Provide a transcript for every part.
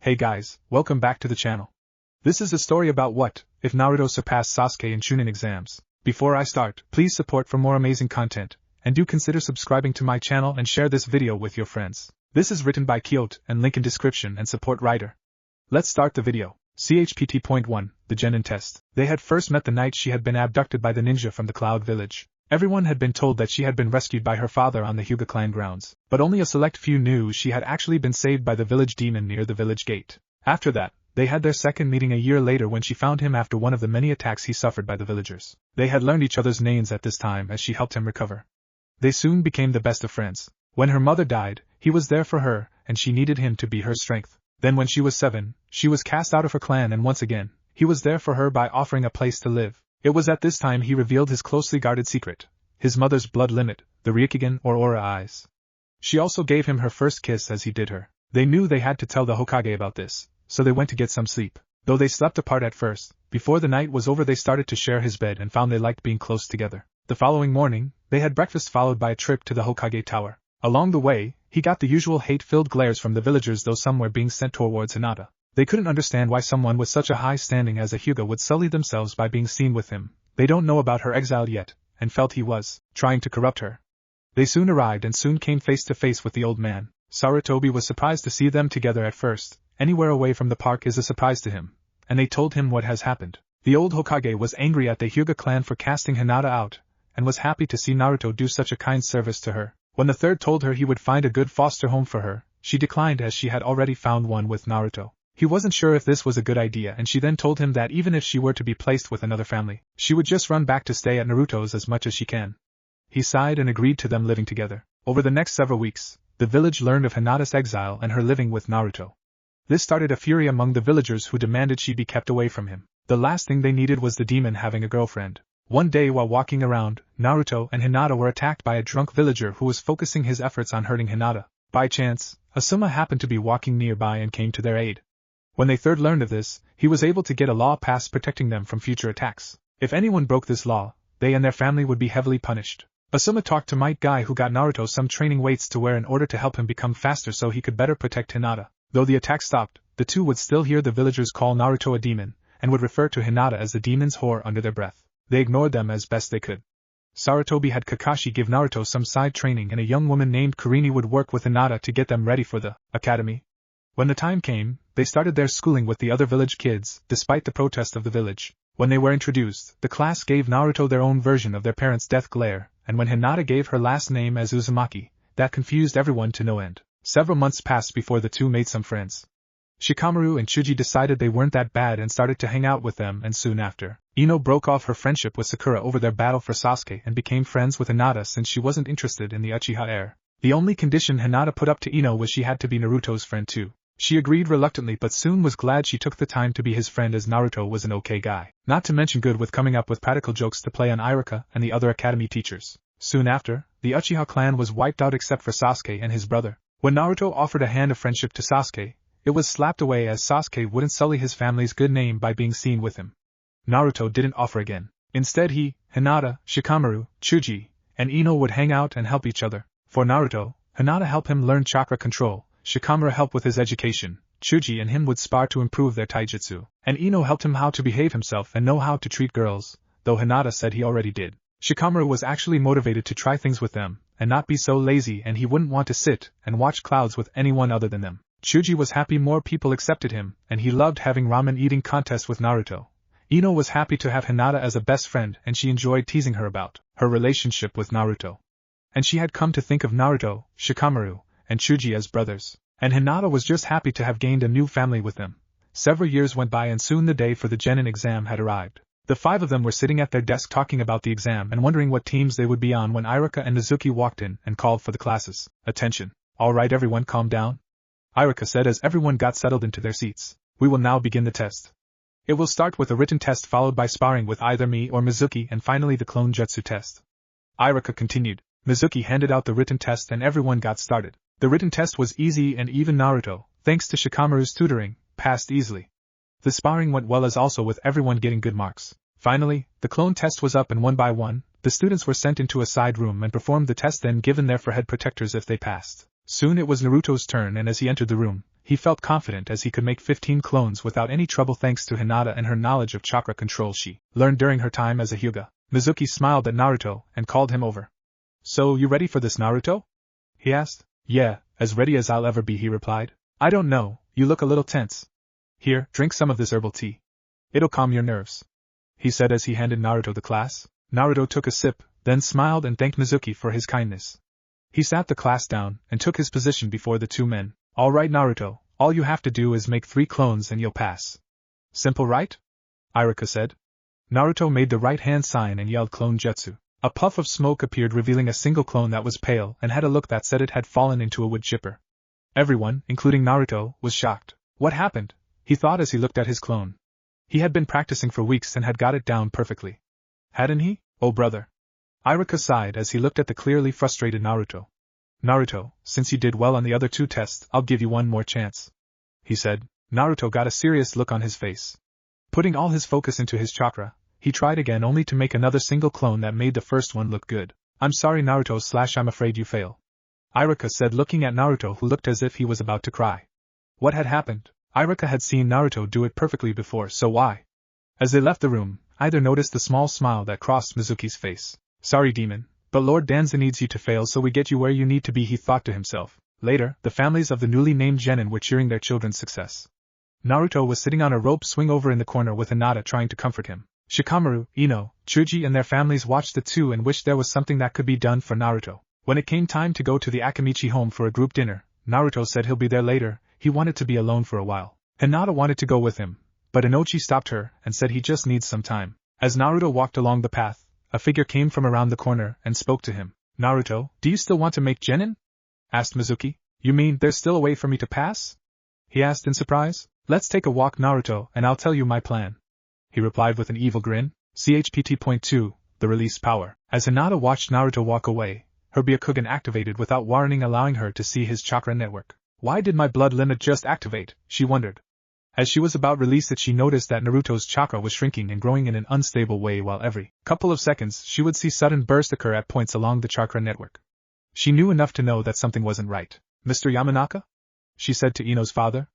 Hey guys, welcome back to the channel. This is a story about what if Naruto surpassed Sasuke in Chunin exams. Before I start, please support for more amazing content, and do consider subscribing to my channel and share this video with your friends. This is written by Keyote and link in description and support writer. Let's start the video. CHPT.1, the Genin test. They had first met the night she had been abducted by the ninja from the Cloud Village. Everyone had been told that she had been rescued by her father on the Hyuga clan grounds, but only a select few knew she had actually been saved by the village demon near the village gate. After that, they had their second meeting a year later when she found him after one of the many attacks he suffered by the villagers. They had learned each other's names at this time as she helped him recover. They soon became the best of friends. When her mother died, he was there for her, and she needed him to be her strength. Then when she was 7, she was cast out of her clan, and once again, he was there for her by offering a place to live. It was at this time he revealed his closely guarded secret, his mother's blood limit, the Ryukigen or aura eyes. She also gave him her first kiss as he did her. They knew they had to tell the Hokage about this, so they went to get some sleep. Though they slept apart at first, before the night was over they started to share his bed and found they liked being close together. The following morning, they had breakfast followed by a trip to the Hokage Tower. Along the way, he got the usual hate-filled glares from the villagers, though some were being sent towards Hinata. They couldn't understand why someone with such a high standing as a Hyuga would sully themselves by being seen with him. They don't know about her exile yet, and felt he was trying to corrupt her. They soon arrived and soon came face to face with the old man. Sarutobi was surprised to see them together at first. Anywhere away from the park is a surprise to him, and they told him what has happened. The old Hokage was angry at the Hyuga clan for casting Hinata out, and was happy to see Naruto do such a kind service to her. When the third told her he would find a good foster home for her, she declined as she had already found one with Naruto. He wasn't sure if this was a good idea, and she then told him that even if she were to be placed with another family, she would just run back to stay at Naruto's as much as she can. He sighed and agreed to them living together. Over the next several weeks, the village learned of Hinata's exile and her living with Naruto. This started a fury among the villagers who demanded she be kept away from him. The last thing they needed was the demon having a girlfriend. One day while walking around, Naruto and Hinata were attacked by a drunk villager who was focusing his efforts on hurting Hinata. By chance, Asuma happened to be walking nearby and came to their aid. When they third learned of this, he was able to get a law passed protecting them from future attacks. If anyone broke this law, they and their family would be heavily punished. Asuma talked to Might Guy, who got Naruto some training weights to wear in order to help him become faster so he could better protect Hinata. Though the attack stopped, the two would still hear the villagers call Naruto a demon, and would refer to Hinata as the demon's whore under their breath. They ignored them as best they could. Sarutobi had Kakashi give Naruto some side training, and a young woman named Kurini would work with Hinata to get them ready for the academy. When the time came, they started their schooling with the other village kids, despite the protest of the village. When they were introduced, the class gave Naruto their own version of their parents' death glare, and when Hinata gave her last name as Uzumaki, that confused everyone to no end. Several months passed before the two made some friends. Shikamaru and Chuji decided they weren't that bad and started to hang out with them, and soon after, Ino broke off her friendship with Sakura over their battle for Sasuke and became friends with Hinata since she wasn't interested in the Uchiha heir. The only condition Hinata put up to Ino was she had to be Naruto's friend too. She agreed reluctantly but soon was glad she took the time to be his friend, as Naruto was an okay guy, not to mention good with coming up with practical jokes to play on Iruka and the other academy teachers. Soon after, the Uchiha clan was wiped out except for Sasuke and his brother. When Naruto offered a hand of friendship to Sasuke, it was slapped away as Sasuke wouldn't sully his family's good name by being seen with him. Naruto didn't offer again. Instead he, Hinata, Shikamaru, Chuji, and Ino would hang out and help each other. For Naruto, Hinata helped him learn chakra control, Shikamaru helped with his education, Chuji and him would spar to improve their taijutsu, and Ino helped him how to behave himself and know how to treat girls, though Hinata said he already did. Shikamaru was actually motivated to try things with them, and not be so lazy, and he wouldn't want to sit and watch clouds with anyone other than them. Chuji was happy more people accepted him, and he loved having ramen eating contests with Naruto. Ino was happy to have Hinata as a best friend, and she enjoyed teasing her about her relationship with Naruto. And she had come to think of Naruto, Shikamaru, and Chuji as brothers. And Hinata was just happy to have gained a new family with them. Several years went by and soon the day for the Genin exam had arrived. The five of them were sitting at their desk talking about the exam and wondering what teams they would be on when Iruka and Nezuki walked in and called for the classes. Attention. Alright everyone, calm down. Iruka said as everyone got settled into their seats. We will now begin the test. It will start with a written test followed by sparring with either me or Mizuki and finally the clone jutsu test. Iruka continued. Mizuki handed out the written test and everyone got started. The written test was easy and even Naruto, thanks to Shikamaru's tutoring, passed easily. The sparring went well as also with everyone getting good marks. Finally, the clone test was up and one by one, the students were sent into a side room and performed the test, then given their forehead protectors if they passed. Soon it was Naruto's turn, and as he entered the room, He felt confident as he could make 15 clones without any trouble thanks to Hinata and her knowledge of chakra control she learned during her time as a Hyuga. Mizuki smiled at Naruto and called him over. So you ready for this, Naruto? He asked. Yeah, as ready as I'll ever be, he replied. I don't know, you look a little tense. Here, drink some of this herbal tea. It'll calm your nerves, he said as he handed Naruto the glass. Naruto took a sip, then smiled and thanked Mizuki for his kindness. He sat the class down and took his position before the two men. All right, Naruto, all you have to do is make 3 clones and you'll pass. Simple, right? Iruka said. Naruto made the right hand sign and yelled clone jutsu. A puff of smoke appeared revealing a single clone that was pale and had a look that said it had fallen into a wood chipper. Everyone, including Naruto, was shocked. What happened? He thought as he looked at his clone. He had been practicing for weeks and had got it down perfectly. Hadn't he? Oh brother. Iruka sighed as he looked at the clearly frustrated Naruto. Naruto, since you did well on the other 2 tests, I'll give you one more chance, he said. Naruto got a serious look on his face. Putting all his focus into his chakra, he tried again only to make another single clone that made the first one look good. I'm sorry Naruto / I'm afraid you fail, Iruka said looking at Naruto who looked as if he was about to cry. What had happened? Iruka had seen Naruto do it perfectly before, so why? As they left the room, either noticed the small smile that crossed Mizuki's face. Sorry demon, but Lord Danza needs you to fail so we get you where you need to be, he thought to himself. Later, the families of the newly named genin were cheering their children's success. Naruto was sitting on a rope swing over in the corner with Hinata trying to comfort him. Shikamaru, Ino, Chuji and their families watched the two and wished there was something that could be done for Naruto. When it came time to go to the Akamichi home for a group dinner, Naruto said he'll be there later. He wanted to be alone for a while. Hinata wanted to go with him, but Inochi stopped her and said he just needs some time. As Naruto walked along the path, a figure came from around the corner and spoke to him. Naruto, do you still want to make genin? Asked Mizuki. You mean there's still a way for me to pass? He asked in surprise. Let's take a walk, Naruto, and I'll tell you my plan, he replied with an evil grin. CHPT.2, the release power. As Hinata watched Naruto walk away, her Byakugan activated without warning, allowing her to see his chakra network. Why did my blood limit just activate, she wondered. As she was about to release it, she noticed that Naruto's chakra was shrinking and growing in an unstable way, while every couple of seconds she would see sudden bursts occur at points along the chakra network. She knew enough to know that something wasn't right. Mr. Yamanaka? She said to Ino's father.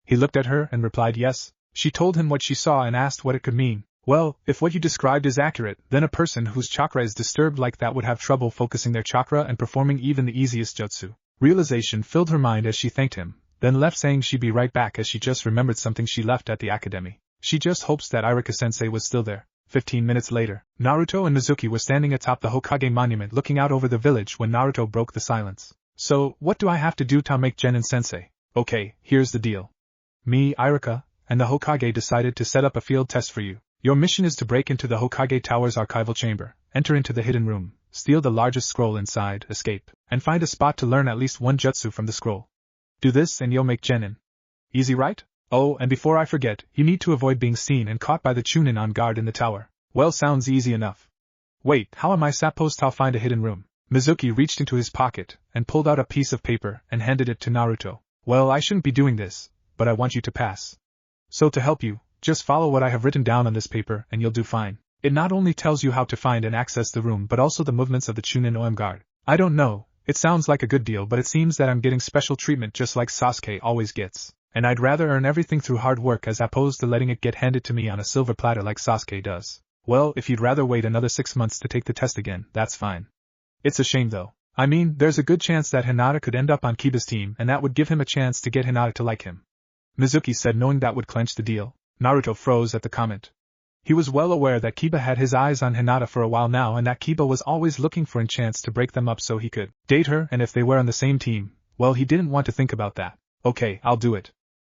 He looked at her and replied yes. She told him what she saw and asked what it could mean. Well, if what you described is accurate, then a person whose chakra is disturbed like that would have trouble focusing their chakra and performing even the easiest jutsu. Realization filled her mind as she thanked him, then left saying she'd be right back as she just remembered something she left at the academy. She just hopes that Iruka-sensei was still there. 15 minutes later, Naruto and Mizuki were standing atop the Hokage monument looking out over the village when Naruto broke the silence. So, what do I have to do to make Genin-sensei? Okay, here's the deal. Me, Iruka, and the Hokage decided to set up a field test for you. Your mission is to break into the Hokage Tower's archival chamber, enter into the hidden room, steal the largest scroll inside, escape, and find a spot to learn at least one jutsu from the scroll. Do this and you'll make Genin. Easy, right? Oh, and before I forget, you need to avoid being seen and caught by the Chunin on guard in the tower. Well, sounds easy enough. Wait, how am I supposed to find a hidden room? Mizuki reached into his pocket and pulled out a piece of paper and handed it to Naruto. Well, I shouldn't be doing this, but I want you to pass. So to help you, just follow what I have written down on this paper and you'll do fine. It not only tells you how to find and access the room but also the movements of the Chunin OM guard. I don't know, it sounds like a good deal, but it seems that I'm getting special treatment just like Sasuke always gets. And I'd rather earn everything through hard work as opposed to letting it get handed to me on a silver platter like Sasuke does. Well, if you'd rather wait another 6 months to take the test again, that's fine. It's a shame though. I mean, there's a good chance that Hinata could end up on Kiba's team and that would give him a chance to get Hinata to like him. Mizuki said, knowing that would clench the deal. Naruto froze at the comment. He was well aware that Kiba had his eyes on Hinata for a while now and that Kiba was always looking for a chance to break them up so he could date her, and if they were on the same team, well, he didn't want to think about that. Okay, I'll do it.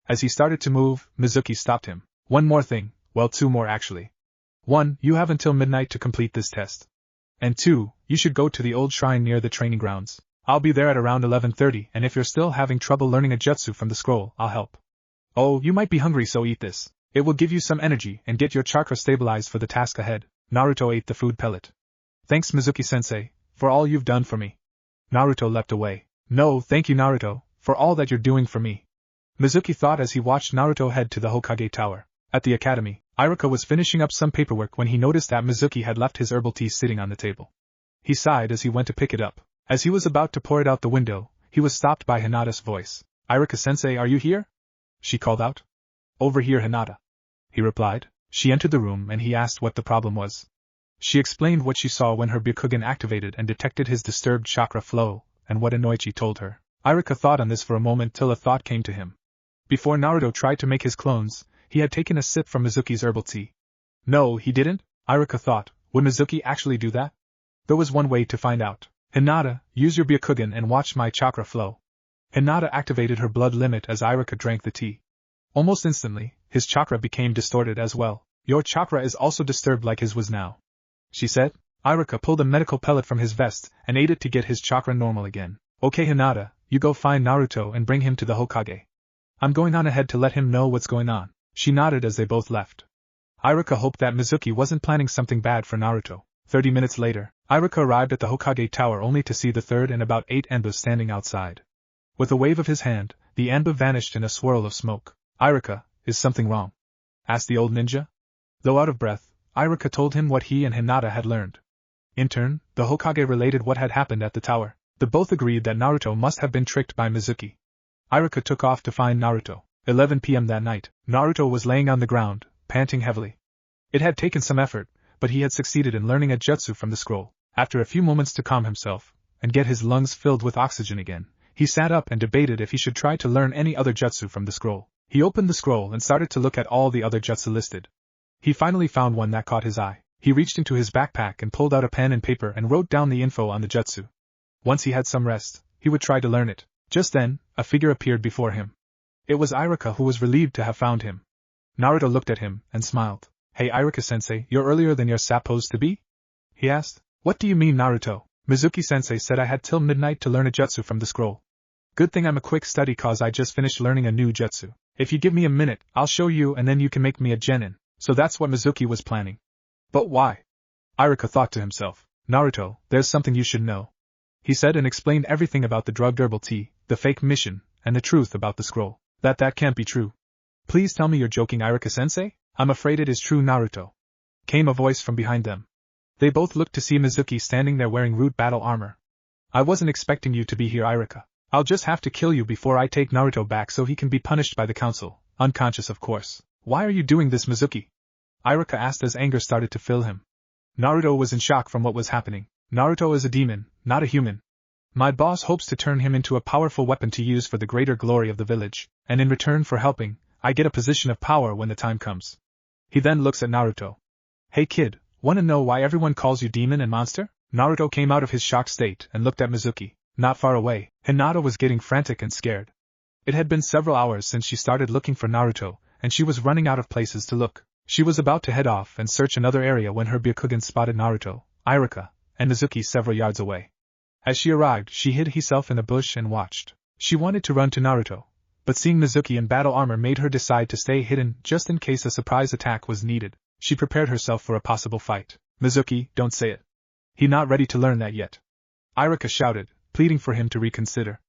As he started to move, Mizuki stopped him. One more thing, well, 2 more actually. 1, you have until midnight to complete this test. And 2, you should go to the old shrine near the training grounds. I'll be there at around 11:30, and if you're still having trouble learning a jutsu from the scroll, I'll help. Oh, you might be hungry, so eat this. It will give you some energy and get your chakra stabilized for the task ahead. Naruto ate the food pellet. Thanks, Mizuki-sensei, for all you've done for me. Naruto leapt away. No, thank you, Naruto, for all that you're doing for me. Mizuki thought as he watched Naruto head to the Hokage Tower. At the academy, Iruka was finishing up some paperwork when he noticed that Mizuki had left his herbal tea sitting on the table. He sighed as he went to pick it up. As he was about to pour it out the window, he was stopped by Hinata's voice. Iruka-sensei, are you here? she called out. Over here, Hinata, he replied. She entered the room and he asked what the problem was. She explained what she saw when her Byakugan activated and detected his disturbed chakra flow, and what Inoichi told her. Iruka thought on this for a moment till a thought came to him. Before Naruto tried to make his clones, he had taken a sip from Mizuki's herbal tea. No, he didn't, Iruka thought. Would Mizuki actually do that? There was one way to find out. Hinata, use your Byakugan and watch my chakra flow. Hinata activated her blood limit as Iruka drank the tea. Almost instantly, his chakra became distorted as well. Your chakra is also disturbed like his was now, she said. Iruka pulled a medical pellet from his vest and ate it to get his chakra normal again. Okay, Hinata, you go find Naruto and bring him to the Hokage. I'm going on ahead to let him know what's going on. She nodded as they both left. Iruka hoped that Mizuki wasn't planning something bad for Naruto. 30 minutes later, Iruka arrived at the Hokage Tower only to see the third and about 8 Anbu standing outside. With a wave of his hand, the Anbu vanished in a swirl of smoke. Iruka, is something wrong? Asked the old ninja. Though out of breath, Iruka told him what he and Hinata had learned. In turn, the Hokage related what had happened at the tower. They both agreed that Naruto must have been tricked by Mizuki. Iruka took off to find Naruto. 11 p.m. that night, Naruto was laying on the ground, panting heavily. It had taken some effort, but he had succeeded in learning a jutsu from the scroll. After a few moments to calm himself, and get his lungs filled with oxygen again, he sat up and debated if he should try to learn any other jutsu from the scroll. He opened the scroll and started to look at all the other jutsu listed. He finally found one that caught his eye. He reached into his backpack and pulled out a pen and paper and wrote down the info on the jutsu. Once he had some rest, he would try to learn it. Just then, a figure appeared before him. It was Iruka, who was relieved to have found him. Naruto looked at him and smiled. Hey Iruka-sensei, you're earlier than you're supposed to be? He asked. What do you mean, Naruto? Mizuki-sensei said I had till midnight to learn a jutsu from the scroll. Good thing I'm a quick study cause I just finished learning a new jutsu. If you give me a minute, I'll show you and then you can make me a genin. So that's what Mizuki was planning. But why? Iruka thought to himself. Naruto, there's something you should know. He said and explained everything about the drugged herbal tea, the fake mission, and the truth about the scroll. That can't be true. Please tell me you're joking, Iruka-sensei? I'm afraid it is true, Naruto. Came a voice from behind them. They both looked to see Mizuki standing there wearing root battle armor. I wasn't expecting you to be here, Iruka. I'll just have to kill you before I take Naruto back so he can be punished by the council, unconscious of course. Why are you doing this, Mizuki? Iruka asked as anger started to fill him. Naruto was in shock from what was happening. Naruto is a demon, not a human. My boss hopes to turn him into a powerful weapon to use for the greater glory of the village, and in return for helping, I get a position of power when the time comes. He then looks at Naruto. Hey kid, wanna know why everyone calls you demon and monster? Naruto came out of his shocked state and looked at Mizuki. Not far away, Hinata was getting frantic and scared. It had been several hours since she started looking for Naruto, and she was running out of places to look. She was about to head off and search another area when her Byakugan spotted Naruto, Iruka, and Mizuki several yards away. As she arrived, she hid herself in a bush and watched. She wanted to run to Naruto, but seeing Mizuki in battle armor made her decide to stay hidden just in case a surprise attack was needed. She prepared herself for a possible fight. Mizuki, don't say it. He's not ready to learn that yet. Iruka shouted, pleading for him to reconsider.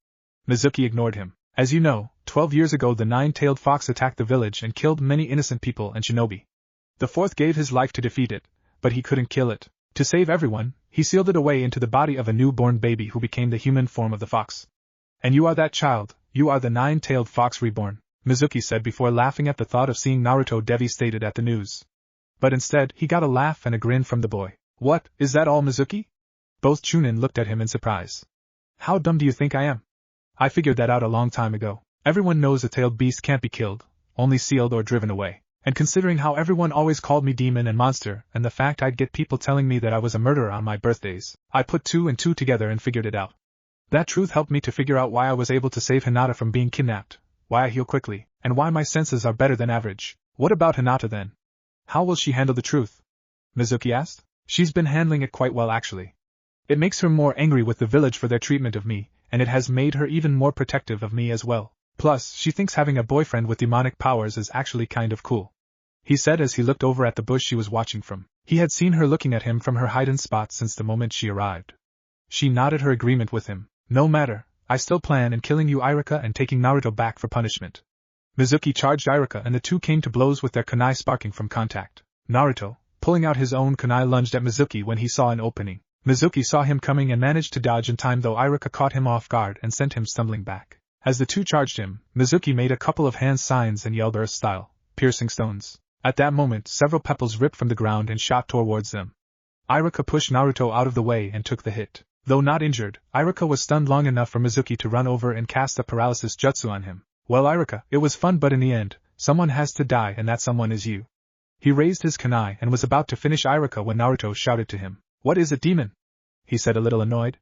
Mizuki ignored him. As you know, 12 years ago the nine-tailed fox attacked the village and killed many innocent people and shinobi. The fourth gave his life to defeat it, but he couldn't kill it. To save everyone, he sealed it away into the body of a newborn baby who became the human form of the fox. And you are that child, you are the nine-tailed fox reborn, Mizuki said before laughing at the thought of seeing Naruto devastated at the news. But instead, he got a laugh and a grin from the boy. What, is that all, Mizuki? Both Chunin looked at him in surprise. How dumb do you think I am? I figured that out a long time ago. Everyone knows a tailed beast can't be killed, only sealed or driven away. And considering how everyone always called me demon and monster, and the fact I'd get people telling me that I was a murderer on my birthdays, I put 2 and 2 together and figured it out. That truth helped me to figure out why I was able to save Hinata from being kidnapped, why I heal quickly, and why my senses are better than average. What about Hinata then? How will she handle the truth? Mizuki asked. She's been handling it quite well actually. It makes her more angry with the village for their treatment of me, and it has made her even more protective of me as well. Plus, she thinks having a boyfriend with demonic powers is actually kind of cool. He said as he looked over at the bush she was watching from. He had seen her looking at him from her hidden spot since the moment she arrived. She nodded her agreement with him. No matter, I still plan on killing you, Iruka, and taking Naruto back for punishment. Mizuki charged Iruka and the two came to blows with their kunai sparking from contact. Naruto, pulling out his own kunai, lunged at Mizuki when he saw an opening. Mizuki saw him coming and managed to dodge in time, though Iruka caught him off guard and sent him stumbling back. As the two charged him, Mizuki made a couple of hand signs and yelled earth-style, piercing stones. At that moment, several pebbles ripped from the ground and shot towards them. Iruka pushed Naruto out of the way and took the hit. Though not injured, Iruka was stunned long enough for Mizuki to run over and cast a paralysis jutsu on him. Well, Iruka, it was fun, but in the end, someone has to die, and that someone is you. He raised his kunai and was about to finish Iruka when Naruto shouted to him. What is it, demon? He said, a little annoyed.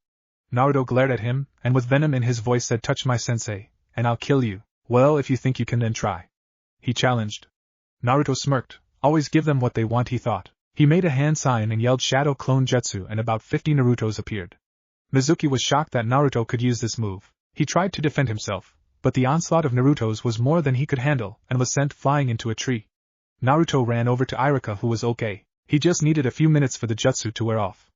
Naruto glared at him, and with venom in his voice said, touch my sensei, and I'll kill you. Well, if you think you can, then try. He challenged. Naruto smirked. Always give them what they want, he thought. He made a hand sign and yelled Shadow Clone Jutsu, and about 50 Narutos appeared. Mizuki was shocked that Naruto could use this move. He tried to defend himself, but the onslaught of Narutos was more than he could handle and was sent flying into a tree. Naruto ran over to Iruka, who was okay. He just needed a few minutes for the jutsu to wear off.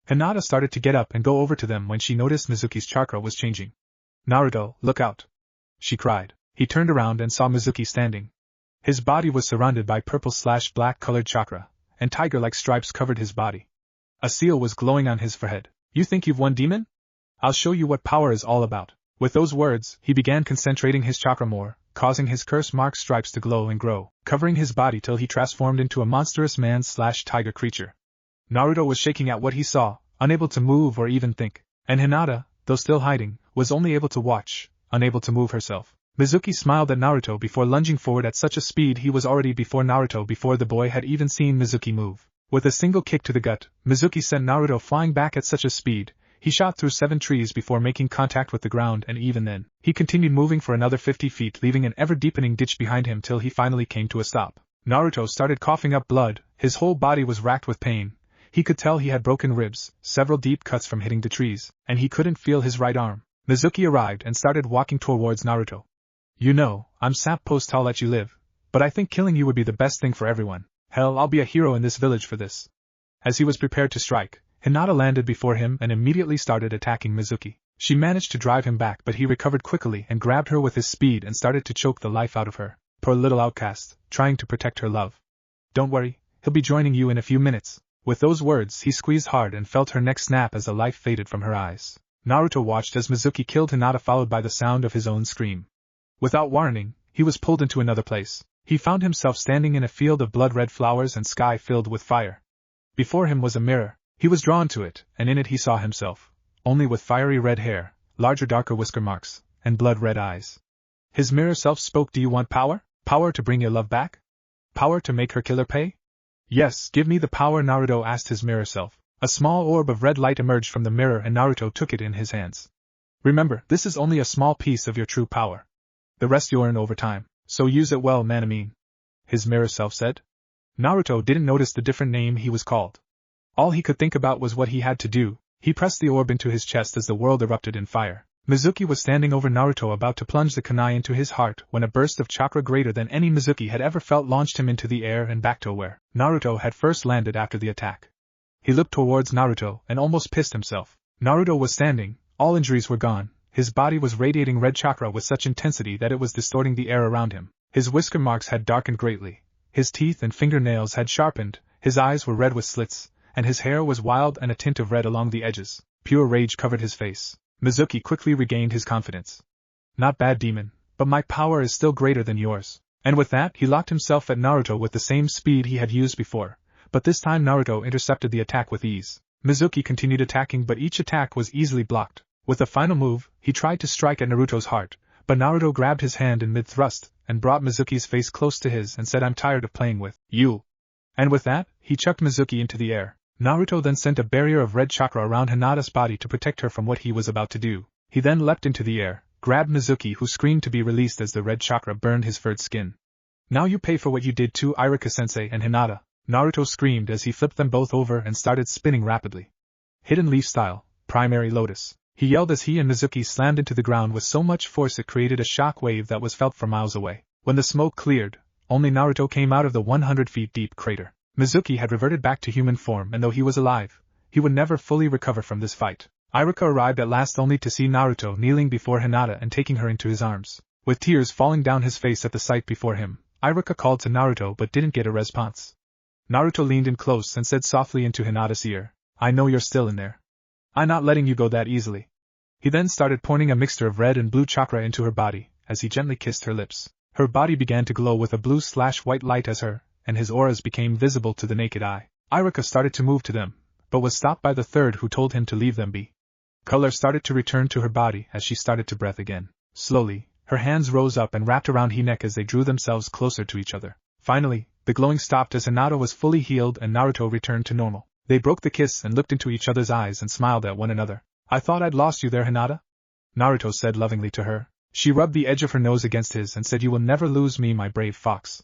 Hinata started to get up and go over to them when she noticed Mizuki's chakra was changing. Naruto, look out! She cried. He turned around and saw Mizuki standing. His body was surrounded by purple/black colored chakra, and tiger-like stripes covered his body. A seal was glowing on his forehead. You think you've won, demon? I'll show you what power is all about. With those words, he began concentrating his chakra more, causing his curse-marked stripes to glow and grow, covering his body till he transformed into a monstrous man/tiger creature. Naruto was shaking at what he saw, unable to move or even think, and Hinata, though still hiding, was only able to watch, unable to move herself. Mizuki smiled at Naruto before lunging forward at such a speed he was already before Naruto before the boy had even seen Mizuki move. With a single kick to the gut, Mizuki sent Naruto flying back at such a speed, he shot through 7 trees before making contact with the ground, and even then, he continued moving for another 50 feet, leaving an ever-deepening ditch behind him till he finally came to a stop. Naruto started coughing up blood, his whole body was racked with pain. He could tell he had broken ribs, several deep cuts from hitting the trees, and he couldn't feel his right arm. Mizuki arrived and started walking towards Naruto. You know, I'm supposed to let you live, but I think killing you would be the best thing for everyone. Hell, I'll be a hero in this village for this. As he was prepared to strike, Hinata landed before him and immediately started attacking Mizuki. She managed to drive him back, but he recovered quickly and grabbed her with his speed and started to choke the life out of her. Poor little outcast, trying to protect her love. Don't worry, he'll be joining you in a few minutes. With those words, he squeezed hard and felt her neck snap as the life faded from her eyes. Naruto watched as Mizuki killed Hinata, followed by the sound of his own scream. Without warning, he was pulled into another place. He found himself standing in a field of blood-red flowers and sky filled with fire. Before him was a mirror. He was drawn to it, and in it he saw himself, only with fiery red hair, larger darker whisker marks, and blood-red eyes. His mirror self spoke. Do you want power? Power to bring your love back? Power to make her killer pay? Yes, give me the power, Naruto asked his mirror self. A small orb of red light emerged from the mirror and Naruto took it in his hands. Remember, this is only a small piece of your true power. The rest you earn over time, so use it well, Manamine. His mirror self said. Naruto didn't notice the different name he was called. All he could think about was what he had to do. He pressed the orb into his chest as the world erupted in fire. Mizuki was standing over Naruto about to plunge the kunai into his heart when a burst of chakra greater than any Mizuki had ever felt launched him into the air and back to where Naruto had first landed after the attack. He looked towards Naruto and almost pissed himself. Naruto was standing, all injuries were gone, his body was radiating red chakra with such intensity that it was distorting the air around him. His whisker marks had darkened greatly, his teeth and fingernails had sharpened, his eyes were red with slits, and his hair was wild and a tint of red along the edges. Pure rage covered his face. Mizuki quickly regained his confidence. Not bad, demon, but my power is still greater than yours. And with that, he locked himself at Naruto with the same speed he had used before, but this time Naruto intercepted the attack with ease. Mizuki continued attacking, but each attack was easily blocked. With a final move, he tried to strike at Naruto's heart, but Naruto grabbed his hand in mid-thrust, and brought Mizuki's face close to his and said, I'm tired of playing with you. And with that, he chucked Mizuki into the air. Naruto then sent a barrier of red chakra around Hinata's body to protect her from what he was about to do. He then leapt into the air, grabbed Mizuki, who screamed to be released as the red chakra burned his furred skin. Now you pay for what you did to Iruka-sensei and Hinata, Naruto screamed as he flipped them both over and started spinning rapidly. Hidden leaf style, primary lotus. He yelled as he and Mizuki slammed into the ground with so much force it created a shock wave that was felt for miles away. When the smoke cleared, only Naruto came out of the 100 feet deep crater. Mizuki had reverted back to human form, and though he was alive, he would never fully recover from this fight. Iruka arrived at last only to see Naruto kneeling before Hinata and taking her into his arms. With tears falling down his face at the sight before him, Iruka called to Naruto but didn't get a response. Naruto leaned in close and said softly into Hinata's ear, I know you're still in there. I'm not letting you go that easily. He then started pouring a mixture of red and blue chakra into her body, as he gently kissed her lips. Her body began to glow with a blue/white light as her, and his auras became visible to the naked eye. Irika started to move to them, but was stopped by the third, who told him to leave them be. Color started to return to her body as she started to breathe again. Slowly, her hands rose up and wrapped around his neck as they drew themselves closer to each other. Finally, the glowing stopped as Hinata was fully healed and Naruto returned to normal. They broke the kiss and looked into each other's eyes and smiled at one another. "I thought I'd lost you there, Hinata," Naruto said lovingly to her. She rubbed the edge of her nose against his and said, "You will never lose me, my brave fox.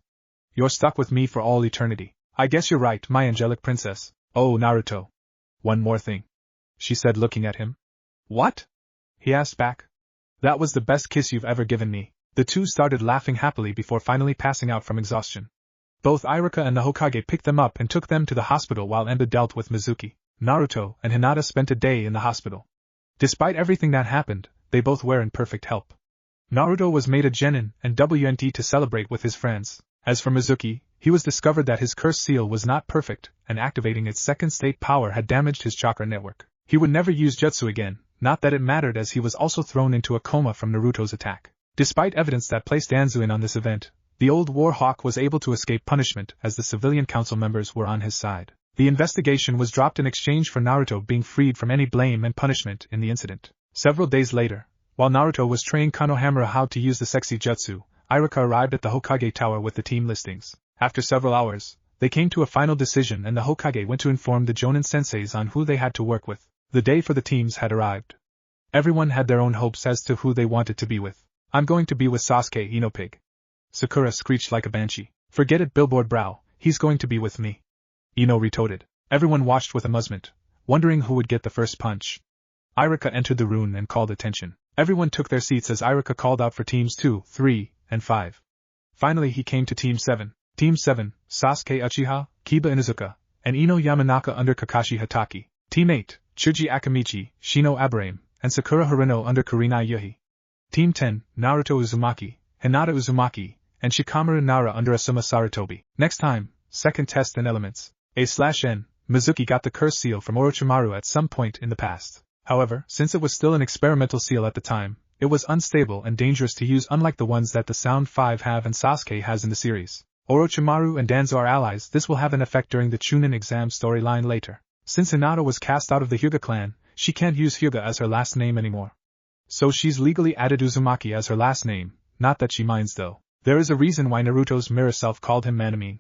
You're stuck with me for all eternity." "I guess you're right, my angelic princess." "Oh, Naruto. One more thing," she said, looking at him. "What?" he asked back. "That was the best kiss you've ever given me." The two started laughing happily before finally passing out from exhaustion. Both Irika and the Hokage picked them up and took them to the hospital while Enda dealt with Mizuki. Naruto and Hinata spent a day in the hospital. Despite everything that happened, they both were in perfect health. Naruto was made a genin and WNT to celebrate with his friends. As for Mizuki, he was discovered that his curse seal was not perfect, and activating its second state power had damaged his chakra network. He would never use jutsu again, not that it mattered, as he was also thrown into a coma from Naruto's attack. Despite evidence that placed Danzo in on this event, the old war hawk was able to escape punishment as the civilian council members were on his side. The investigation was dropped in exchange for Naruto being freed from any blame and punishment in the incident. Several days later, while Naruto was training Konohamaru how to use the sexy jutsu, Irika arrived at the Hokage Tower with the team listings. After several hours, they came to a final decision and the Hokage went to inform the Jonin senseis on who they had to work with. The day for the teams had arrived. Everyone had their own hopes as to who they wanted to be with. "I'm going to be with Sasuke, Ino Pig," Sakura screeched like a banshee. "Forget it, Billboard Brow, he's going to be with me," Ino retorted. Everyone watched with amusement, wondering who would get the first punch. Irika entered the room and called attention. Everyone took their seats as Irika called out for teams 2, 3, and 5. Finally he came to Team 7. Team 7, Sasuke Uchiha, Kiba Inuzuka, and Ino Yamanaka under Kakashi Hatake. Team 8, Chuji Akamichi, Shino Abrame, and Sakura Harino under Kurenai Yuhi. Team 10, Naruto Uzumaki, Hinata Uzumaki, and Shikamaru Nara under Asuma Sarutobi. Next time, second test and elements. A/N, Mizuki got the curse seal from Orochimaru at some point in the past. However, since it was still an experimental seal at the time, it was unstable and dangerous to use, unlike the ones that the Sound 5 have and Sasuke has in the series. Orochimaru and Danzo are allies. This will have an effect during the Chunin exam storyline later. Since Hinata was cast out of the Hyuga clan, she can't use Hyuga as her last name anymore. So she's legally added Uzumaki as her last name, not that she minds though. There is a reason why Naruto's mirror self called him Manamine.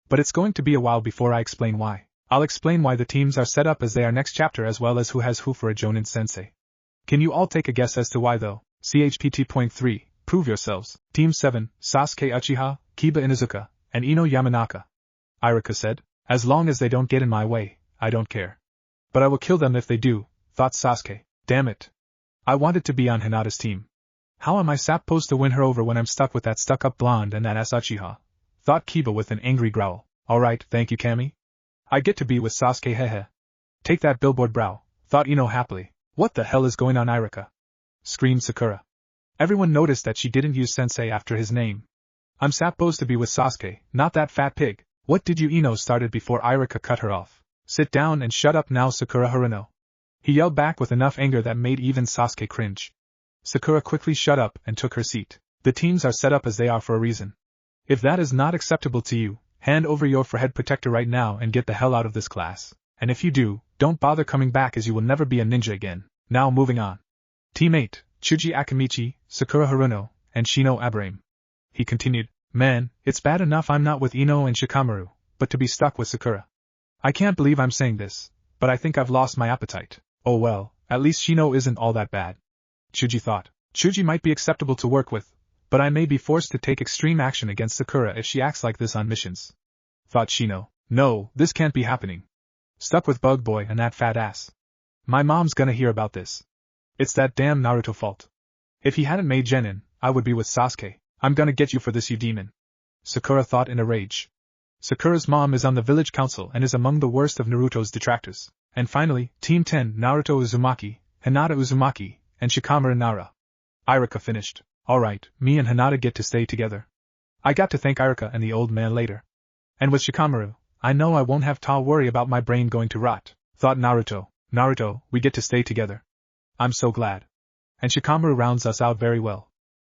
But it's going to be a while before I explain why. I'll explain why the teams are set up as they are next chapter, as well as who has who for a Jonin sensei. Can you all take a guess as to why though? CHPT.3, prove yourselves. Team 7, Sasuke Uchiha, Kiba Inuzuka, and Ino Yamanaka. Irika said. "As long as they don't get in my way, I don't care. But I will kill them if they do," thought Sasuke. "Damn it. I wanted to be on Hinata's team. How am I supposed to win her over when I'm stuck with that stuck-up blonde and that ass Uchiha?" thought Kiba with an angry growl. "Alright, thank you, Kami. I get to be with Sasuke, hehe. Take that, Billboard Brow," thought Ino happily. "What the hell is going on, Irika?" screamed Sakura. Everyone noticed that she didn't use sensei after his name. "I'm supposed to be with Sasuke, not that fat pig." "What did you?" Ino started before Irika cut her off. "Sit down and shut up now, Sakura Harino," he yelled back with enough anger that made even Sasuke cringe. Sakura quickly shut up and took her seat. "The teams are set up as they are for a reason. If that is not acceptable to you, hand over your forehead protector right now and get the hell out of this class. And if you do, don't bother coming back, as you will never be a ninja again. Now moving on. Team 8, Chuji Akamichi, Sakura Haruno, and Shino Abrame." He continued. "Man, it's bad enough I'm not with Ino and Shikamaru, but to be stuck with Sakura. I can't believe I'm saying this, but I think I've lost my appetite. Oh well, at least Shino isn't all that bad." Chuji thought. "Chuji might be acceptable to work with, but I may be forced to take extreme action against Sakura if she acts like this on missions," thought Shino. "No, this can't be happening. Stuck with Bug Boy and that fat ass. My mom's gonna hear about this. It's that damn Naruto fault. If he hadn't made Genin, I would be with Sasuke. I'm gonna get you for this, you demon," Sakura thought in a rage. Sakura's mom is on the village council and is among the worst of Naruto's detractors. And finally, Team 10, Naruto Uzumaki, Hinata Uzumaki, and Shikamaru Nara. Irika finished. "Alright, me and Hinata get to stay together. I got to thank Irika and the old man later. And with Shikamaru, I know I won't have to worry about my brain going to rot," thought Naruto. "Naruto, we get to stay together. I'm so glad." and Shikamaru rounds us out very well.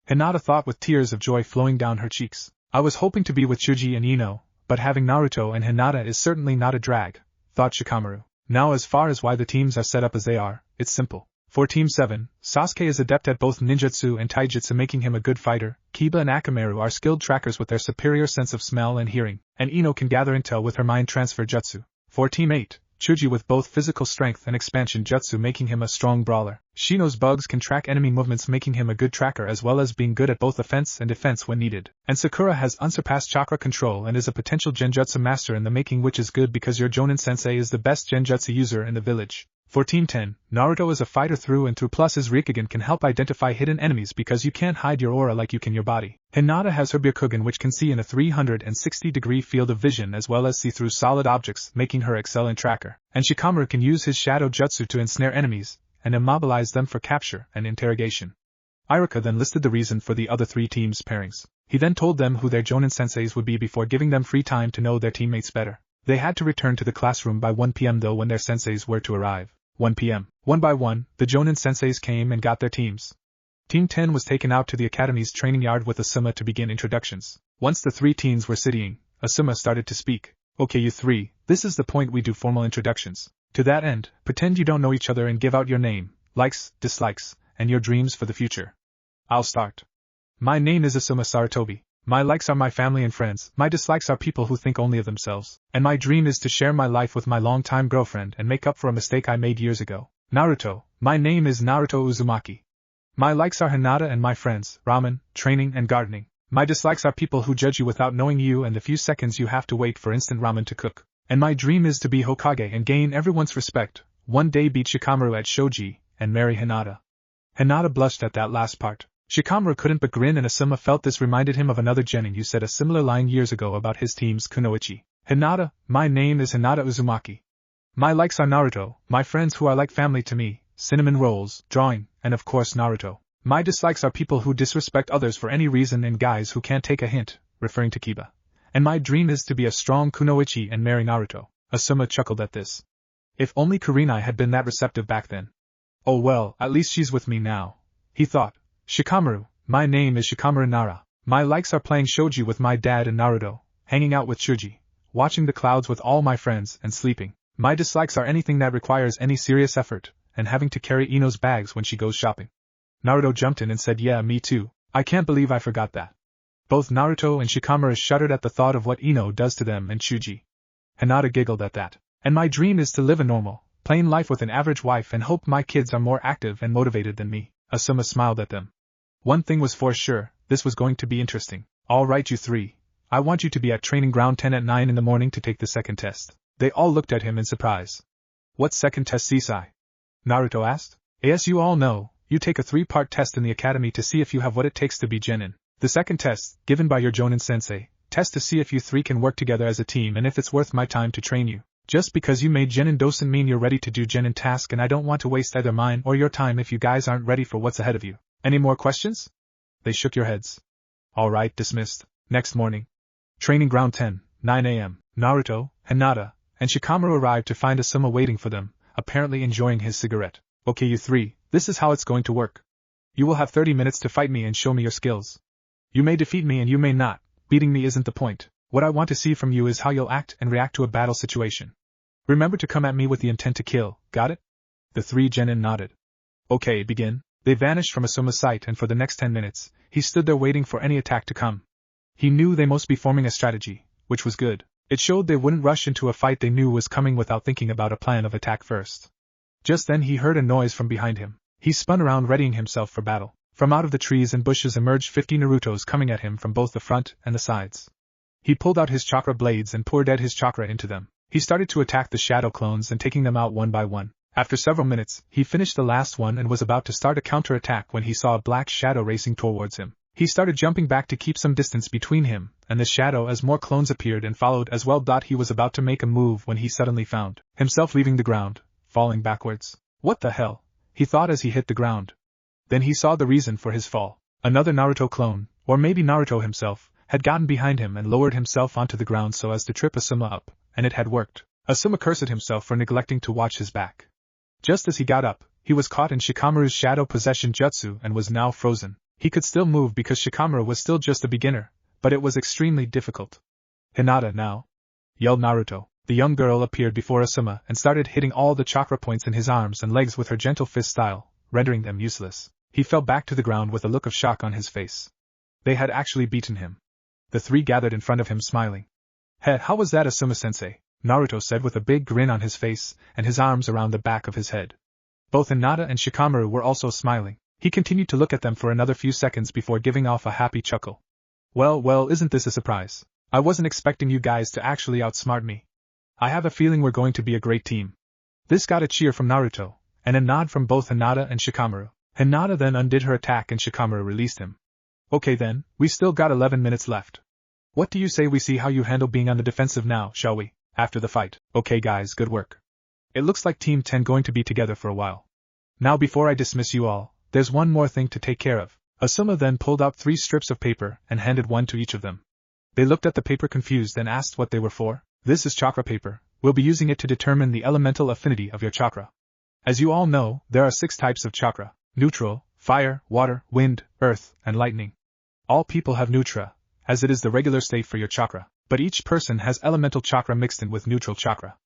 Hinata thought with tears of joy flowing down her cheeks. I was hoping to be with Chuji and Ino, but having Naruto and Hinata is certainly not a drag, thought Shikamaru. Now as far as why the teams are set up as they are, it's simple. For Team 7, Sasuke is adept at both ninjutsu and taijutsu, making him a good fighter. Kiba and Akamaru are skilled trackers with their superior sense of smell and hearing, and Ino can gather intel with her mind transfer jutsu. For Team 8, Chuji with both physical strength and expansion jutsu making him a strong brawler. Shino's bugs can track enemy movements making him a good tracker as well as being good at both offense and defense when needed. And Sakura has unsurpassed chakra control and is a potential genjutsu master in the making, which is good because your Jonin sensei is the best genjutsu user in the village. For Team 10, Naruto is a fighter through and through, plus his Rikugen can help identify hidden enemies because you can't hide your aura like you can your body. Hinata has her Byakugan, which can see in a 360-degree field of vision as well as see through solid objects, making her excellent tracker. And Shikamaru can use his shadow jutsu to ensnare enemies and immobilize them for capture and interrogation. Iruka then listed the reason for the other three teams' pairings. He then told them who their Jonin senseis would be before giving them free time to know their teammates better. They had to return to the classroom by 1 p.m. though when their senseis were to arrive. 1 p.m. One by one, the Jonin senseis came and got their teams. Team 10 was taken out to the academy's training yard with Asuma to begin introductions. Once the three teens were sitting, Asuma started to speak. Okay, you three, this is the point we do formal introductions. To that end, pretend you don't know each other and give out your name, likes, dislikes, and your dreams for the future. I'll start. My name is Asuma Saratobi. My likes are my family and friends, my dislikes are people who think only of themselves, and my dream is to share my life with my longtime girlfriend and make up for a mistake I made years ago. Naruto. My name is Naruto Uzumaki. My likes are Hinata and my friends, ramen, training and gardening. My dislikes are people who judge you without knowing you and the few seconds you have to wait for instant ramen to cook. And my dream is to be Hokage and gain everyone's respect, one day beat Shikamaru at shogi, and marry Hinata. Hinata blushed at that last part. Shikamaru couldn't but grin, and Asuma felt this reminded him of another genin who said a similar line years ago about his team's kunoichi. Hinata. My name is Hinata Uzumaki. My likes are Naruto, my friends who are like family to me, cinnamon rolls, drawing, and of course Naruto. My dislikes are people who disrespect others for any reason and guys who can't take a hint, referring to Kiba. And my dream is to be a strong kunoichi and marry Naruto. Asuma chuckled at this. If only Kurenai had been that receptive back then. Oh well, at least she's with me now, he thought. Shikamaru. My name is Shikamaru Nara. My likes are playing shogi with my dad and Naruto, hanging out with Chuji, watching the clouds with all my friends and sleeping. My dislikes are anything that requires any serious effort, and having to carry Ino's bags when she goes shopping. Naruto jumped in and said, yeah, me too. I can't believe I forgot that. Both Naruto and Shikamaru shuddered at the thought of what Ino does to them and Chuji. Hinata giggled at that. And my dream is to live a normal, plain life with an average wife and hope my kids are more active and motivated than me. Asuma smiled at them. One thing was for sure, this was going to be interesting. All right, you three. I want you to be at training ground 10 at 9 in the morning to take the second test. They all looked at him in surprise. What second test, Sisai? Naruto asked. As you all know, you take a 3-part test in the academy to see if you have what it takes to be genin. The second test, given by your Jonin sensei, test to see if you three can work together as a team and if it's worth my time to train you. Just because you made genin doesn't mean you're ready to do genin task, and I don't want to waste either mine or your time if you guys aren't ready for what's ahead of you. Any more questions? They shook your heads. All right, dismissed. Next morning. Training ground 10, 9 a.m. Naruto, Hinata, and Shikamaru arrived to find Asuma waiting for them, apparently enjoying his cigarette. Okay, you three, this is how it's going to work. You will have 30 minutes to fight me and show me your skills. You may defeat me and you may not. Beating me isn't the point. What I want to see from you is how you'll act and react to a battle situation. Remember to come at me with the intent to kill, got it? The three genin nodded. Okay, begin. They vanished from Asuma's sight, and for the next 10 minutes, he stood there waiting for any attack to come. He knew they must be forming a strategy, which was good. It showed they wouldn't rush into a fight they knew was coming without thinking about a plan of attack first. Just then he heard a noise from behind him. He spun around, readying himself for battle. From out of the trees and bushes emerged 50 Narutos coming at him from both the front and the sides. He pulled out his chakra blades and poured his chakra into them. He started to attack the shadow clones and taking them out one by one. After several minutes, he finished the last one and was about to start a counter-attack when he saw a black shadow racing towards him. He started jumping back to keep some distance between him and the shadow as more clones appeared and followed as well. He was about to make a move when he suddenly found himself leaving the ground, falling backwards. What the hell? He thought as he hit the ground. Then he saw the reason for his fall. Another Naruto clone, or maybe Naruto himself, had gotten behind him and lowered himself onto the ground so as to trip Asuma up, and it had worked. Asuma cursed himself for neglecting to watch his back. Just as he got up, he was caught in Shikamaru's shadow possession jutsu and was now frozen. He could still move because Shikamaru was still just a beginner, but it was extremely difficult. "Hinata now!" yelled Naruto. The young girl appeared before Asuma and started hitting all the chakra points in his arms and legs with her gentle fist style, rendering them useless. He fell back to the ground with a look of shock on his face. They had actually beaten him. The three gathered in front of him smiling. "Hey, how was that, Asuma-sensei?" Naruto said with a big grin on his face and his arms around the back of his head. Both Hinata and Shikamaru were also smiling. He continued to look at them for another few seconds before giving off a happy chuckle. Well, isn't this a surprise? I wasn't expecting you guys to actually outsmart me. I have a feeling we're going to be a great team." This got a cheer from Naruto, and a nod from both Hinata and Shikamaru. Hinata then undid her attack and Shikamaru released him. "Okay then, we still got 11 minutes left. What do you say we see how you handle being on the defensive now, shall we, after the fight?" "Okay guys, good work. It looks like Team 10 going to be together for a while. Now before I dismiss you all, there's one more thing to take care of." Asuma then pulled out 3 strips of paper and handed one to each of them. They looked at the paper confused and asked what they were for. "This is chakra paper. We'll be using it to determine the elemental affinity of your chakra. As you all know, there are 6 types of chakra: neutral, fire, water, wind, earth, and lightning. All people have neutra, as it is the regular state for your chakra, but each person has elemental chakra mixed in with neutral chakra.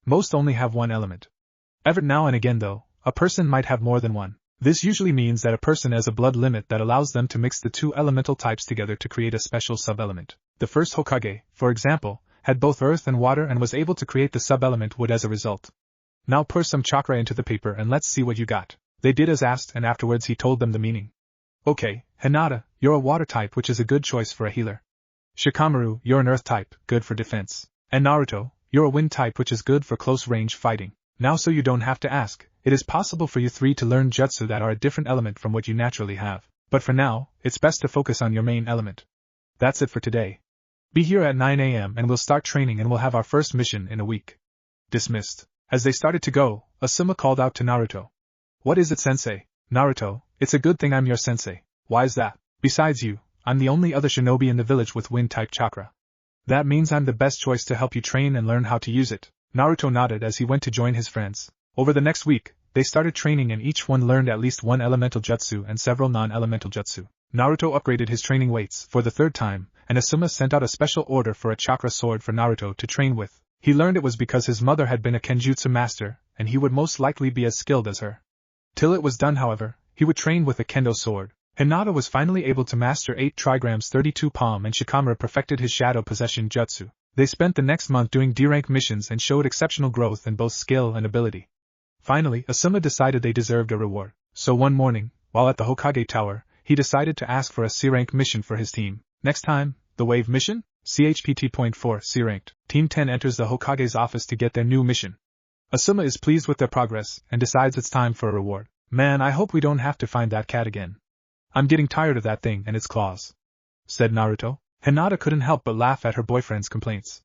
Most only have one element. Every now and again though, a person might have more than one. This usually means that a person has a blood limit that allows them to mix the 2 elemental types together to create a special sub-element. The first Hokage, for example, had both earth and water and was able to create the sub-element wood as a result. Now pour some chakra into the paper and let's see what you got." They did as asked and afterwards he told them the meaning. "Okay, Hinata, you're a water type which is a good choice for a healer. Shikamaru, you're an earth type, good for defense. And Naruto, you're a wind type which is good for close range fighting. Now so you don't have to ask, it is possible for you 3 to learn jutsu that are a different element from what you naturally have. But for now, it's best to focus on your main element. That's it for today. Be here at 9 a.m. and we'll start training and we'll have our first mission in a week." Dismissed. As they started to go, Asuma called out to Naruto. "What is it, sensei?" "Naruto, it's a good thing I'm your sensei." "Why is that?" "Besides you, I'm the only other shinobi in the village with wind-type chakra. That means I'm the best choice to help you train and learn how to use it." Naruto nodded as he went to join his friends. Over the next week, they started training and each one learned at least one elemental jutsu and several non-elemental jutsu. Naruto upgraded his training weights for the 3rd time, and Asuma sent out a special order for a chakra sword for Naruto to train with. He learned it was because his mother had been a kenjutsu master, and he would most likely be as skilled as her. Till it was done, however, he would train with a kendo sword. Hinata was finally able to master 8 trigrams 32 palm and Shikamaru perfected his shadow possession jutsu. They spent the next month doing D-rank missions and showed exceptional growth in both skill and ability. Finally, Asuma decided they deserved a reward. So one morning, while at the Hokage Tower, he decided to ask for a C-rank mission for his team. Next time, the Wave Mission? CHPT.4 C-ranked. Team 10 enters the Hokage's office to get their new mission. Asuma is pleased with their progress and decides it's time for a reward. "Man, I hope we don't have to find that cat again. I'm getting tired of that thing and its claws," said Naruto. Hinata couldn't help but laugh at her boyfriend's complaints.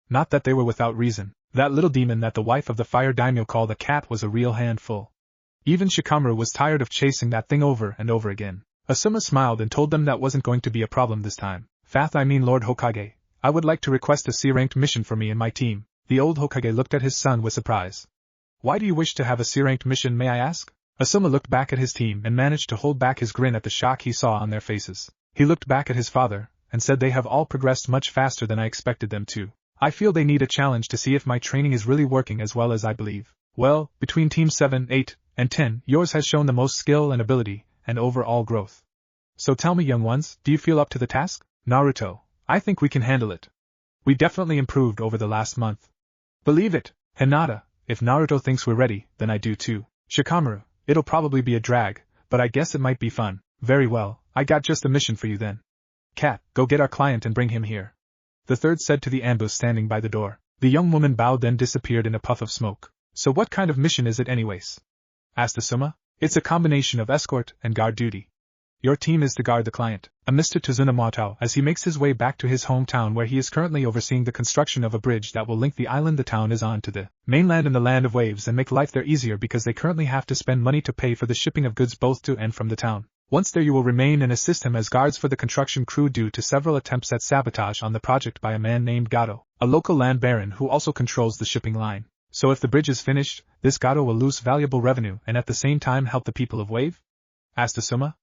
Not that they were without reason. That little demon that the wife of the fire daimyo called a cat was a real handful. Even Shikamaru was tired of chasing that thing over and over again. Asuma smiled and told them that wasn't going to be a problem this time. Lord Hokage, I would like to request a C-ranked mission for me and my team." The old Hokage looked at his son with surprise. "Why do you wish to have a C-ranked mission, may I ask?" Asuma looked back at his team and managed to hold back his grin at the shock he saw on their faces. He looked back at his father and said, "They have all progressed much faster than I expected them to. I feel they need a challenge to see if my training is really working as well as I believe. Well, between Team 7, 8, and 10, yours has shown the most skill and ability, and overall growth. So tell me, young ones, do you feel up to the task?" "Naruto, I think we can handle it. We definitely improved over the last month." "Believe it, Hinata, if Naruto thinks we're ready, then I do too." "Shikamaru, it'll probably be a drag, but I guess it might be fun." "Very well, I got just a mission for you then. Cat, go get our client and bring him here," the third said to the ambush standing by the door. The young woman bowed then disappeared in a puff of smoke. "So what kind of mission is it anyways?" asked Asuma. "It's a combination of escort and guard duty. Your team is to guard the client, a Mr. Tsunamoto, as he makes his way back to his hometown where he is currently overseeing the construction of a bridge that will link the island the town is on to the mainland in the land of waves and make life there easier because they currently have to spend money to pay for the shipping of goods both to and from the town. Once there you will remain and assist him as guards for the construction crew due to several attempts at sabotage on the project by a man named Gato, a local land baron who also controls the shipping line. So if the bridge is finished, this Gato will lose valuable revenue and at the same time help the people of Wave? Asked Asuma.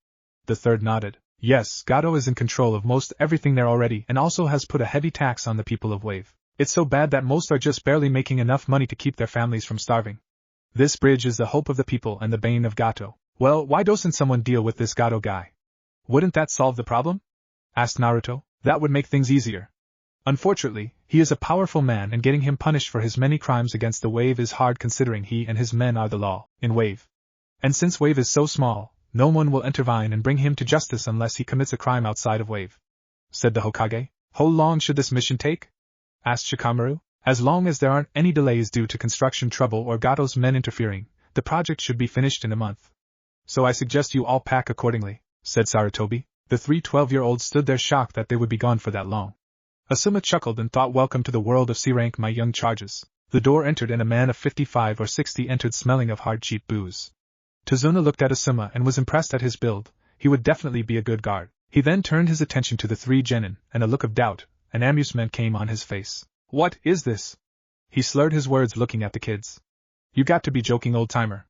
The third nodded. Yes, Gato is in control of most everything there already and also has put a heavy tax on the people of Wave. It's so bad that most are just barely making enough money to keep their families from starving. This bridge is the hope of the people and the bane of Gato. Well, why doesn't someone deal with this Gato guy? Wouldn't that solve the problem? Asked Naruto. That would make things easier. Unfortunately, he is a powerful man and getting him punished for his many crimes against the Wave is hard considering he and his men are the law in Wave. And since Wave is so small, no one will intervene and bring him to justice unless he commits a crime outside of Wave. Said the Hokage. How long should this mission take? Asked Shikamaru. As long as there aren't any delays due to construction trouble or Gato's men interfering, the project should be finished in a month. So I suggest you all pack accordingly, said Sarutobi. The three 12-year-olds stood there shocked that they would be gone for that long. Asuma chuckled and thought, welcome to the world of C-rank, my young charges. The door entered and a man of 55 or 60 entered smelling of hard cheap booze. Tazuna looked at Asuma and was impressed at his build. He would definitely be a good guard. He then turned his attention to the three genin, and a look of doubt and amusement came on his face. What is this? He slurred his words looking at the kids. You got to be joking, old-timer.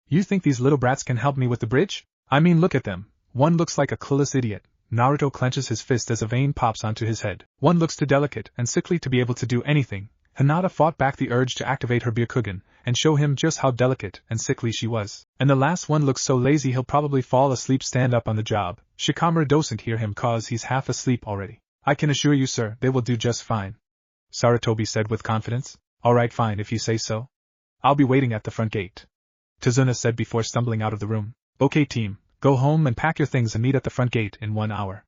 You think these little brats can help me with the bridge? I mean, look at them. One looks like a clueless idiot. Naruto clenches his fist as a vein pops onto his head. One looks too delicate and sickly to be able to do anything. Hinata fought back the urge to activate her Byakugan and show him just how delicate and sickly she was. And the last one looks so lazy he'll probably fall asleep stand up on the job. Shikamaru doesn't hear him cause he's half asleep already. I can assure you, sir, they will do just fine. Sarutobi said with confidence. Alright, fine if you say so. I'll be waiting at the front gate. Tazuna said before stumbling out of the room. Okay team, go home and pack your things and meet at the front gate in 1 hour.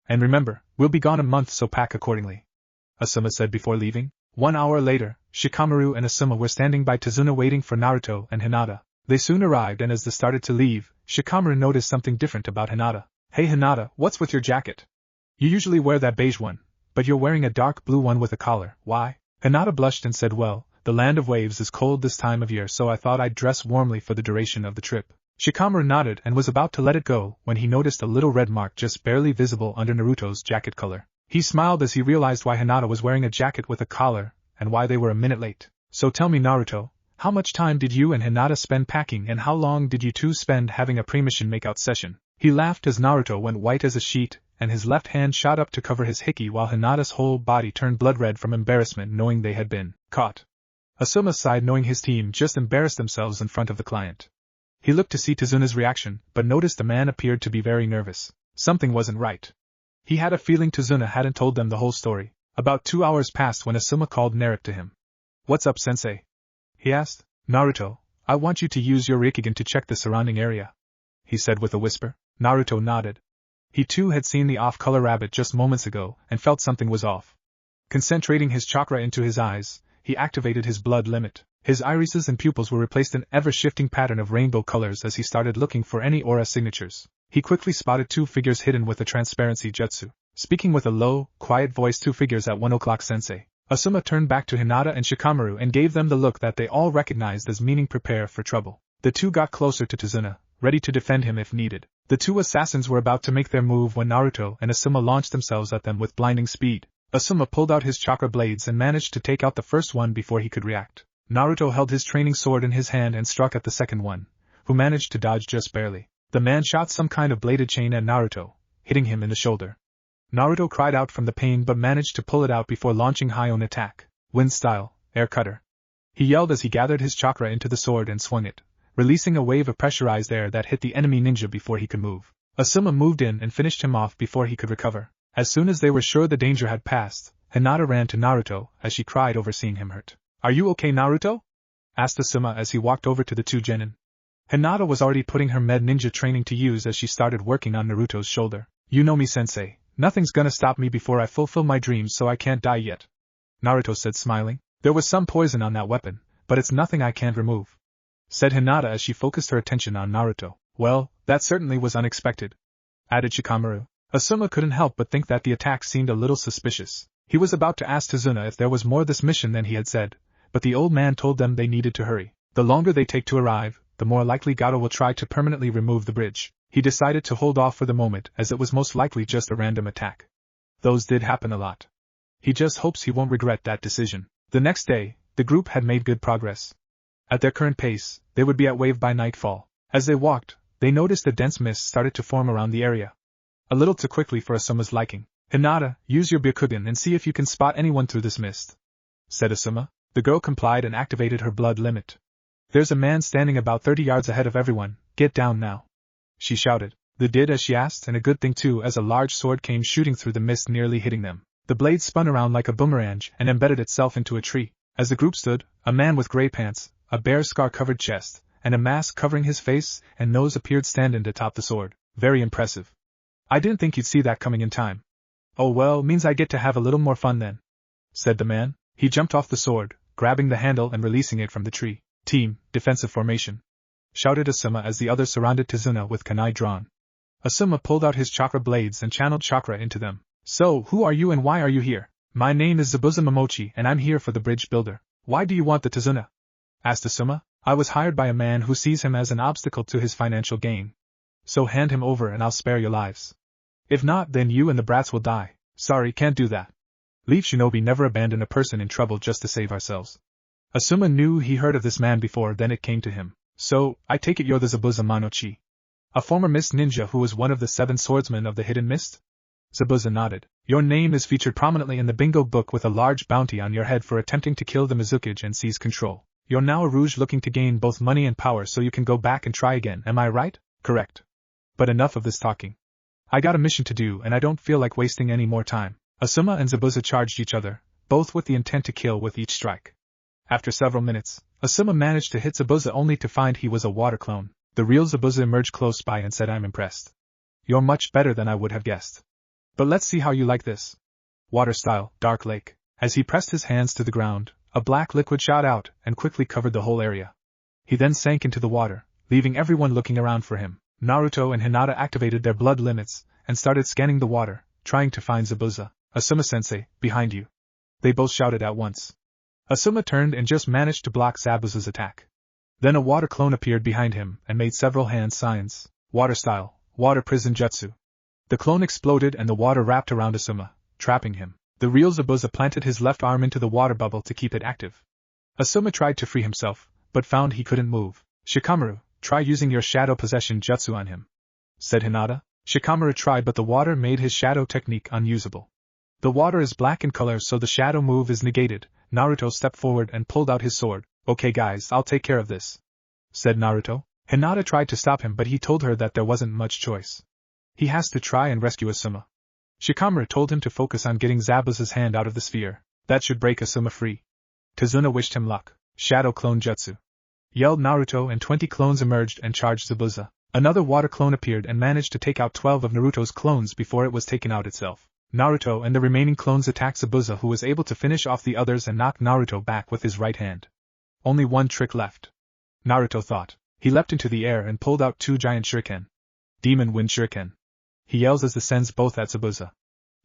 And remember, we'll be gone a month so pack accordingly. Asuma said before leaving. 1 hour later, Shikamaru and Asuma were standing by Tazuna waiting for Naruto and Hinata. They soon arrived and as they started to leave, Shikamaru noticed something different about Hinata. Hey Hinata, what's with your jacket? You usually wear that beige one, but you're wearing a dark blue one with a collar, why? Hinata blushed and said, well, the land of waves is cold this time of year so I thought I'd dress warmly for the duration of the trip. Shikamaru nodded and was about to let it go when he noticed a little red mark just barely visible under Naruto's jacket collar. He smiled as he realized why Hinata was wearing a jacket with a collar, and why they were a minute late. So tell me Naruto, how much time did you and Hinata spend packing and how long did you two spend having a pre-mission makeout session? He laughed as Naruto went white as a sheet, and his left hand shot up to cover his hickey while Hinata's whole body turned blood red from embarrassment knowing they had been caught. Asuma sighed knowing his team just embarrassed themselves in front of the client. He looked to see Tazuna's reaction, but noticed the man appeared to be very nervous. Something wasn't right. He had a feeling Tazuna hadn't told them the whole story. About 2 hours passed when Asuma called Naruto to him. What's up, sensei? He asked. Naruto, I want you to use your Raikage to check the surrounding area, he said with a whisper. Naruto nodded. He too had seen the off-color rabbit just moments ago and felt something was off. Concentrating his chakra into his eyes, he activated his blood limit. His irises and pupils were replaced in an ever-shifting pattern of rainbow colors as he started looking for any aura signatures. He quickly spotted 2 figures hidden with a transparency jutsu. Speaking with a low, quiet voice, 2 figures at 1 o'clock sensei. Asuma turned back to Hinata and Shikamaru and gave them the look that they all recognized as meaning prepare for trouble. The two got closer to Tazuna, ready to defend him if needed. The 2 assassins were about to make their move when Naruto and Asuma launched themselves at them with blinding speed. Asuma pulled out his chakra blades and managed to take out the first one before he could react. Naruto held his training sword in his hand and struck at the second one, who managed to dodge just barely. The man shot some kind of bladed chain at Naruto, hitting him in the shoulder. Naruto cried out from the pain but managed to pull it out before launching high on attack. Wind style, air cutter. He yelled as he gathered his chakra into the sword and swung it, releasing a wave of pressurized air that hit the enemy ninja before he could move. Asuma moved in and finished him off before he could recover. As soon as they were sure the danger had passed, Hinata ran to Naruto as she cried over seeing him hurt. Are you okay, Naruto? Asked Asuma as he walked over to the 2 genin. Hinata was already putting her med ninja training to use as she started working on Naruto's shoulder. You know me, sensei. Nothing's gonna stop me before I fulfill my dreams, so I can't die yet. Naruto said smiling. There was some poison on that weapon, but it's nothing I can't remove, said Hinata as she focused her attention on Naruto. Well, that certainly was unexpected, added Shikamaru. Asuma couldn't help but think that the attack seemed a little suspicious. He was about to ask Tazuna if there was more this mission than he had said, but the old man told them they needed to hurry. The longer they take to arrive, the more likely Gato will try to permanently remove the bridge. He decided to hold off for the moment as it was most likely just a random attack. Those did happen a lot. He just hopes he won't regret that decision. The next day, the group had made good progress. At their current pace, they would be at wave by nightfall. As they walked, they noticed a dense mist started to form around the area. A little too quickly for Asuma's liking. "Hinata, use your Byakugan and see if you can spot anyone through this mist," said Asuma. The girl complied and activated her blood limit. "There's a man standing about 30 yards ahead of everyone, get down now," she shouted. They did as she asked, and a good thing too, as a large sword came shooting through the mist, nearly hitting them. The blade spun around like a boomerang and embedded itself into a tree. As the group stood, a man with gray pants, a bare scar-covered chest, and a mask covering his face and nose appeared standing atop the sword. Very impressive. "I didn't think you'd see that coming in time." "Oh well, means I get to have a little more fun then," said the man. He jumped off the sword, grabbing the handle and releasing it from the tree. "Team, defensive formation," shouted Asuma as the others surrounded Tizuna with kunai drawn. Asuma pulled out his chakra blades and channeled chakra into them. "So, who are you and why are you here?" "My name is Zabuza Momochi and I'm here for the bridge builder." "Why do you want the Tizuna?" asked Asuma. "I was hired by a man who sees him as an obstacle to his financial gain. So hand him over and I'll spare your lives. If not, then you and the brats will die." "Sorry, can't do that. Leaf Shinobi never abandon a person in trouble just to save ourselves." Asuma knew he heard of this man before, then it came to him. "So, I take it you're the Zabuza Manochi, a former mist ninja who was one of the 7 swordsmen of the Hidden Mist?" Zabuza nodded. "Your name is featured prominently in the bingo book with a large bounty on your head for attempting to kill the Mizukage and seize control. You're now a Rouge looking to gain both money and power so you can go back and try again, am I right?" "Correct. But enough of this talking. I got a mission to do and I don't feel like wasting any more time." Asuma and Zabuza charged each other, both with the intent to kill with each strike. After several minutes, Asuma managed to hit Zabuza only to find he was a water clone. The real Zabuza emerged close by and said, "I'm impressed. You're much better than I would have guessed. But let's see how you like this. Water style, Dark Lake." As he pressed his hands to the ground, a black liquid shot out and quickly covered the whole area. He then sank into the water, leaving everyone looking around for him. Naruto and Hinata activated their blood limits and started scanning the water, trying to find Zabuza. "Asuma-sensei, behind you," they both shouted at once. Asuma turned and just managed to block Zabuza's attack. Then a water clone appeared behind him and made several hand signs. Water style, Water Prison Jutsu. The clone exploded and the water wrapped around Asuma, trapping him. The real Zabuza planted his left arm into the water bubble to keep it active. Asuma tried to free himself, but found he couldn't move. "Shikamaru, try using your shadow possession jutsu on him," said Hinata. Shikamaru tried, but the water made his shadow technique unusable. The water is black in color, so the shadow move is negated. Naruto stepped forward and pulled out his sword. "Okay guys, I'll take care of this," said Naruto. Hinata tried to stop him, but he told her that there wasn't much choice. He has to try and rescue Asuma. Shikamaru told him to focus on getting Zabuza's hand out of the sphere. That should break Asuma free. Tizuna wished him luck. "Shadow Clone Jutsu," yelled Naruto, and 20 clones emerged and charged Zabuza. Another water clone appeared and managed to take out 12 of Naruto's clones before it was taken out itself. Naruto and the remaining clones attacked Zabuza, who was able to finish off the others and knock Naruto back with his right hand. Only one trick left, Naruto thought. He leapt into the air and pulled out 2 giant shuriken. "Demon Wind Shuriken," he yells as he sends both at Zabuza.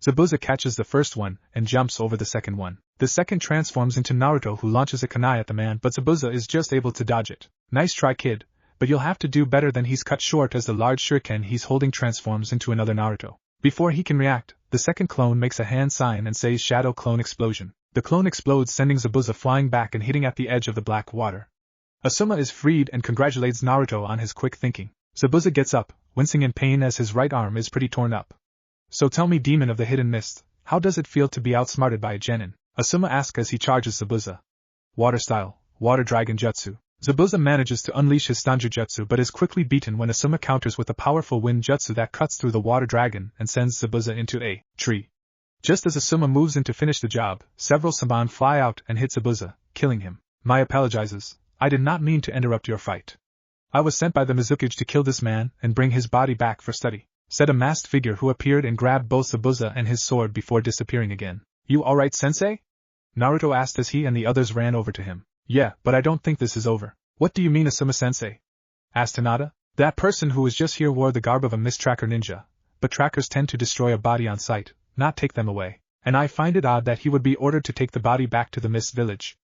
Zabuza catches the first one and jumps over the second one. The second transforms into Naruto, who launches a kunai at the man, but Zabuza is just able to dodge it. "Nice try, kid, but you'll have to do better." Then he's cut short as the large shuriken he's holding transforms into another Naruto. Before he can react, the second clone makes a hand sign and says "Shadow Clone Explosion." The clone explodes, sending Zabuza flying back and hitting at the edge of the black water. Asuma is freed and congratulates Naruto on his quick thinking. Zabuza gets up, wincing in pain as his right arm is pretty torn up. "So tell me, Demon of the Hidden Mist, how does it feel to be outsmarted by a genin?" Asuma asks as he charges Zabuza. Water style, Water Dragon Jutsu. Zabuza manages to unleash his Stanju Jutsu but is quickly beaten when Asuma counters with a powerful wind jutsu that cuts through the water dragon and sends Zabuza into a tree. Just as Asuma moves in to finish the job, several Saban fly out and hit Zabuza, killing him. "My apologizes, I did not mean to interrupt your fight. I was sent by the Mizukage to kill this man and bring his body back for study," said a masked figure who appeared and grabbed both Zabuza and his sword before disappearing again. "You alright, sensei?" Naruto asked as he and the others ran over to him. "Yeah, but I don't think this is over." "What do you mean, Asuma-sensei?" asked Hinata. "That person who was just here wore the garb of a mist tracker ninja, but trackers tend to destroy a body on sight, not take them away, and I find it odd that he would be ordered to take the body back to the mist village.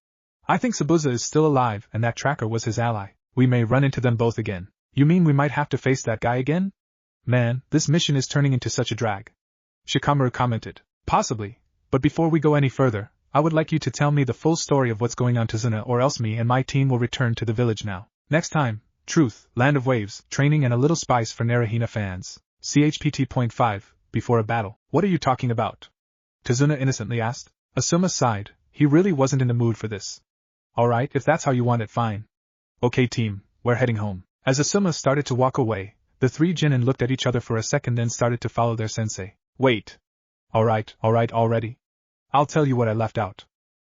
I think Zabuza is still alive and that tracker was his ally. We may run into them both again." "You mean we might have to face that guy again?" "Man, this mission is turning into such a drag," Shikamaru commented. "Possibly, but before we go any further, I would like you to tell me the full story of what's going on, Tazuna, or else me and my team will return to the village now. Next time, Truth, Land of Waves, Training and a little spice for Narahina fans. CHPT.5, before a battle. What are you talking about? Tazuna innocently asked. Asuma sighed. He really wasn't in the mood for this. Alright, if that's how you want it, fine. Okay team, we're heading home. As Asuma started to walk away, the three Chunin looked at each other for a second, then started to follow their sensei. Wait. Alright already. I'll tell you what I left out.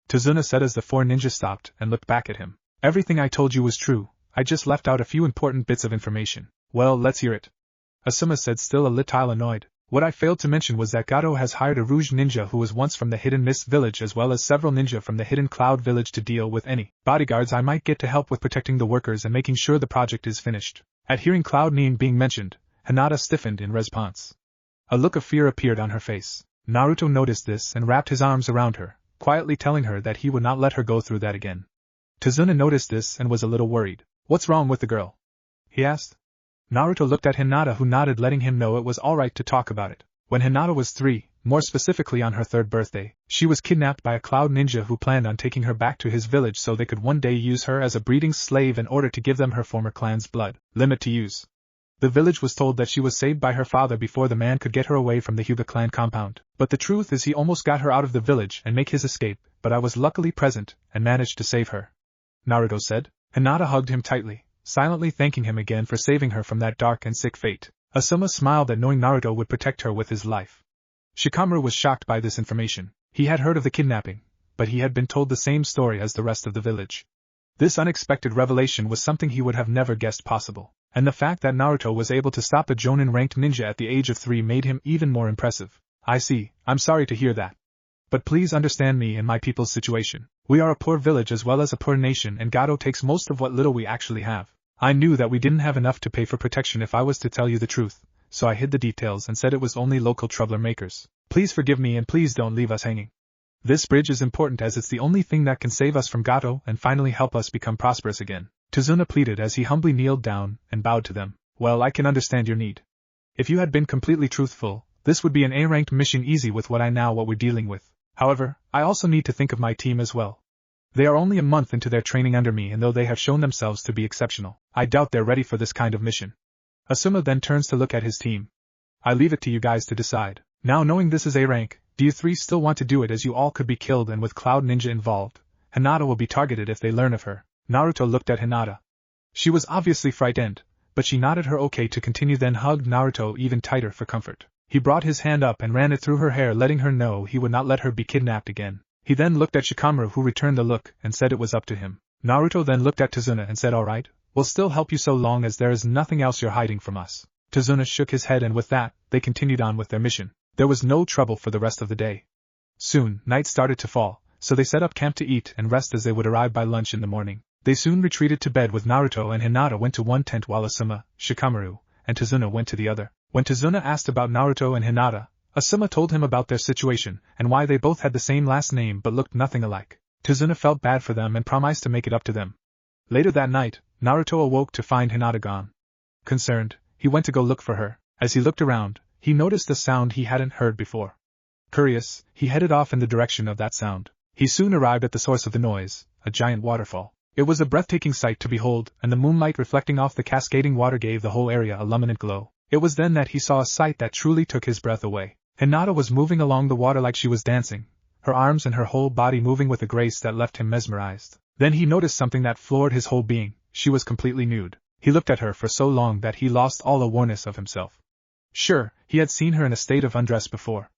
Tazuna said as the four ninjas stopped and looked back at him. Everything I told you was true, I just left out a few important bits of information. Well, let's hear it. Asuma said, still a little annoyed. What I failed to mention was that Gato has hired a Rouge ninja who was once from the Hidden Mist village as well as several ninja from the Hidden Cloud village to deal with any bodyguards I might get to help with protecting the workers and making sure the project is finished. At hearing Cloud name being mentioned, Hinata stiffened in response. A look of fear appeared on her face. Naruto noticed this and wrapped his arms around her, quietly telling her that he would not let her go through that again. Tazuna noticed this and was a little worried. What's wrong with the girl? He asked. Naruto looked at Hinata, who nodded, letting him know it was alright to talk about it. When Hinata was 3, more specifically on her 3rd birthday, she was kidnapped by a Cloud ninja who planned on taking her back to his village so they could one day use her as a breeding slave in order to give them her former clan's blood. Limit to use. The village was told that she was saved by her father before the man could get her away from the Hyuga clan compound. But the truth is he almost got her out of the village and make his escape, but I was luckily present and managed to save her. Naruto said. Hinata hugged him tightly, silently thanking him again for saving her from that dark and sick fate. Asuma smiled at knowing Naruto would protect her with his life. Shikamaru was shocked by this information. He had heard of the kidnapping, but he had been told the same story as the rest of the village. This unexpected revelation was something he would have never guessed possible, and the fact that Naruto was able to stop a Jonin-ranked ninja at the age of 3 made him even more impressive. I see, I'm sorry to hear that. But please understand me and my people's situation. We are a poor village as well as a poor nation, and Gato takes most of what little we actually have. I knew that we didn't have enough to pay for protection if I was to tell you the truth, so I hid the details and said it was only local troublemakers. Please forgive me and please don't leave us hanging. This bridge is important as it's the only thing that can save us from Gato and finally help us become prosperous again. Tazuna pleaded as he humbly kneeled down and bowed to them. Well, I can understand your need. If you had been completely truthful, this would be an A-ranked mission easy with what we're dealing with. However, I also need to think of my team as well. They are only a month into their training under me, and though they have shown themselves to be exceptional, I doubt they're ready for this kind of mission. Asuma then turns to look at his team. I leave it to you guys to decide. Now knowing this is A rank, do you 3 still want to do it, as you all could be killed, and with Cloud Ninja involved, Hinata will be targeted if they learn of her. Naruto looked at Hinata. She was obviously frightened, but she nodded her okay to continue, then hugged Naruto even tighter for comfort. He brought his hand up and ran it through her hair, letting her know he would not let her be kidnapped again. He then looked at Shikamaru, who returned the look and said it was up to him. Naruto then looked at Tazuna and said, alright, we'll still help you so long as there is nothing else you're hiding from us. Tazuna shook his head, and with that, they continued on with their mission. There was no trouble for the rest of the day. Soon, night started to fall, so they set up camp to eat and rest as they would arrive by lunch in the morning. They soon retreated to bed, with Naruto and Hinata went to one tent while Asuma, Shikamaru, and Tazuna went to the other. When Tazuna asked about Naruto and Hinata, Asuma told him about their situation and why they both had the same last name but looked nothing alike. Tazuna felt bad for them and promised to make it up to them. Later that night, Naruto awoke to find Hinata gone. Concerned, he went to go look for her. As he looked around, he noticed a sound he hadn't heard before. Curious, he headed off in the direction of that sound. He soon arrived at the source of the noise, a giant waterfall. It was a breathtaking sight to behold, and the moonlight reflecting off the cascading water gave the whole area a luminant glow. It was then that he saw a sight that truly took his breath away. Hinata was moving along the water like she was dancing, her arms and her whole body moving with a grace that left him mesmerized. Then he noticed something that floored his whole being. She was completely nude. He looked at her for so long that he lost all awareness of himself. Sure, he had seen her in a state of undress before,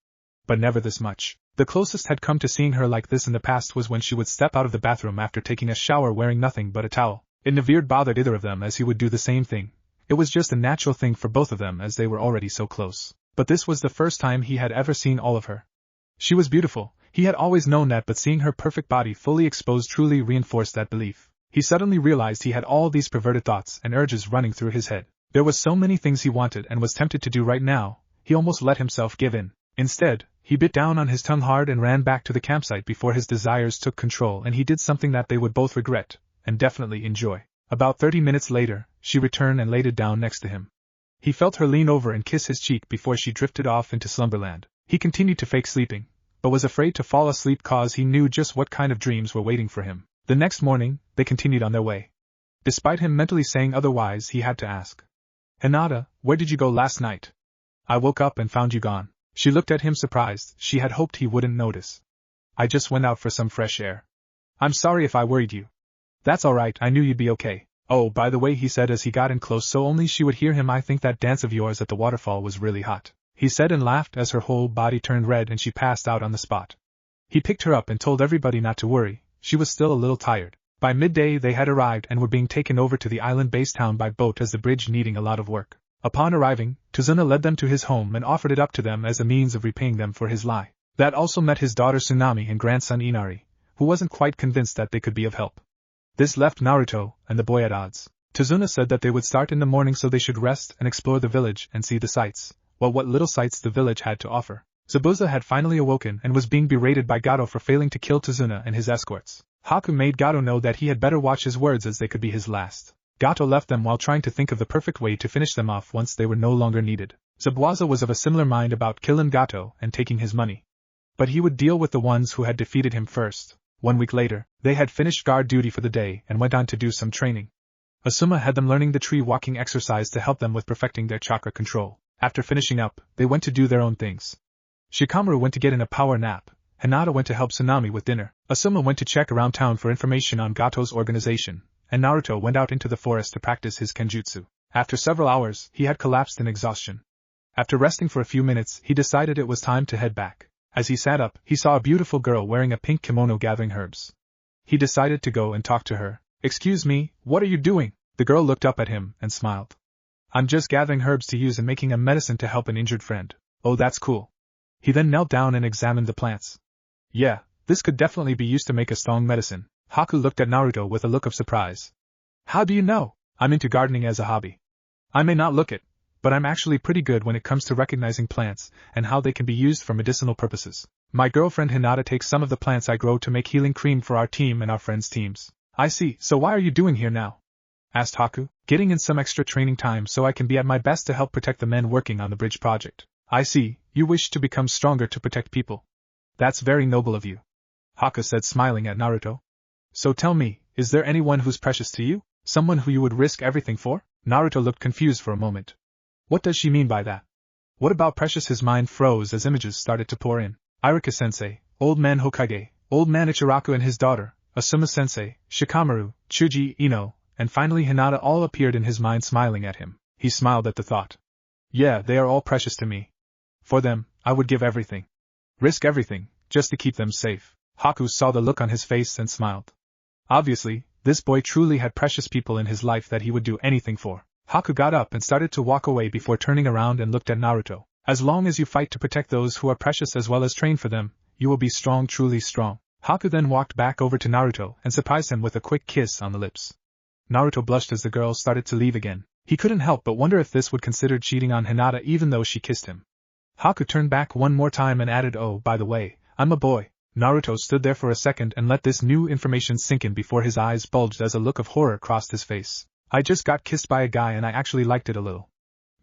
but never this much. The closest had come to seeing her like this in the past was when she would step out of the bathroom after taking a shower wearing nothing but a towel. It never bothered either of them, as he would do the same thing. It was just a natural thing for both of them as they were already so close. But this was the first time he had ever seen all of her. She was beautiful, he had always known that, but seeing her perfect body fully exposed truly reinforced that belief. He suddenly realized he had all these perverted thoughts and urges running through his head. There was so many things he wanted and was tempted to do right now, he almost let himself give in. Instead, he bit down on his tongue hard and ran back to the campsite before his desires took control, and he did something that they would both regret, and definitely enjoy. About 30 minutes later, she returned and laid it down next to him. He felt her lean over and kiss his cheek before she drifted off into slumberland. He continued to fake sleeping, but was afraid to fall asleep cause he knew just what kind of dreams were waiting for him. The next morning, they continued on their way. Despite him mentally saying otherwise, he had to ask. Hinata, where did you go last night? I woke up and found you gone. She looked at him surprised, she had hoped he wouldn't notice. I just went out for some fresh air. I'm sorry if I worried you. That's alright, I knew you'd be okay. Oh, by the way, he said as he got in close so only she would hear him, I think that dance of yours at the waterfall was really hot. He said and laughed as her whole body turned red and she passed out on the spot. He picked her up and told everybody not to worry, she was still a little tired. By midday they had arrived and were being taken over to the island-based town by boat as the bridge needing a lot of work. Upon arriving, Tazuna led them to his home and offered it up to them as a means of repaying them for his lie. That also met his daughter Tsunami and grandson Inari, who wasn't quite convinced that they could be of help. This left Naruto and the boy at odds. Tazuna said that they would start in the morning so they should rest and explore the village and see the sights, what little sights the village had to offer. Zabuza had finally awoken and was being berated by Gato for failing to kill Tazuna and his escorts. Haku made Gato know that he had better watch his words as they could be his last. Gato left them while trying to think of the perfect way to finish them off once they were no longer needed. Zabuza was of a similar mind about killing Gato and taking his money. But he would deal with the ones who had defeated him first. 1 week later, they had finished guard duty for the day and went on to do some training. Asuma had them learning the tree walking exercise to help them with perfecting their chakra control. After finishing up, they went to do their own things. Shikamaru went to get in a power nap. Hinata went to help Tsunami with dinner. Asuma went to check around town for information on Gato's organization, and Naruto went out into the forest to practice his kenjutsu. After several hours, he had collapsed in exhaustion. After resting for a few minutes, he decided it was time to head back. As he sat up, he saw a beautiful girl wearing a pink kimono gathering herbs. He decided to go and talk to her. Excuse me, what are you doing? The girl looked up at him and smiled. I'm just gathering herbs to use and making a medicine to help an injured friend. Oh, that's cool. He then knelt down and examined the plants. Yeah, this could definitely be used to make a strong medicine. Haku looked at Naruto with a look of surprise. How do you know? I'm into gardening as a hobby. I may not look it, but I'm actually pretty good when it comes to recognizing plants and how they can be used for medicinal purposes. My girlfriend Hinata takes some of the plants I grow to make healing cream for our team and our friends' teams. I see, so why are you doing here now? Asked Haku, getting in some extra training time so I can be at my best to help protect the men working on the bridge project. I see, you wish to become stronger to protect people. That's very noble of you. Haku said smiling at Naruto. So tell me, is there anyone who's precious to you? Someone who you would risk everything for? Naruto looked confused for a moment. What does she mean by that? What about precious? His mind froze as images started to pour in. Iruka-sensei, Old Man Hokage, Old Man Ichiraku and his daughter, Asuma-sensei, Shikamaru, Chuji, Ino, and finally Hinata all appeared in his mind smiling at him. He smiled at the thought. Yeah, they are all precious to me. For them, I would give everything. Risk everything, just to keep them safe. Haku saw the look on his face and smiled. Obviously, this boy truly had precious people in his life that he would do anything for. Haku got up and started to walk away before turning around and looked at Naruto. As long as you fight to protect those who are precious as well as train for them, you will be strong, truly strong. Haku then walked back over to Naruto and surprised him with a quick kiss on the lips. Naruto blushed as the girl started to leave again. He couldn't help but wonder if this would consider cheating on Hinata even though she kissed him. Haku turned back one more time and added, oh, by the way, I'm a boy. Naruto stood there for a second and let this new information sink in before his eyes bulged as a look of horror crossed his face. I just got kissed by a guy and I actually liked it a little.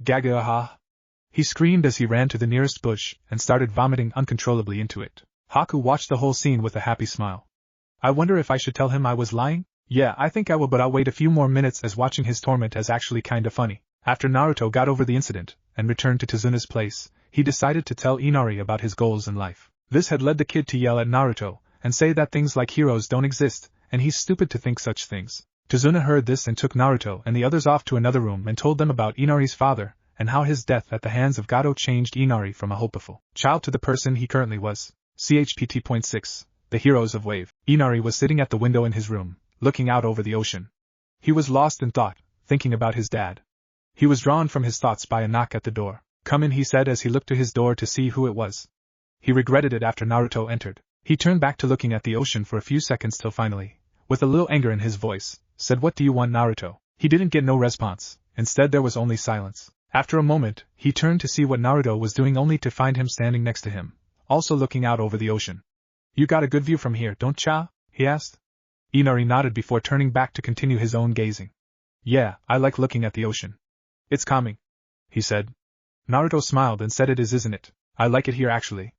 Gaga-aha. He screamed as he ran to the nearest bush and started vomiting uncontrollably into it. Haku watched the whole scene with a happy smile. I wonder if I should tell him I was lying? Yeah, I think I will, but I'll wait a few more minutes as watching his torment is actually kinda funny. After Naruto got over the incident and returned to Tazuna's place, he decided to tell Inari about his goals in life. This had led the kid to yell at Naruto and say that things like heroes don't exist, and he's stupid to think such things. Tazuna heard this and took Naruto and the others off to another room and told them about Inari's father and how his death at the hands of Gato changed Inari from a hopeful child to the person he currently was. CHPT.6 The Heroes of Wave. Inari was sitting at the window in his room, looking out over the ocean. He was lost in thought, thinking about his dad. He was drawn from his thoughts by a knock at the door. Come in, he said as he looked to his door to see who it was. He regretted it after Naruto entered. He turned back to looking at the ocean for a few seconds till finally, with a little anger in his voice, said, "What do you want, Naruto?" He didn't get no response. Instead there was only silence. After a moment, he turned to see what Naruto was doing only to find him standing next to him, also looking out over the ocean. You got a good view from here, don't ya? He asked. Inari nodded before turning back to continue his own gazing. Yeah, I like looking at the ocean. It's calming, he said. Naruto smiled and said, it is, isn't it? I like it here actually.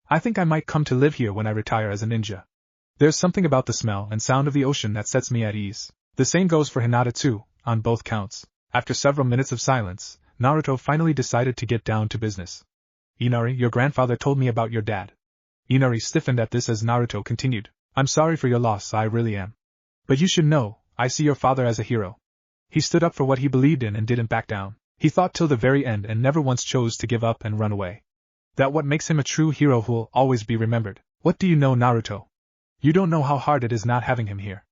I think I might come to live here when I retire as a ninja. There's something about the smell and sound of the ocean that sets me at ease. The same goes for Hinata too, on both counts. After several minutes of silence, Naruto finally decided to get down to business. Inari, your grandfather told me about your dad. Inari stiffened at this as Naruto continued. I'm sorry for your loss, I really am. But you should know, I see your father as a hero. He stood up for what he believed in and didn't back down. He fought till the very end and never once chose to give up and run away. That's what makes him a true hero who'll always be remembered. What do you know, Naruto? You don't know how hard it is not having him here.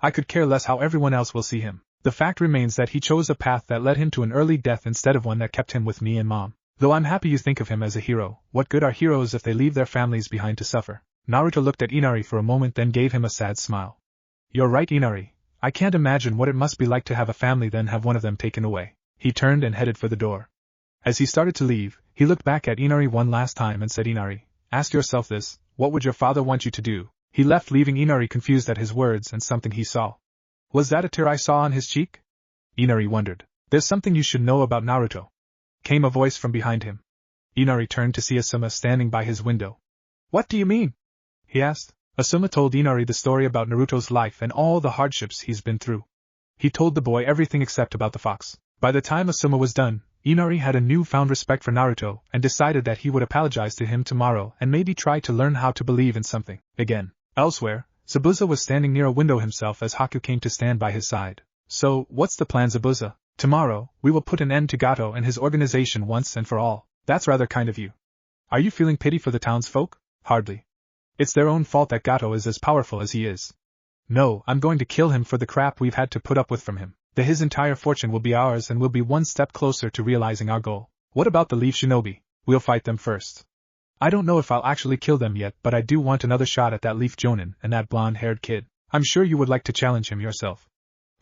I could care less how everyone else will see him. The fact remains that he chose a path that led him to an early death instead of one that kept him with me and Mom. Though I'm happy you think of him as a hero, what good are heroes if they leave their families behind to suffer? Naruto looked at Inari for a moment, then gave him a sad smile. You're right, Inari. I can't imagine what it must be like to have a family then have one of them taken away. He turned and headed for the door. As he started to leave, he looked back at Inari one last time and said, Inari, ask yourself this, what would your father want you to do? He left, leaving Inari confused at his words and something he saw. Was that a tear I saw on his cheek? Inari wondered. There's something you should know about Naruto. Came a voice from behind him. Inari turned to see Asuma standing by his window. What do you mean? He asked. Asuma told Inari the story about Naruto's life and all the hardships he's been through. He told the boy everything except about the fox. By the time Asuma was done, Inari had a newfound respect for Naruto and decided that he would apologize to him tomorrow and maybe try to learn how to believe in something again. Elsewhere, Zabuza was standing near a window himself as Haku came to stand by his side. So, what's the plan, Zabuza? Tomorrow, we will put an end to Gato and his organization once and for all. That's rather kind of you. Are you feeling pity for the townsfolk? Hardly. It's their own fault that Gato is as powerful as he is. No, I'm going to kill him for the crap we've had to put up with from him. His entire fortune will be ours and we'll be one step closer to realizing our goal. What about the Leaf Shinobi? We'll fight them first. I don't know if I'll actually kill them yet, but I do want another shot at that Leaf Jonin and that blonde-haired kid. I'm sure you would like to challenge him yourself.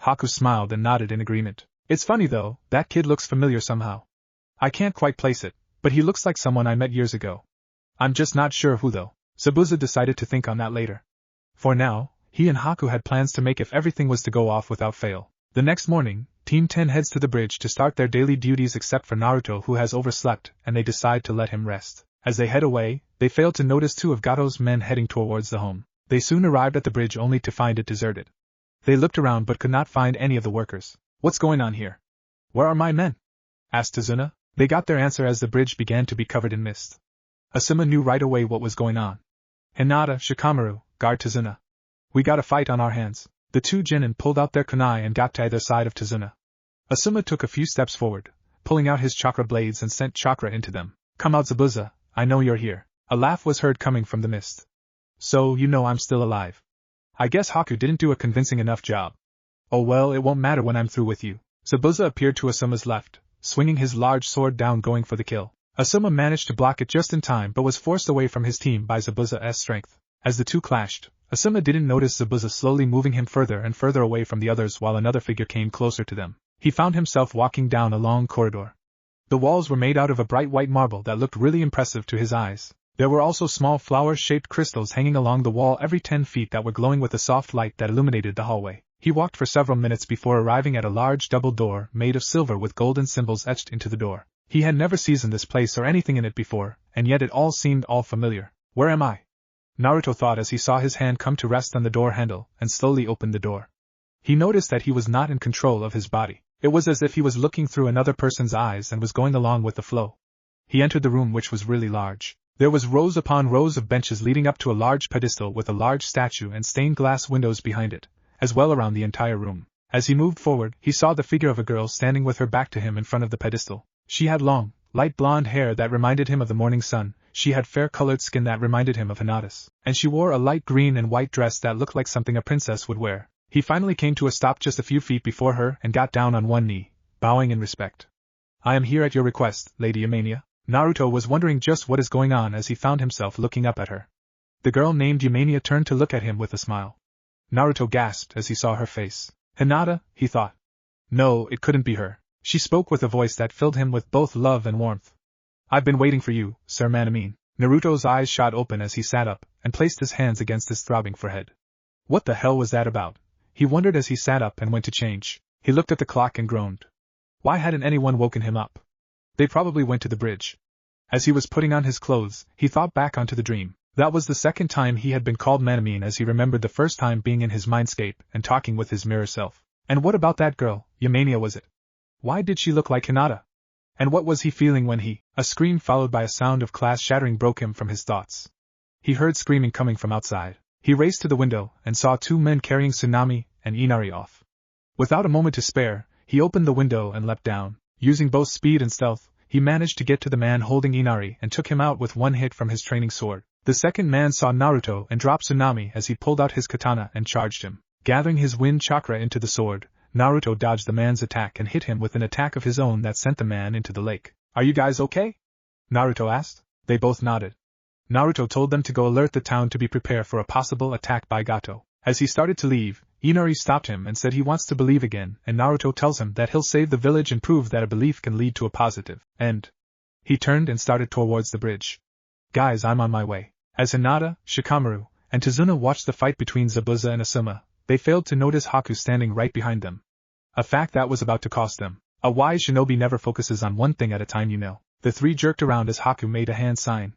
Haku smiled and nodded in agreement. It's funny though, that kid looks familiar somehow. I can't quite place it, but he looks like someone I met years ago. I'm just not sure who though. Zabuza decided to think on that later. For now, he and Haku had plans to make if everything was to go off without fail. The next morning, Team 10 heads to the bridge to start their daily duties except for Naruto, who has overslept, and they decide to let him rest. As they head away, they fail to notice two of Gato's men heading towards the home. They soon arrived at the bridge only to find it deserted. They looked around but could not find any of the workers. What's going on here? Where are my men? Asked Tazuna. They got their answer as the bridge began to be covered in mist. Asuma knew right away what was going on. Hinata, Shikamaru, guard Tazuna. We got a fight on our hands. The two genin pulled out their kunai and got to either side of Tazuna. Asuma took a few steps forward, pulling out his chakra blades and sent chakra into them. Come out, Zabuza, I know you're here. A laugh was heard coming from the mist. So, you know I'm still alive. I guess Haku didn't do a convincing enough job. Oh well, it won't matter when I'm through with you. Zabuza appeared to Asuma's left, swinging his large sword down going for the kill. Asuma managed to block it just in time but was forced away from his team by Zabuza's strength. As the two clashed, Asuma didn't notice Zabuza slowly moving him further and further away from the others while another figure came closer to them. He found himself walking down a long corridor. The walls were made out of a bright white marble that looked really impressive to his eyes. There were also small flower-shaped crystals hanging along the wall every 10 feet that were glowing with a soft light that illuminated the hallway. He walked for several minutes before arriving at a large double door made of silver with golden symbols etched into the door. He had never seen this place or anything in it before, and yet it all seemed all familiar. Where am I? Naruto thought as he saw his hand come to rest on the door handle and slowly opened the door. He noticed that he was not in control of his body. It was as if he was looking through another person's eyes and was going along with the flow. He entered the room, which was really large. There was rows upon rows of benches leading up to a large pedestal with a large statue and stained glass windows behind it, as well around the entire room. As he moved forward, he saw the figure of a girl standing with her back to him in front of the pedestal. She had long, light blonde hair that reminded him of the morning sun, she had fair-colored skin that reminded him of Hinata's, and she wore a light green and white dress that looked like something a princess would wear. He finally came to a stop just a few feet before her and got down on one knee, bowing in respect. I am here at your request, Lady Yamania. Naruto was wondering just what is going on as he found himself looking up at her. The girl named Yamania turned to look at him with a smile. Naruto gasped as he saw her face. Hinata, he thought. No, it couldn't be her. She spoke with a voice that filled him with both love and warmth. I've been waiting for you, Sir Manamine. Naruto's eyes shot open as he sat up and placed his hands against his throbbing forehead. What the hell was that about? He wondered as he sat up and went to change. He looked at the clock and groaned. Why hadn't anyone woken him up? They probably went to the bridge. As he was putting on his clothes, he thought back onto the dream. That was the second time he had been called Manamine, as he remembered the first time being in his mindscape and talking with his mirror self. And what about that girl, Yamania was it? Why did she look like Hinata? And what was he feeling when he— A scream followed by a sound of glass shattering broke him from his thoughts. He heard screaming coming from outside. He raced to the window and saw two men carrying Tsunami and Inari off. Without a moment to spare, he opened the window and leapt down. Using both speed and stealth, he managed to get to the man holding Inari and took him out with one hit from his training sword. The second man saw Naruto and dropped Tsunami as he pulled out his katana and charged him. Gathering his wind chakra into the sword, Naruto dodged the man's attack and hit him with an attack of his own that sent the man into the lake. "Are you guys okay?" Naruto asked. They both nodded. Naruto told them to go alert the town to be prepared for a possible attack by Gato. As he started to leave, Inari stopped him and said he wants to believe again, and Naruto tells him that he'll save the village and prove that a belief can lead to a positive end. He turned and started towards the bridge. "Guys, I'm on my way." As Hinata, Shikamaru, and Tazuna watched the fight between Zabuza and Asuma, they failed to notice Haku standing right behind them. A fact that was about to cost them. A wise shinobi never focuses on one thing at a time, you know. The three jerked around as Haku made a hand sign.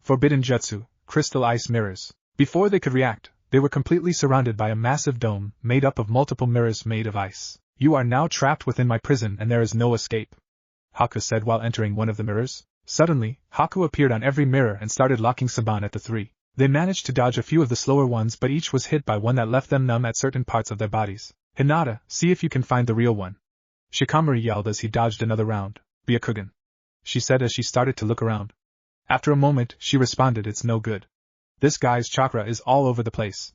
Forbidden Jutsu, crystal ice mirrors. Before they could react, they were completely surrounded by a massive dome made up of multiple mirrors made of ice. "You are now trapped within my prison and there is no escape," Haku said while entering one of the mirrors. Suddenly, Haku appeared on every mirror and started locking Saban at the three. They managed to dodge a few of the slower ones, but each was hit by one that left them numb at certain parts of their bodies. "Hinata, see if you can find the real one," Shikamaru yelled as he dodged another round. "Byakugan," she said as she started to look around. After a moment, she responded, "It's no good. This guy's chakra is all over the place.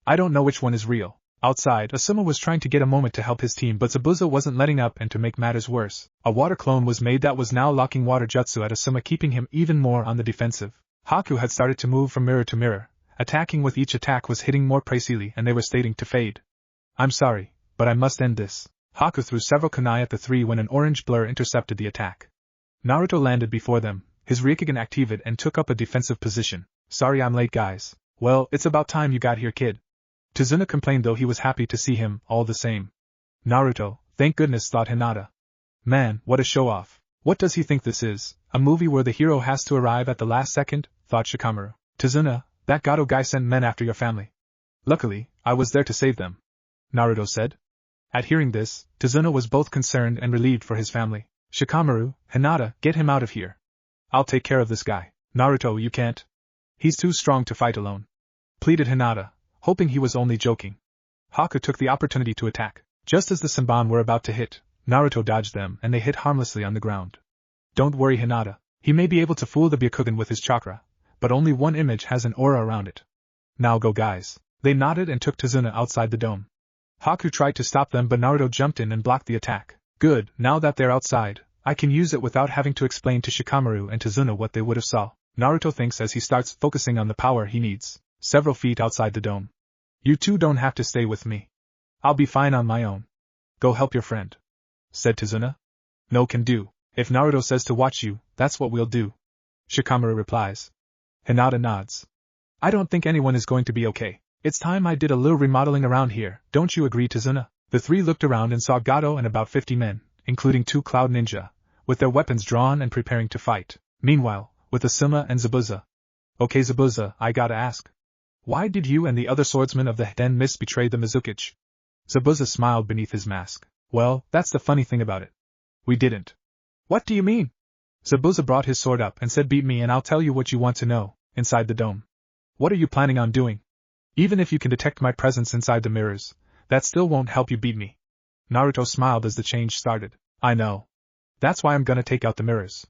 I don't know which one is real." Outside, Asuma was trying to get a moment to help his team, but Zabuza wasn't letting up, and to make matters worse, a water clone was made that was now locking water jutsu at Asuma, keeping him even more on the defensive. Haku had started to move from mirror to mirror, attacking with each attack was hitting more precisely, and they were starting to fade. "I'm sorry, but I must end this." Haku threw several kunai at the three when an orange blur intercepted the attack. Naruto landed before them, his Ryokugan activated and took up a defensive position. "Sorry I'm late, guys." "Well, it's about time you got here, kid." Tazuna complained, though he was happy to see him, all the same. "Naruto, thank goodness," thought Hinata. "Man, what a show-off. What does he think this is, a movie where the hero has to arrive at the last second?" thought Shikamaru. "Tazuna, that Gato guy sent men after your family." "Luckily, I was there to save them," Naruto said. At hearing this, Tazuna was both concerned and relieved for his family. "Shikamaru, Hinata, get him out of here. I'll take care of this guy." "Naruto, you can't. He's too strong to fight alone," pleaded Hinata, hoping he was only joking. Haku took the opportunity to attack. Just as the Senbon were about to hit, Naruto dodged them and they hit harmlessly on the ground. "Don't worry, Hinata. He may be able to fool the Byakugan with his chakra, but only one image has an aura around it. Now go, guys." They nodded and took Tazuna outside the dome. Haku tried to stop them, but Naruto jumped in and blocked the attack. "Good, now that they're outside, I can use it without having to explain to Shikamaru and Tazuna what they would have saw," Naruto thinks as he starts focusing on the power he needs. Several feet outside the dome. "You two don't have to stay with me. I'll be fine on my own. Go help your friend," said Tazuna. "No can do. If Naruto says to watch you, that's what we'll do," Shikamaru replies. Hinata nods. "I don't think anyone is going to be okay. It's time I did a little remodeling around here, don't you agree, Tazuna?" The three looked around and saw Gato and about 50 men, including 2 Cloud Ninja, with their weapons drawn and preparing to fight. Meanwhile, with Asuma and Zabuza. "Okay, Zabuza, I gotta ask. Why did you and the other swordsmen of the Den Mist betray the Mizukage?" Zabuza smiled beneath his mask. "Well, that's the funny thing about it. We didn't." "What do you mean?" Zabuza brought his sword up and said, "Beat me and I'll tell you what you want to know." "Inside the dome. What are you planning on doing? Even if you can detect my presence inside the mirrors, that still won't help you beat me." Naruto smiled as the change started. "I know. That's why I'm gonna take out the mirrors."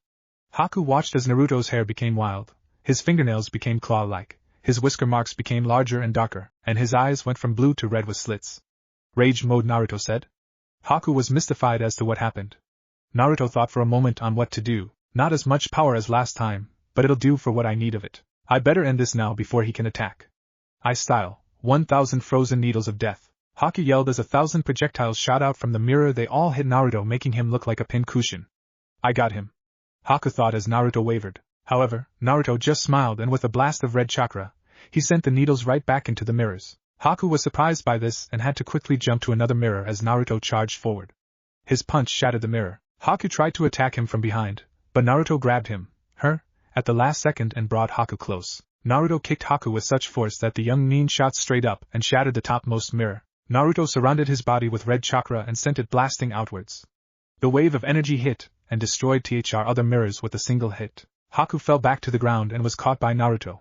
Haku watched as Naruto's hair became wild, his fingernails became claw-like, his whisker marks became larger and darker, and his eyes went from blue to red with slits. "Rage mode," Naruto said. Haku was mystified as to what happened. Naruto thought for a moment on what to do. "Not as much power as last time, but it'll do for what I need of it. I better end this now before he can attack." "I style, 1,000 frozen needles of death." Haku yelled as 1,000 projectiles shot out from the mirror. They all hit Naruto, making him look like a pincushion. "I got him," Haku thought as Naruto wavered. However, Naruto just smiled and with a blast of red chakra, he sent the needles right back into the mirrors. Haku was surprised by this and had to quickly jump to another mirror as Naruto charged forward. His punch shattered the mirror. Haku tried to attack him from behind, but Naruto grabbed him, her, at the last second and brought Haku close. Naruto kicked Haku with such force that the young nin shot straight up and shattered the topmost mirror. Naruto surrounded his body with red chakra and sent it blasting outwards. The wave of energy hit and destroyed other mirrors with a single hit. Haku fell back to the ground and was caught by Naruto.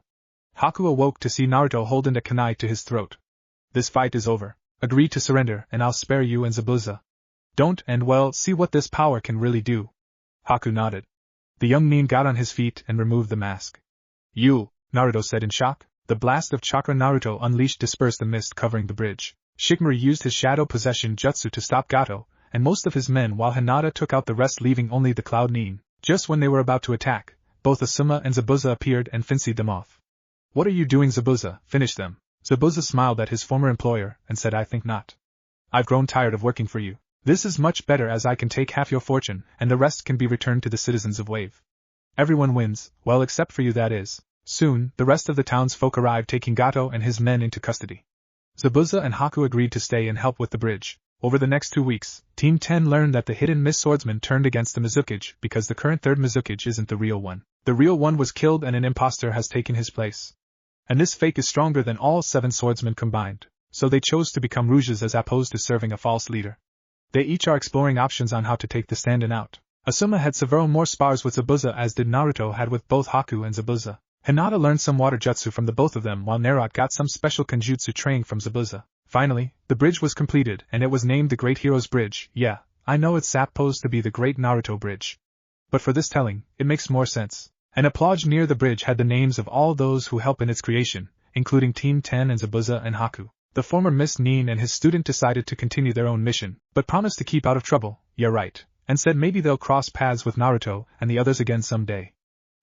Haku awoke to see Naruto holding a kunai to his throat. This fight is over. Agree to surrender and I'll spare you and Zabuza. Don't and well, see what this power can really do. Haku nodded. The young nin got on his feet and removed the mask. You, Naruto said in shock. The blast of chakra Naruto unleashed dispersed the mist covering the bridge. Shikamaru used his shadow possession jutsu to stop Gato and most of his men while Hinata took out the rest leaving only the cloud nin. Just when they were about to attack, both Asuma and Zabuza appeared and fincied them off. What are you doing, Zabuza? Finish them. Zabuza smiled at his former employer and said, I think not. I've grown tired of working for you. This is much better as I can take half your fortune and the rest can be returned to the citizens of Wave. Everyone wins, well except for you that is. Soon, the rest of the townsfolk arrived taking Gato and his men into custody. Zabuza and Haku agreed to stay and help with the bridge. Over the next 2 weeks, Team 10 learned that the hidden Miss Swordsman turned against the Mizukage because the current third Mizukage isn't the real one. The real one was killed and an imposter has taken his place. And this fake is stronger than all 7 swordsmen combined, so they chose to become Rouges as opposed to serving a false leader. They each are exploring options on how to take the stand-in out. Asuma had several more spars with Zabuza as did Naruto had with both Haku and Zabuza. Hinata learned some water jutsu from the both of them while Nerot got some special kenjutsu training from Zabuza. Finally, the bridge was completed and it was named the Great Heroes Bridge. Yeah, I know it's supposed to be the Great Naruto Bridge. But for this telling, it makes more sense. An applause near the bridge had the names of all those who helped in its creation, including Team 10 and Zabuza and Haku. The former Miss Nin and his student decided to continue their own mission, but promised to keep out of trouble, yeah right, and said maybe they'll cross paths with Naruto and the others again someday.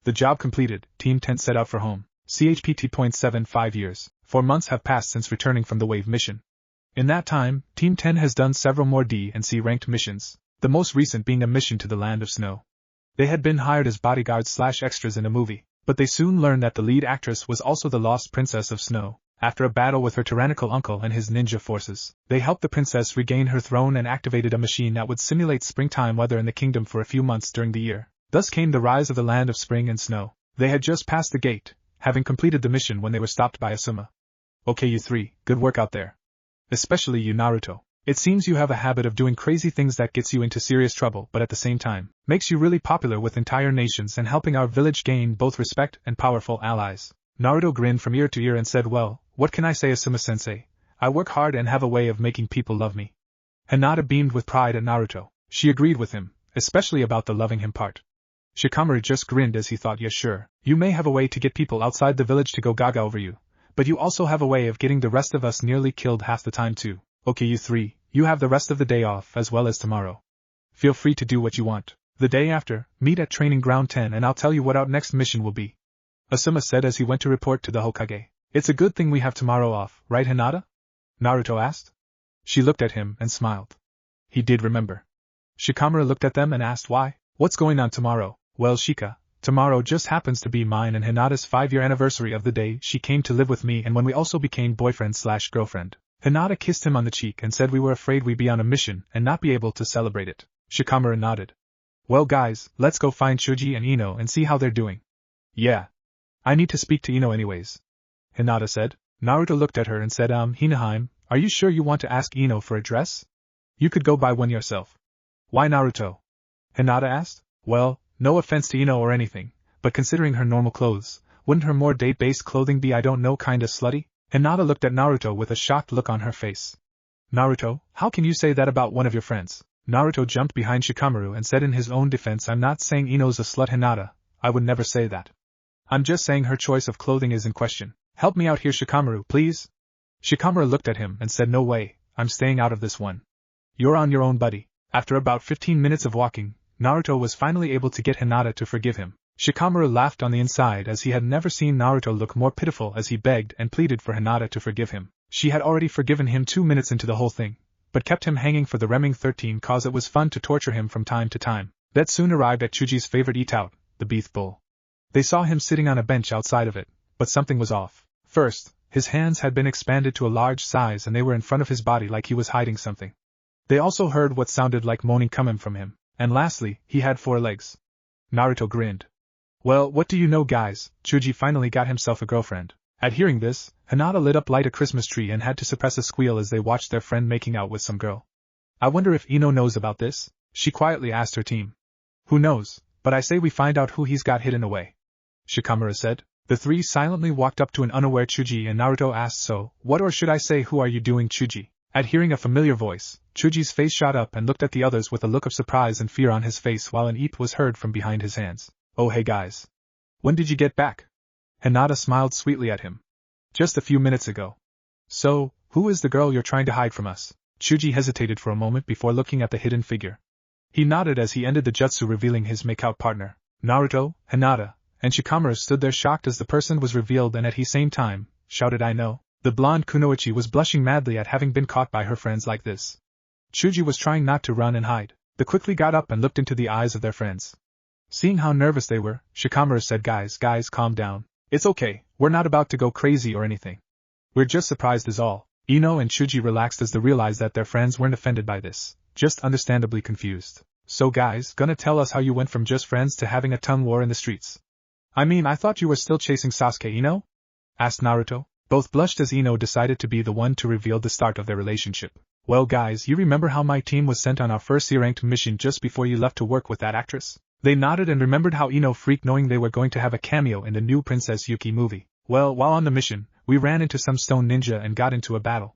The job completed, Team 10 set out for home. CHPT.75 years, 4 months have passed since returning from the Wave mission. In that time, Team 10 has done several more D and C ranked missions, the most recent being a mission to the Land of Snow. They had been hired as bodyguards/extras in a movie, but they soon learned that the lead actress was also the lost Princess of Snow. After a battle with her tyrannical uncle and his ninja forces, they helped the princess regain her throne and activated a machine that would simulate springtime weather in the kingdom for a few months during the year. Thus came the rise of the Land of Spring and Snow. They had just passed the gate, having completed the mission when they were stopped by Asuma. Okay you 3, good work out there. Especially you Naruto. It seems you have a habit of doing crazy things that gets you into serious trouble but at the same time, makes you really popular with entire nations and helping our village gain both respect and powerful allies. Naruto grinned from ear to ear and said, well, what can I say Asuma-sensei? I work hard and have a way of making people love me. Hinata beamed with pride at Naruto. She agreed with him, especially about the loving him part. Shikamaru just grinned as he thought, yeah sure, you may have a way to get people outside the village to go gaga over you, but you also have a way of getting the rest of us nearly killed half the time too. Okay you 3, you have the rest of the day off as well as tomorrow. Feel free to do what you want. The day after, meet at Training Ground 10 and I'll tell you what our next mission will be. Asuma said as he went to report to the Hokage. It's a good thing we have tomorrow off, right Hinata? Naruto asked. She looked at him and smiled. He did remember. Shikamaru looked at them and asked why. What's going on tomorrow? Well Shika, tomorrow just happens to be mine and Hinata's 5-year anniversary of the day she came to live with me and when we also became boyfriend/girlfriend. Hinata kissed him on the cheek and said we were afraid we'd be on a mission and not be able to celebrate it. Shikamaru nodded. Well guys, let's go find Chuji and Ino and see how they're doing. Yeah. I need to speak to Ino anyways. Hinata said. Naruto looked at her and said Hinaheim, are you sure you want to ask Ino for a dress? You could go buy one yourself. Why Naruto? Hinata asked. Well, no offense to Ino or anything, but considering her normal clothes, wouldn't her more date-based clothing be I don't know kinda slutty? Hinata looked at Naruto with a shocked look on her face. Naruto, how can you say that about one of your friends? Naruto jumped behind Shikamaru and said in his own defense I'm not saying Ino's a slut Hinata, I would never say that. I'm just saying her choice of clothing is in question. Help me out here Shikamaru, please. Shikamaru looked at him and said no way, I'm staying out of this one. You're on your own buddy. After about 15 minutes of walking, Naruto was finally able to get Hinata to forgive him. Shikamaru laughed on the inside as he had never seen Naruto look more pitiful as he begged and pleaded for Hinata to forgive him. She had already forgiven him 2 minutes into the whole thing, but kept him hanging for the remaining 13 cause it was fun to torture him from time to time. That soon arrived at Chuji's favorite eat-out, the beef bowl. They saw him sitting on a bench outside of it, but something was off. First, his hands had been expanded to a large size and they were in front of his body like he was hiding something. They also heard what sounded like moaning coming from him. And lastly, he had 4 legs. Naruto grinned. Well, what do you know, guys, Chuji finally got himself a girlfriend. At hearing this, Hinata lit up like a Christmas tree and had to suppress a squeal as they watched their friend making out with some girl. I wonder if Ino knows about this? She quietly asked her team. Who knows, but I say we find out who he's got hidden away, Shikamaru said. The three silently walked up to an unaware Chuji and Naruto asked, so, what or should I say who are you doing, Chuji? At hearing a familiar voice, Chuji's face shot up and looked at the others with a look of surprise and fear on his face while an eep was heard from behind his hands. Oh hey guys. When did you get back? Hinata smiled sweetly at him. Just a few minutes ago. So, who is the girl you're trying to hide from us? Chuji hesitated for a moment before looking at the hidden figure. He nodded as he ended the jutsu revealing his makeout partner. Naruto, Hinata, and Shikamaru stood there shocked as the person was revealed and at the same time, shouted I know. The blonde Kunoichi was blushing madly at having been caught by her friends like this. Chuji was trying not to run and hide. They quickly got up and looked into the eyes of their friends. Seeing how nervous they were, Shikamaru said, guys, calm down. It's okay, we're not about to go crazy or anything. We're just surprised is all. Ino and Chuji relaxed as they realized that their friends weren't offended by this, just understandably confused. So guys, gonna tell us how you went from just friends to having a tongue war in the streets? I mean, I thought you were still chasing Sasuke, Ino? Asked Naruto. Both blushed as Ino decided to be the one to reveal the start of their relationship. Well guys, you remember how my team was sent on our first C-ranked mission just before you left to work with that actress? They nodded and remembered how Ino freaked knowing they were going to have a cameo in the new Princess Yuki movie. Well, while on the mission, we ran into some stone ninja and got into a battle.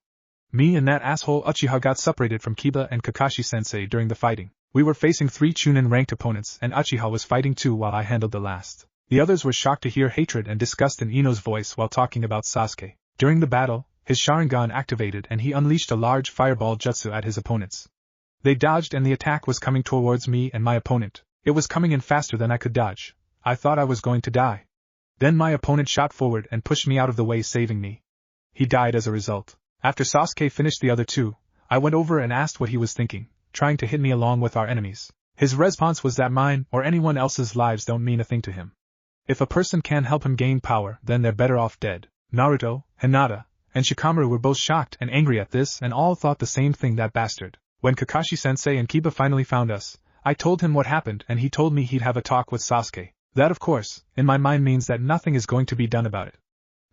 Me and that asshole Uchiha got separated from Kiba and Kakashi-sensei during the fighting. We were facing 3 Chunin ranked opponents and Uchiha was fighting too while I handled the last. The others were shocked to hear hatred and disgust in Ino's voice while talking about Sasuke. During the battle, his Sharingan activated and he unleashed a large fireball jutsu at his opponents. They dodged and the attack was coming towards me and my opponent. It was coming in faster than I could dodge. I thought I was going to die. Then my opponent shot forward and pushed me out of the way, saving me. He died as a result. After Sasuke finished the other 2, I went over and asked what he was thinking, trying to hit me along with our enemies. His response was that mine or anyone else's lives don't mean a thing to him. If a person can't help him gain power, then they're better off dead. Naruto, Hinata, and Shikamaru were both shocked and angry at this and all thought the same thing, that bastard. When Kakashi-sensei and Kiba finally found us, I told him what happened and he told me he'd have a talk with Sasuke. That of course, in my mind means that nothing is going to be done about it.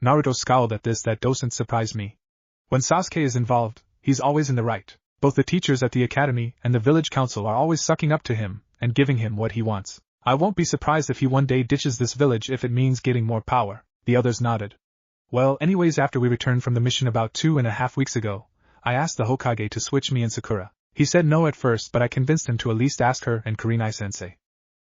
Naruto scowled at this. That doesn't surprise me. When Sasuke is involved, he's always in the right. Both the teachers at the academy and the village council are always sucking up to him and giving him what he wants. I won't be surprised if he one day ditches this village if it means getting more power. The others nodded. Well, anyways, after we returned from the mission about 2.5 weeks ago, I asked the Hokage to switch me and Sakura. He said no at first, but I convinced him to at least ask her and Kurenai-sensei.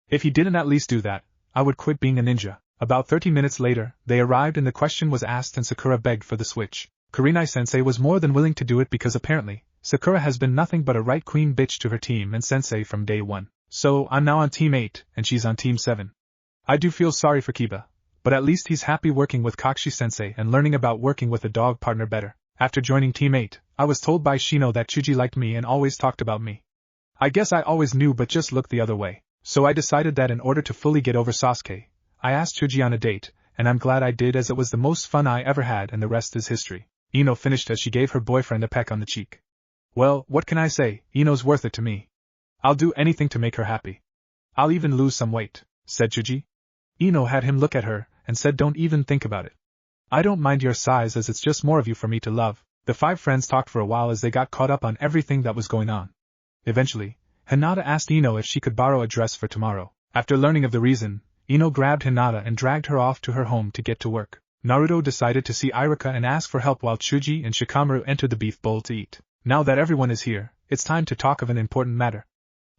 If he didn't at least do that, I would quit being a ninja. About 30 minutes later, they arrived and the question was asked and Sakura begged for the switch. Kurenai-sensei was more than willing to do it because apparently, Sakura has been nothing but a right queen bitch to her team and sensei from day one. So, I'm now on Team 8, and she's on Team 7. I do feel sorry for Kiba, but at least he's happy working with Kakashi-sensei and learning about working with a dog partner better. After joining Team 8, I was told by Shino that Chuji liked me and always talked about me. I guess I always knew but just looked the other way. So I decided that in order to fully get over Sasuke, I asked Chuji on a date, and I'm glad I did as it was the most fun I ever had and the rest is history. Ino finished as she gave her boyfriend a peck on the cheek. Well, what can I say, Ino's worth it to me. I'll do anything to make her happy. I'll even lose some weight, said Chuji. Ino had him look at her, and said don't even think about it. I don't mind your size as it's just more of you for me to love. The 5 friends talked for a while as they got caught up on everything that was going on. Eventually, Hinata asked Ino if she could borrow a dress for tomorrow. After learning of the reason, Ino grabbed Hinata and dragged her off to her home to get to work. Naruto decided to see Iruka and ask for help while Chuji and Shikamaru entered the beef bowl to eat. Now that everyone is here, it's time to talk of an important matter,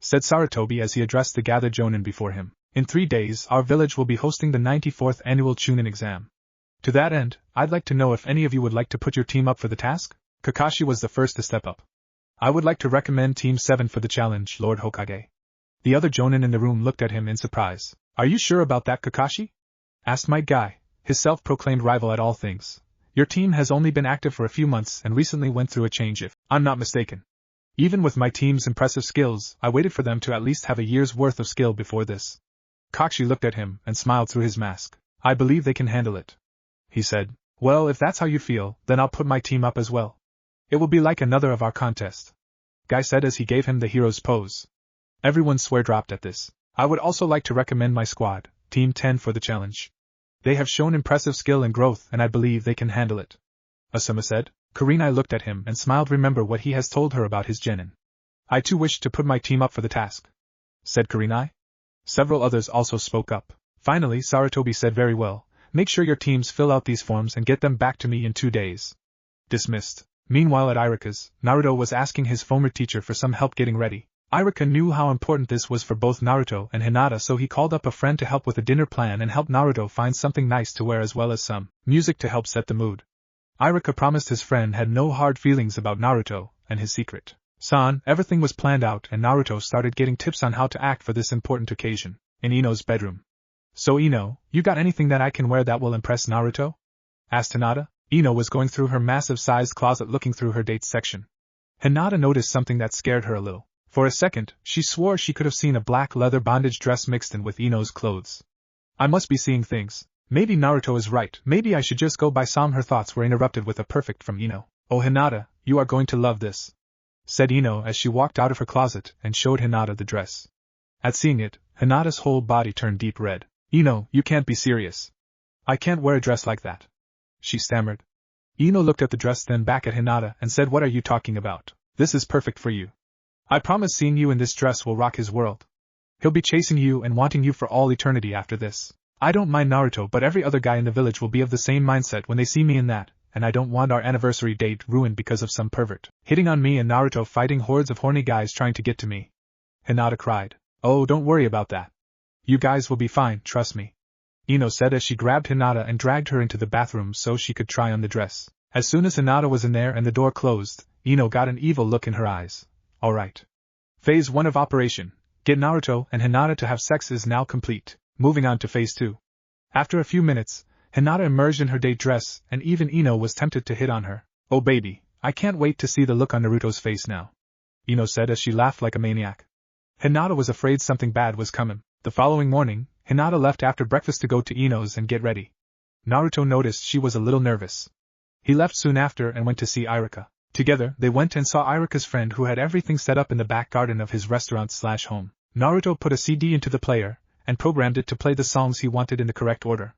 said Sarutobi as he addressed the gathered jonin before him. In 3 days, our village will be hosting the 94th annual Chunin exam. To that end, I'd like to know if any of you would like to put your team up for the task? Kakashi was the first to step up. I would like to recommend Team 7 for the challenge, Lord Hokage. The other jonin in the room looked at him in surprise. Are you sure about that, Kakashi? Asked Might Guy, his self-proclaimed rival at all things. Your team has only been active for a few months and recently went through a change if I'm not mistaken. Even with my team's impressive skills, I waited for them to at least have a year's worth of skill before this. Kakashi looked at him and smiled through his mask. I believe they can handle it, he said. Well, if that's how you feel, then I'll put my team up as well. It will be like another of our contests, Guy said as he gave him the hero's pose. Everyone's swear dropped at this. I would also like to recommend my squad, Team 10 for the challenge. They have shown impressive skill and growth and I believe they can handle it. Asuma said. Kurenai looked at him and smiled. Remember what he has told her about his genin. I too wish to put my team up for the task, said Kurenai. Several others also spoke up. Finally Sarutobi said, very well, make sure your teams fill out these forms and get them back to me in 2 days. Dismissed. Meanwhile at Irika's, Naruto was asking his former teacher for some help getting ready. Irika knew how important this was for both Naruto and Hinata, so he called up a friend to help with a dinner plan and help Naruto find something nice to wear as well as some music to help set the mood. Irika promised his friend had no hard feelings about Naruto and his secret. Everything was planned out and Naruto started getting tips on how to act for this important occasion. In Ino's bedroom. So Ino, you got anything that I can wear that will impress Naruto? Asked Hinata. Ino was going through her massive-sized closet looking through her dates section. Hinata noticed something that scared her a little. For a second, she swore she could have seen a black leather bondage dress mixed in with Ino's clothes. I must be seeing things. Maybe Naruto is right. Maybe I should just go buy some. Her thoughts were interrupted with a perfect from Ino. Oh Hinata, you are going to love this, said Ino as she walked out of her closet and showed Hinata the dress. At seeing it, Hinata's whole body turned deep red. Ino, you can't be serious. I can't wear a dress like that, she stammered. Ino looked at the dress then back at Hinata and said, what are you talking about? This is perfect for you. I promise seeing you in this dress will rock his world. He'll be chasing you and wanting you for all eternity after this. I don't mind Naruto, but every other guy in the village will be of the same mindset when they see me in that, and I don't want our anniversary date ruined because of some pervert hitting on me and Naruto fighting hordes of horny guys trying to get to me. Hinata cried. Oh, don't worry about that. You guys will be fine, trust me, Ino said as she grabbed Hinata and dragged her into the bathroom so she could try on the dress. As soon as Hinata was in there and the door closed, Ino got an evil look in her eyes. Alright. Phase 1 of Operation Get Naruto and Hinata to have sex is now complete. Moving on to Phase 2. After a few minutes, Hinata emerged in her date dress and even Ino was tempted to hit on her. Oh baby, I can't wait to see the look on Naruto's face now, Ino said as she laughed like a maniac. Hinata was afraid something bad was coming. The following morning, Hinata left after breakfast to go to Ino's and get ready. Naruto noticed she was a little nervous. He left soon after and went to see Irika. Together, they went and saw Irika's friend who had everything set up in the back garden of his restaurant/home. Naruto put a CD into the player and programmed it to play the songs he wanted in the correct order.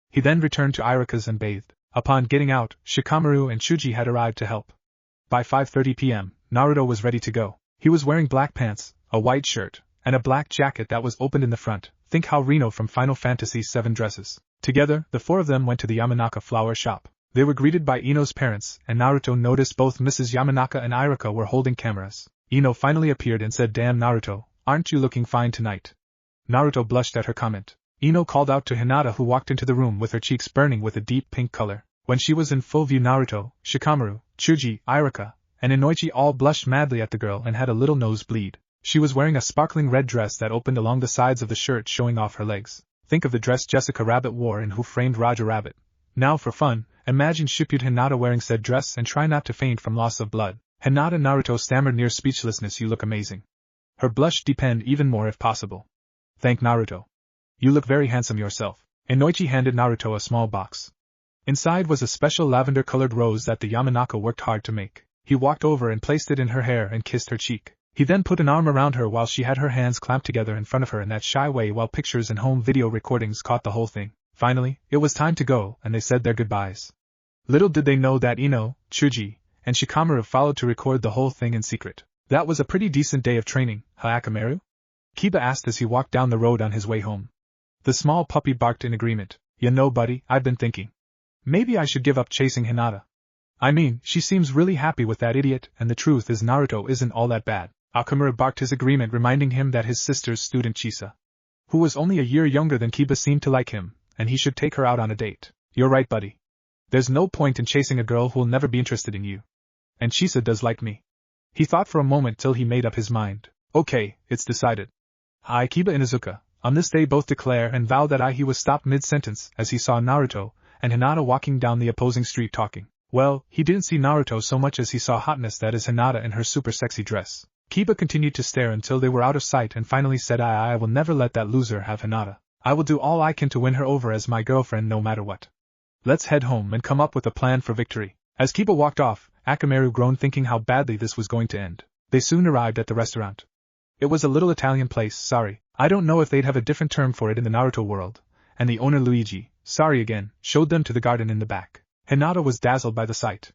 He then returned to Irika's and bathed. Upon getting out, Shikamaru and Chuji had arrived to help. By 5:30 p.m., Naruto was ready to go. He was wearing black pants, a white shirt, and a black jacket that was opened in the front. Think how Rino from Final Fantasy VII dresses. Together, the four of them went to the Yamanaka flower shop. They were greeted by Ino's parents, and Naruto noticed both Mrs. Yamanaka and Irika were holding cameras. Ino finally appeared and said, "Damn Naruto, aren't you looking fine tonight?" Naruto blushed at her comment. Ino called out to Hinata, who walked into the room with her cheeks burning with a deep pink color. When she was in full view, Naruto, Shikamaru, Chuji, Irika, and Inoichi all blushed madly at the girl and had a little nosebleed. She was wearing a sparkling red dress that opened along the sides of the shirt, showing off her legs. Think of the dress Jessica Rabbit wore in Who Framed Roger Rabbit. Now for fun, imagine Shippuden Hinata wearing said dress and try not to faint from loss of blood. Hinata Naruto stammered near speechlessness. You look amazing. Her blush deepened even more if possible. Thank Naruto. You look very handsome yourself. Inoichi handed Naruto a small box. Inside was a special lavender-colored rose that the Yamanaka worked hard to make. He walked over and placed it in her hair and kissed her cheek. He then put an arm around her while she had her hands clamped together in front of her in that shy way while pictures and home video recordings caught the whole thing. Finally, it was time to go, and they said their goodbyes. Little did they know that Ino, Chuji, and Shikamaru followed to record the whole thing in secret. That was a pretty decent day of training, huh, Akamaru? Kiba asked as he walked down the road on his way home. The small puppy barked in agreement. You know, buddy, I've been thinking. Maybe I should give up chasing Hinata. I mean, she seems really happy with that idiot, and the truth is Naruto isn't all that bad. Akamaru barked his agreement, reminding him that his sister's student Chisa, who was only a year younger than Kiba, seemed to like him, and he should take her out on a date. You're right, buddy. There's no point in chasing a girl who'll never be interested in you. And Chisa does like me. He thought for a moment till he made up his mind. Okay, it's decided. I, Kiba Inuzuka, on this day both declare and vow that he was stopped mid-sentence as he saw Naruto and Hinata walking down the opposing street talking. Well, he didn't see Naruto so much as he saw hotness, that is Hinata in her super sexy dress. Kiba continued to stare until they were out of sight and finally said, I will never let that loser have Hinata. I will do all I can to win her over as my girlfriend no matter what. Let's head home and come up with a plan for victory. As Kiba walked off, Akamaru groaned, thinking how badly this was going to end. They soon arrived at the restaurant. It was a little Italian place. Sorry, I don't know if they'd have a different term for it in the Naruto world, and the owner Luigi, sorry again, showed them to the garden in the back. Hinata was dazzled by the sight.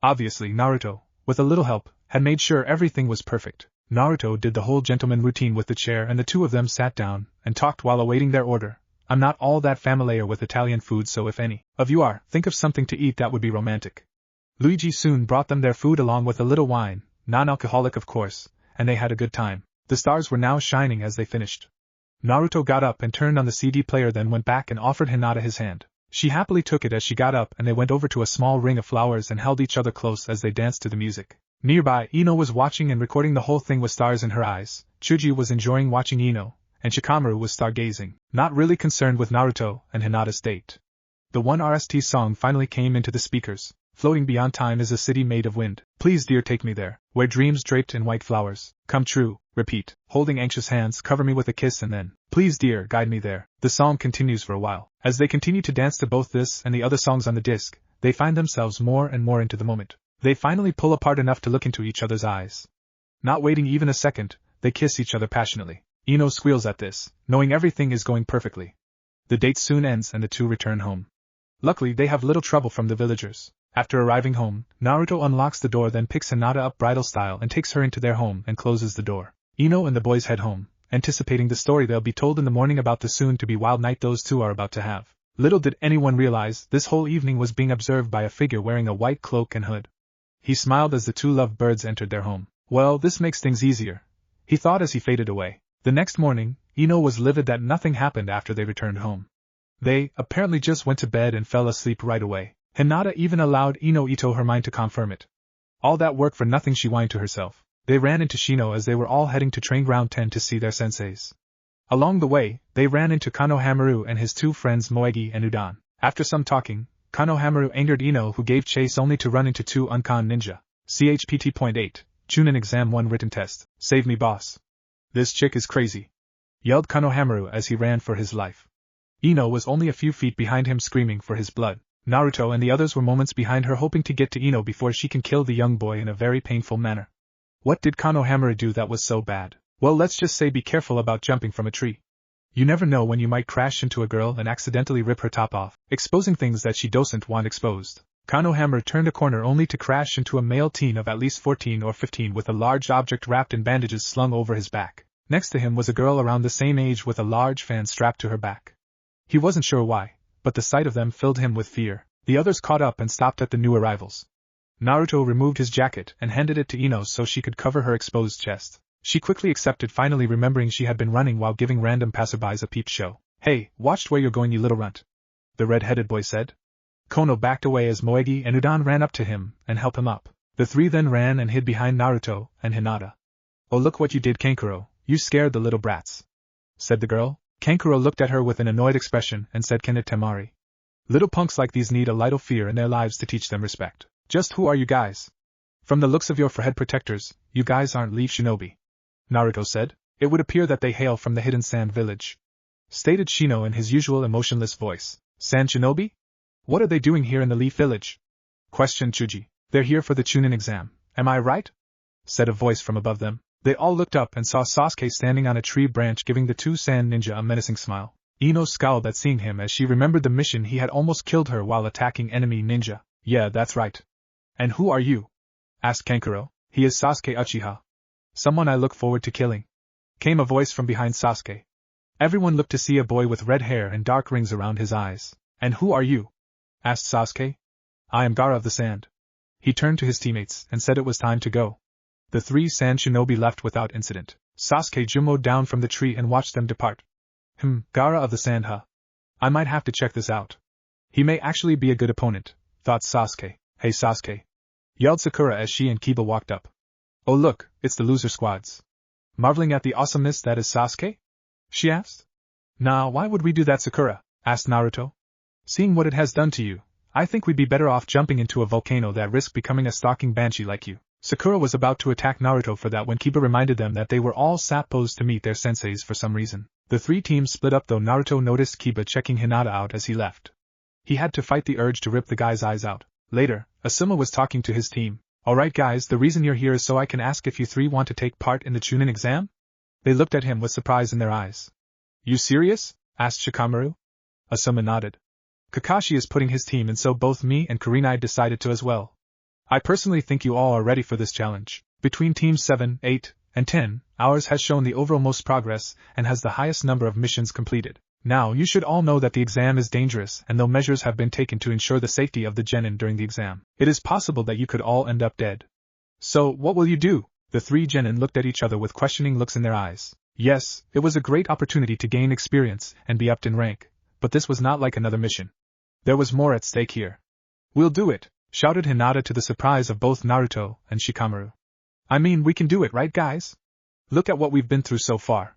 Obviously, Naruto, with a little help, had made sure everything was perfect. Naruto did the whole gentleman routine with the chair and the two of them sat down and talked while awaiting their order. I'm not all that familiar with Italian food, so if any of you are, think of something to eat that would be romantic. Luigi soon brought them their food along with a little wine, non-alcoholic of course, and they had a good time. The stars were now shining as they finished. Naruto got up and turned on the CD player, then went back and offered Hinata his hand. She happily took it as she got up and they went over to a small ring of flowers and held each other close as they danced to the music. Nearby, Ino was watching and recording the whole thing with stars in her eyes. Chuji was enjoying watching Ino, and Shikamaru was stargazing, not really concerned with Naruto and Hinata's date. The one RST song finally came into the speakers. Floating beyond time is a city made of wind. Please dear take me there, where dreams draped in white flowers come true. Repeat, holding anxious hands, cover me with a kiss and then, please dear, guide me there. The song continues for a while. As they continue to dance to both this and the other songs on the disc, they find themselves more and more into the moment. They finally pull apart enough to look into each other's eyes. Not waiting even a second, they kiss each other passionately. Ino squeals at this, knowing everything is going perfectly. The date soon ends and the two return home. Luckily they have little trouble from the villagers. After arriving home, Naruto unlocks the door, then picks Hinata up bridal style and takes her into their home and closes the door. Ino and the boys head home, anticipating the story they'll be told in the morning about the soon-to-be wild night those two are about to have. Little did anyone realize this whole evening was being observed by a figure wearing a white cloak and hood. He smiled as the two lovebirds entered their home. Well, this makes things easier, he thought as he faded away. The next morning, Ino was livid that nothing happened after they returned home. They, apparently just went to bed and fell asleep right away. Hinata even allowed Ino Ito her mind to confirm it. All that work for nothing, she whined to herself. They ran into Shino as they were all heading to train ground 10 to see their senseis. Along the way, they ran into Konohamaru and his two friends Moegi and Udan. After some talking, Konohamaru angered Ino, who gave chase only to run into two uncon ninja. CHPT.8, Chunin Exam 1 written test. Save me boss. This chick is crazy, yelled Konohamaru as he ran for his life. Ino was only a few feet behind him screaming for his blood. Naruto and the others were moments behind her, hoping to get to Ino before she can kill the young boy in a very painful manner. What did Konohamaru do that was so bad? Well, let's just say be careful about jumping from a tree. You never know when you might crash into a girl and accidentally rip her top off, exposing things that she doesn't want exposed. Konohamaru turned a corner only to crash into a male teen of at least 14 or 15 with a large object wrapped in bandages slung over his back. Next to him was a girl around the same age with a large fan strapped to her back. He wasn't sure why, but the sight of them filled him with fear. The others caught up and stopped at the new arrivals. Naruto removed his jacket and handed it to Ino so she could cover her exposed chest. She quickly accepted, finally remembering she had been running while giving random passerbys a peep show. Hey, watch where you're going, you little runt, the red-headed boy said. Kono backed away as Moegi and Udan ran up to him and helped him up. The three then ran and hid behind Naruto and Hinata. Oh, look what you did, Kankuro, you scared the little brats, said the girl. Kankuro looked at her with an annoyed expression and said, Kena Temari. Little punks like these need a little fear in their lives to teach them respect. Just who are you guys? From the looks of your forehead protectors, you guys aren't Leaf Shinobi, Naruto said. It would appear that they hail from the Hidden Sand Village, stated Shino in his usual emotionless voice. Sand Shinobi? What are they doing here in the Leaf Village? Questioned Chuji. They're here for the Chunin exam, am I right? Said a voice from above them. They all looked up and saw Sasuke standing on a tree branch giving the two sand ninja a menacing smile. Ino scowled at seeing him as she remembered the mission he had almost killed her while attacking enemy ninja. Yeah, that's right. And who are you? Asked Kankuro. He is Sasuke Uchiha. Someone I look forward to killing, came a voice from behind Sasuke. Everyone looked to see a boy with red hair and dark rings around his eyes. And who are you? Asked Sasuke. I am Gaara of the Sand. He turned to his teammates and said it was time to go. The three sand shinobi left without incident. Sasuke jumboed down from the tree and watched them depart. Gaara of the Sand, huh? I might have to check this out. He may actually be a good opponent, thought Sasuke. Hey Sasuke, yelled Sakura as she and Kiba walked up. Oh look, it's the loser squads. Marveling at the awesomeness that is Sasuke? She asked. Nah, why would we do that, Sakura? Asked Naruto. Seeing what it has done to you, I think we'd be better off jumping into a volcano that risk becoming a stalking banshee like you. Sakura was about to attack Naruto for that when Kiba reminded them that they were all sappos to meet their senseis for some reason. The three teams split up though Naruto noticed Kiba checking Hinata out as he left. He had to fight the urge to rip the guy's eyes out. Later, Asuma was talking to his team. Alright guys, the reason you're here is so I can ask if you three want to take part in the Chunin exam? They looked at him with surprise in their eyes. You serious? Asked Shikamaru. Asuma nodded. Kakashi is putting his team in, so both me and Kurenai decided to as well. I personally think you all are ready for this challenge. Between teams 7, 8, and 10, ours has shown the overall most progress and has the highest number of missions completed. Now you should all know that the exam is dangerous, and though measures have been taken to ensure the safety of the genin during the exam, it is possible that you could all end up dead. So, what will you do? The three genin looked at each other with questioning looks in their eyes. Yes, it was a great opportunity to gain experience and be upped in rank, but this was not like another mission. There was more at stake here. We'll do it, shouted Hinata to the surprise of both Naruto and Shikamaru. I mean, we can do it, right guys? Look at what we've been through so far.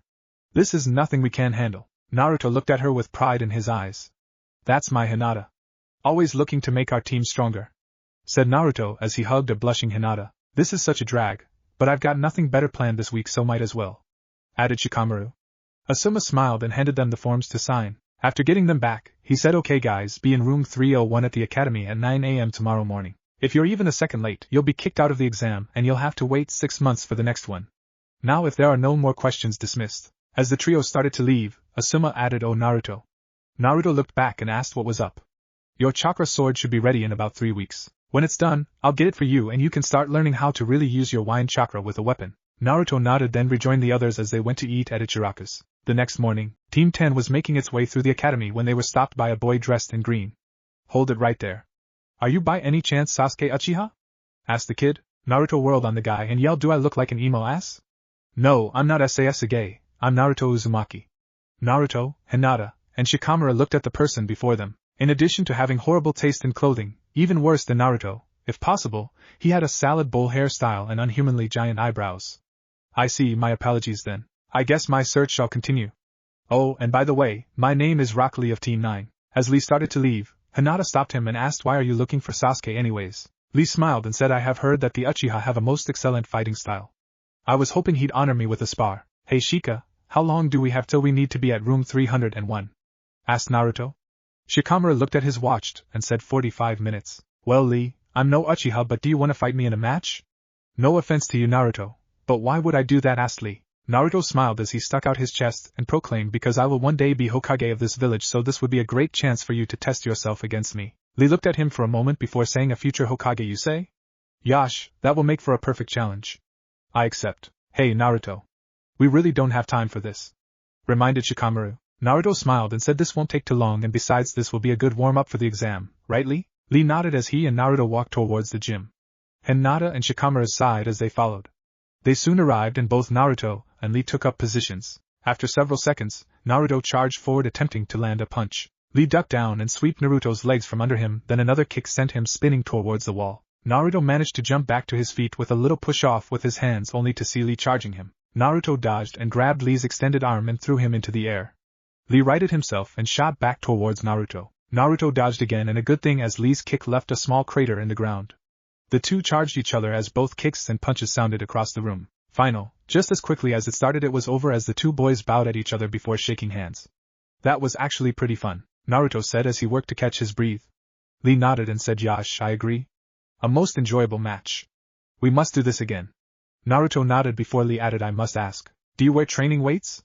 This is nothing we can't handle. Naruto looked at her with pride in his eyes. That's my Hinata. Always looking to make our team stronger, said Naruto as he hugged a blushing Hinata. This is such a drag, but I've got nothing better planned this week, so might as well, added Shikamaru. Asuma smiled and handed them the forms to sign. After getting them back, he said, okay guys, be in room 301 at the academy at 9 a.m. tomorrow morning. If you're even a second late, you'll be kicked out of the exam and you'll have to wait 6 months for the next one. Now if there are no more questions, dismissed. As the trio started to leave, Asuma added, oh Naruto. Naruto looked back and asked what was up. Your chakra sword should be ready in about 3 weeks. When it's done, I'll get it for you and you can start learning how to really use your wine chakra with a weapon. Naruto nodded, then rejoined the others as they went to eat at Ichiraku's. The next morning, Team 10 was making its way through the academy when they were stopped by a boy dressed in green. Hold it right there. Are you by any chance Sasuke Uchiha? Asked the kid. Naruto whirled on the guy and yelled, do I look like an emo ass? No, I'm not Sasuke, I'm Naruto Uzumaki. Naruto, Hinata, and Shikamaru looked at the person before them. In addition to having horrible taste in clothing, even worse than Naruto, if possible, he had a salad bowl hairstyle and unhumanly giant eyebrows. I see, my apologies then. I guess my search shall continue. Oh, and by the way, my name is Rock Lee of Team 9. As Lee started to leave, Hinata stopped him and asked, why are you looking for Sasuke anyways? Lee smiled and said, I have heard that the Uchiha have a most excellent fighting style. I was hoping he'd honor me with a spar. Hey Shika, how long do we have till we need to be at room 301? Asked Naruto. Shikamaru looked at his watch and said 45 minutes. Well Lee, I'm no Uchiha, but do you want to fight me in a match? No offense to you Naruto, but why would I do that? Asked Lee. Naruto smiled as he stuck out his chest and proclaimed, because I will one day be Hokage of this village, so this would be a great chance for you to test yourself against me. Lee looked at him for a moment before saying, a future Hokage you say? Yash, that will make for a perfect challenge. I accept. Hey Naruto. We really don't have time for this, reminded Shikamaru. Naruto smiled and said, this won't take too long, and besides this will be a good warm-up for the exam, right Lee? Lee nodded as he and Naruto walked towards the gym. Hinata and Shikamaru sighed as they followed. They soon arrived and both Naruto and Lee took up positions. After several seconds, Naruto charged forward attempting to land a punch. Lee ducked down and swept Naruto's legs from under him, then another kick sent him spinning towards the wall. Naruto managed to jump back to his feet with a little push-off with his hands, only to see Lee charging him. Naruto dodged and grabbed Lee's extended arm and threw him into the air. Lee righted himself and shot back towards Naruto. Naruto dodged again, and a good thing, as Lee's kick left a small crater in the ground. The two charged each other as both kicks and punches sounded across the room. Final, just as quickly as it started it was over, as the two boys bowed at each other before shaking hands. That was actually pretty fun, Naruto said as he worked to catch his breath. Lee nodded and said, Yash, I agree. A most enjoyable match. We must do this again. Naruto nodded before Lee added, I must ask, do you wear training weights?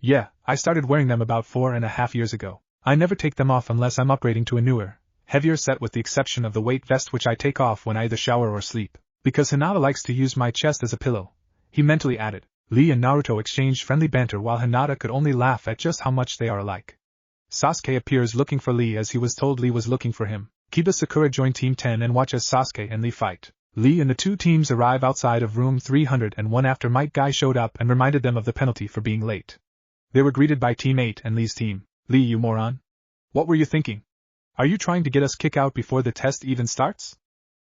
Yeah, I started wearing them about 4.5 years ago. I never take them off unless I'm upgrading to a newer, heavier set, with the exception of the weight vest, which I take off when I either shower or sleep. Because Hinata likes to use my chest as a pillow, he mentally added. Lee and Naruto exchanged friendly banter while Hinata could only laugh at just how much they are alike. Sasuke appears looking for Lee as he was told Lee was looking for him. Kiba Sakura joined Team 10 and watch as Sasuke and Lee fight. Lee and the two teams arrive outside of room 301 after Might Guy showed up and reminded them of the penalty for being late. They were greeted by Team 8 and Lee's team. Lee, you moron. What were you thinking? Are you trying to get us kicked out before the test even starts?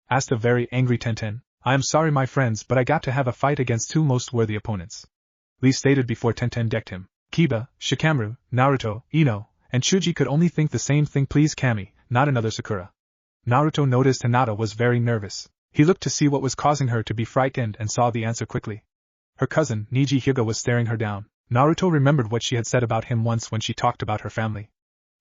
Asked a very angry Tenten. I am sorry my friends, but I got to have a fight against two most worthy opponents, Lee stated before Tenten decked him. Kiba, Shikamaru, Naruto, Ino, and Chuji could only think the same thing. Please Kami, not another Sakura. Naruto noticed Hinata was very nervous. He looked to see what was causing her to be frightened and saw the answer quickly. Her cousin, Niji Hyuga, was staring her down. Naruto remembered what she had said about him once when she talked about her family.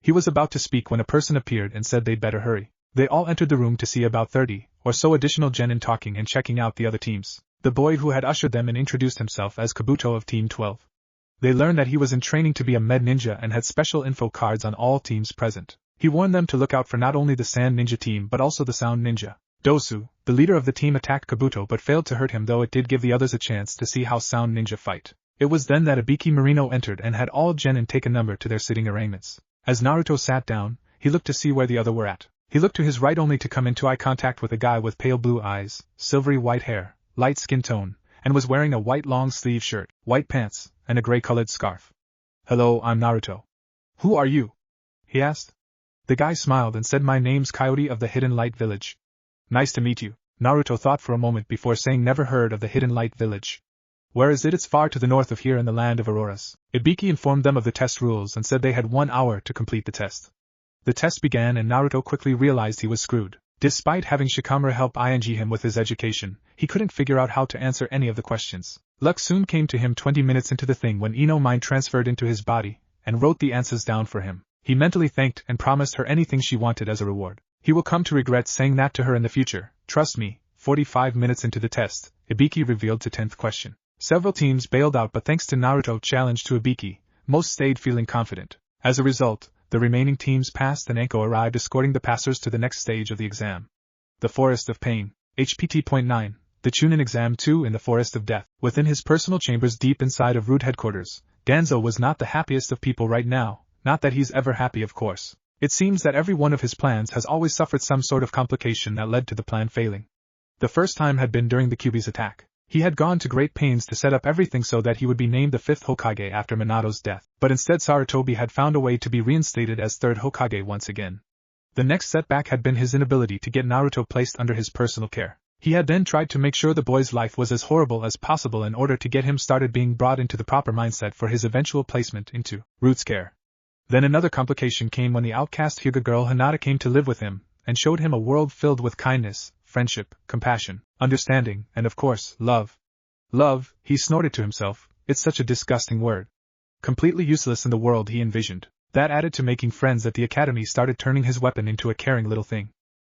He was about to speak when a person appeared and said they'd better hurry. They all entered the room to see about 30 or so additional genin talking and checking out the other teams. The boy who had ushered them in introduced himself as Kabuto of Team 12. They learned that he was in training to be a med ninja and had special info cards on all teams present. He warned them to look out for not only the sand ninja team but also the sound ninja. Dosu, the leader of the team, attacked Kabuto but failed to hurt him, though it did give the others a chance to see how sound ninja fight. It was then that Ibiki Marino entered and had all genin take a number to their sitting arrangements. As Naruto sat down, he looked to see where the other were at. He looked to his right only to come into eye contact with a guy with pale blue eyes, silvery white hair, light skin tone, and was wearing a white long-sleeve shirt, white pants, and a gray-colored scarf. "Hello, I'm Naruto." "Who are you?" he asked. The guy smiled and said, "My name's Keyote of the Hidden Light Village." "Nice to meet you." Naruto thought for a moment before saying, "Never heard of the Hidden Light Village." "Where is it?" "It's far to the north of here in the land of auroras." Ibiki informed them of the test rules and said they had 1 hour to complete the test. The test began and Naruto quickly realized he was screwed. Despite having Shikamaru help him with his education, he couldn't figure out how to answer any of the questions. Luck soon came to him 20 minutes into the thing when Ino mind transferred into his body and wrote the answers down for him. He mentally thanked and promised her anything she wanted as a reward. He will come to regret saying that to her in the future, trust me. 45 minutes into the test, Ibiki revealed the 10th question. Several teams bailed out, but thanks to Naruto's challenge to Ibiki, most stayed feeling confident. As a result, the remaining teams passed and Anko arrived escorting the passers to the next stage of the exam. The Forest of Pain. HPT.9. The Chunin Exam 2 in the Forest of Death. Within his personal chambers deep inside of Root headquarters, Danzo was not the happiest of people right now, not that he's ever happy, of course. It seems that every one of his plans has always suffered some sort of complication that led to the plan failing. The first time had been during the Kyuubi's attack. He had gone to great pains to set up everything so that he would be named the 5th Hokage after Minato's death, but instead Sarutobi had found a way to be reinstated as 3rd Hokage once again. The next setback had been his inability to get Naruto placed under his personal care. He had then tried to make sure the boy's life was as horrible as possible in order to get him started being brought into the proper mindset for his eventual placement into Root's care. Then another complication came when the outcast Hyuga girl Hinata came to live with him, and showed him a world filled with kindness, friendship, compassion, understanding, and of course, love. Love, he snorted to himself, it's such a disgusting word. Completely useless in the world he envisioned. That added to making friends at the academy started turning his weapon into a caring little thing.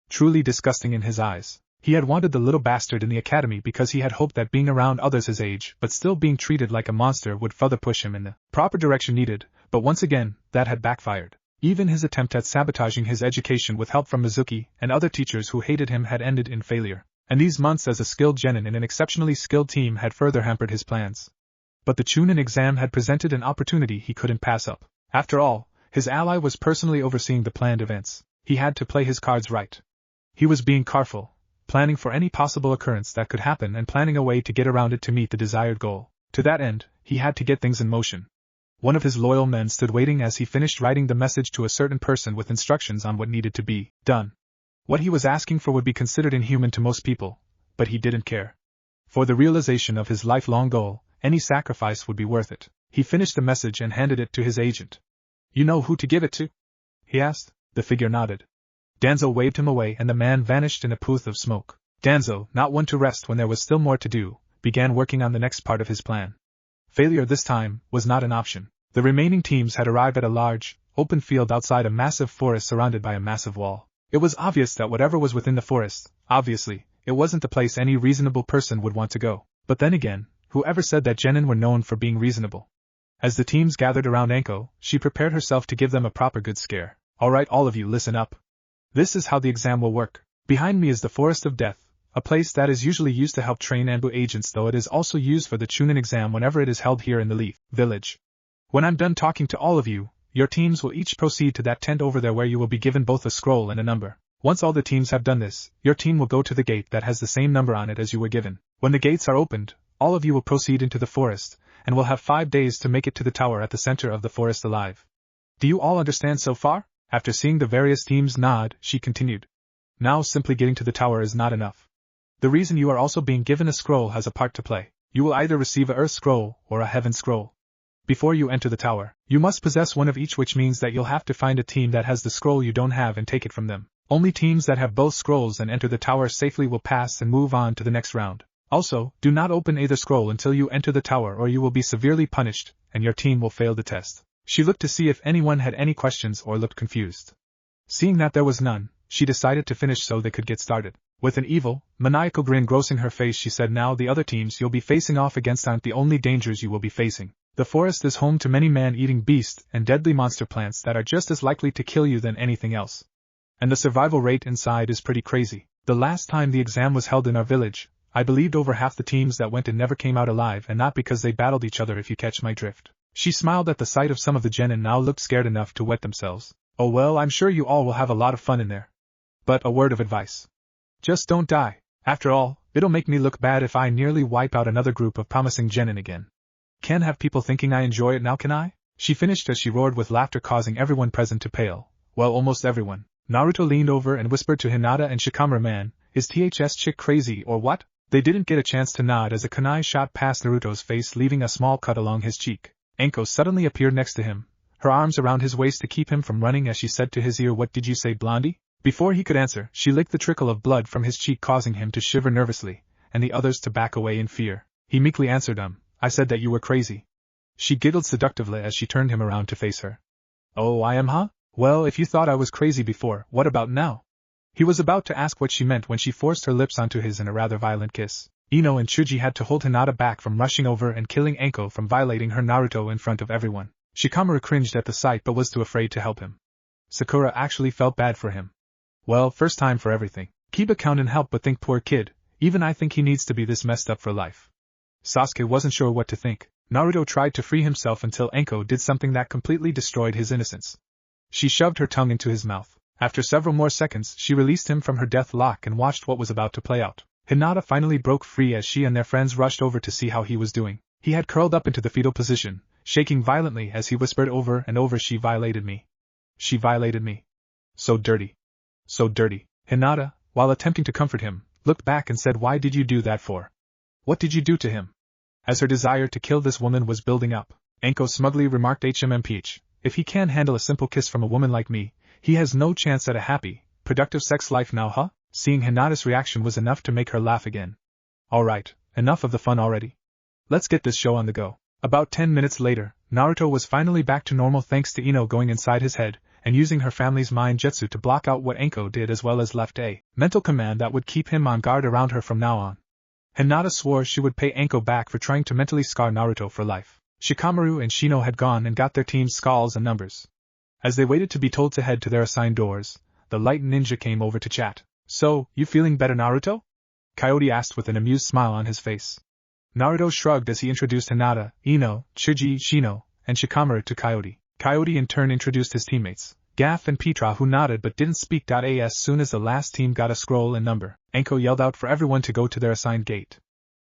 Truly disgusting in his eyes. He had wanted the little bastard in the academy because he had hoped that being around others his age but still being treated like a monster would further push him in the proper direction needed, but once again, that had backfired. Even his attempt at sabotaging his education with help from Mizuki and other teachers who hated him had ended in failure, and these months as a skilled genin in an exceptionally skilled team had further hampered his plans. But the Chunin exam had presented an opportunity he couldn't pass up. After all, his ally was personally overseeing the planned events. He had to play his cards right. He was being careful, planning for any possible occurrence that could happen and planning a way to get around it to meet the desired goal. To that end, he had to get things in motion. One of his loyal men stood waiting as he finished writing the message to a certain person with instructions on what needed to be done. What he was asking for would be considered inhuman to most people, but he didn't care. For the realization of his lifelong goal, any sacrifice would be worth it. He finished the message and handed it to his agent. "You know who to give it to?" he asked. The figure nodded. Danzo waved him away and the man vanished in a poof of smoke. Danzo, not one to rest when there was still more to do, began working on the next part of his plan. Failure this time was not an option. The remaining teams had arrived at a large, open field outside a massive forest surrounded by a massive wall. It was obvious that whatever was within the forest, obviously, it wasn't the place any reasonable person would want to go. But then again, whoever said that genin were known for being reasonable? As the teams gathered around Anko, she prepared herself to give them a proper good scare. "Alright, all of you, listen up. This is how the exam will work. Behind me is the Forest of Death, a place that is usually used to help train Anbu agents, though it is also used for the Chunin exam whenever it is held here in the Leaf Village. When I'm done talking to all of you, your teams will each proceed to that tent over there where you will be given both a scroll and a number. Once all the teams have done this, your team will go to the gate that has the same number on it as you were given. When the gates are opened, all of you will proceed into the forest, and will have 5 days to make it to the tower at the center of the forest alive. Do you all understand so far?" After seeing the various teams nod, she continued. "Now simply getting to the tower is not enough. The reason you are also being given a scroll has a part to play. You will either receive a Earth Scroll or a Heaven Scroll. Before you enter the tower, you must possess one of each, which means that you'll have to find a team that has the scroll you don't have and take it from them. Only teams that have both scrolls and enter the tower safely will pass and move on to the next round. Also, do not open either scroll until you enter the tower or you will be severely punished, and your team will fail the test." She looked to see if anyone had any questions or looked confused. Seeing that there was none, she decided to finish so they could get started. With an evil, maniacal grin grossing her face, she said, "Now the other teams you'll be facing off against aren't the only dangers you will be facing. The forest is home to many man-eating beasts and deadly monster plants that are just as likely to kill you than anything else. And the survival rate inside is pretty crazy. The last time the exam was held in our village, I believed over half the teams that went in never came out alive, and not because they battled each other, if you catch my drift. She smiled at the sight of some of the gen and now looked scared enough to wet themselves. Oh well, I'm sure you all will have a lot of fun in there. But a word of advice. Just don't die. After all, it'll make me look bad if I nearly wipe out another group of promising genin again. Can't have people thinking I enjoy it now, can I? She finished as she roared with laughter, causing everyone present to pale. Well, almost everyone. Naruto leaned over and whispered to Hinata and Shikamaru, man, is THS chick crazy or what? They didn't get a chance to nod as a kunai shot past Naruto's face, leaving a small cut along his cheek. Enko suddenly appeared next to him, her arms around his waist to keep him from running as she said to his ear, what did you say, blondie? Before he could answer, she licked the trickle of blood from his cheek, causing him to shiver nervously, and the others to back away in fear. He meekly answered, I said that you were crazy. She giggled seductively as she turned him around to face her. Oh, I am, huh? Well, if you thought I was crazy before, what about now? He was about to ask what she meant when she forced her lips onto his in a rather violent kiss. Ino and Chuji had to hold Hinata back from rushing over and killing Enko from violating her Naruto in front of everyone. Shikamaru cringed at the sight but was too afraid to help him. Sakura actually felt bad for him. Well, first time for everything. Keep account and help, but think, poor kid, even I think he needs to be this messed up for life. Sasuke wasn't sure what to think. Naruto tried to free himself until Enko did something that completely destroyed his innocence. She shoved her tongue into his mouth. After several more seconds, she released him from her death lock and watched what was about to play out. Hinata finally broke free as she and their friends rushed over to see how he was doing. He had curled up into the fetal position, shaking violently as he whispered over and over, she violated me. She violated me. So dirty. So dirty. Hinata, while attempting to comfort him, looked back and said, why did you do that for? What did you do to him? As her desire to kill this woman was building up, Enko smugly remarked, HMMPH, if he can't handle a simple kiss from a woman like me, he has no chance at a happy, productive sex life now, huh? Seeing Hinata's reaction was enough to make her laugh again. Alright, enough of the fun already. Let's get this show on the go. About 10 minutes later, Naruto was finally back to normal thanks to Ino going inside his head and using her family's mind jutsu to block out what Enko did, as well as left a mental command that would keep him on guard around her from now on. Hinata swore she would pay Enko back for trying to mentally scar Naruto for life. Shikamaru and Shino had gone and got their team's skulls and numbers. As they waited to be told to head to their assigned doors, the light ninja came over to chat. So, you feeling better, Naruto? Keyote asked with an amused smile on his face. Naruto shrugged as he introduced Hinata, Ino, Chuji, Shino, and Shikamaru to Keyote. Keyote in turn introduced his teammates, Gaff and Petra, who nodded but didn't speak. As soon as the last team got a scroll and number, Enko yelled out for everyone to go to their assigned gate.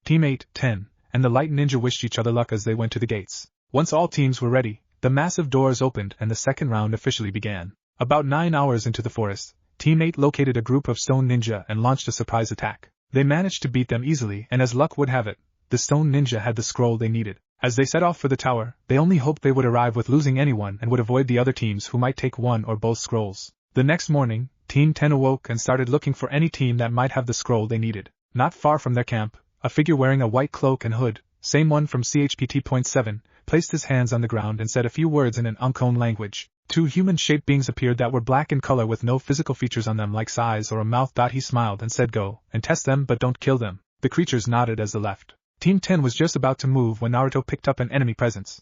Team 8, 10, and the light ninja wished each other luck as they went to the gates. Once all teams were ready, the massive doors opened and the second round officially began. About 9 hours into the forest, Team 8 located a group of stone ninja and launched a surprise attack. They managed to beat them easily, and as luck would have it, the stone ninja had the scroll they needed. As they set off for the tower, they only hoped they would arrive with losing anyone and would avoid the other teams who might take one or both scrolls. The next morning, Team 10 awoke and started looking for any team that might have the scroll they needed. Not far from their camp, a figure wearing a white cloak and hood, same one from CHPT.7, placed his hands on the ground and said a few words in an unknown language. 2 human-shaped beings appeared that were black in color with no physical features on them like eyes or a mouth. He smiled and said, go and test them, but don't kill them. The creatures nodded as they left. Team 10 was just about to move when Naruto picked up an enemy presence.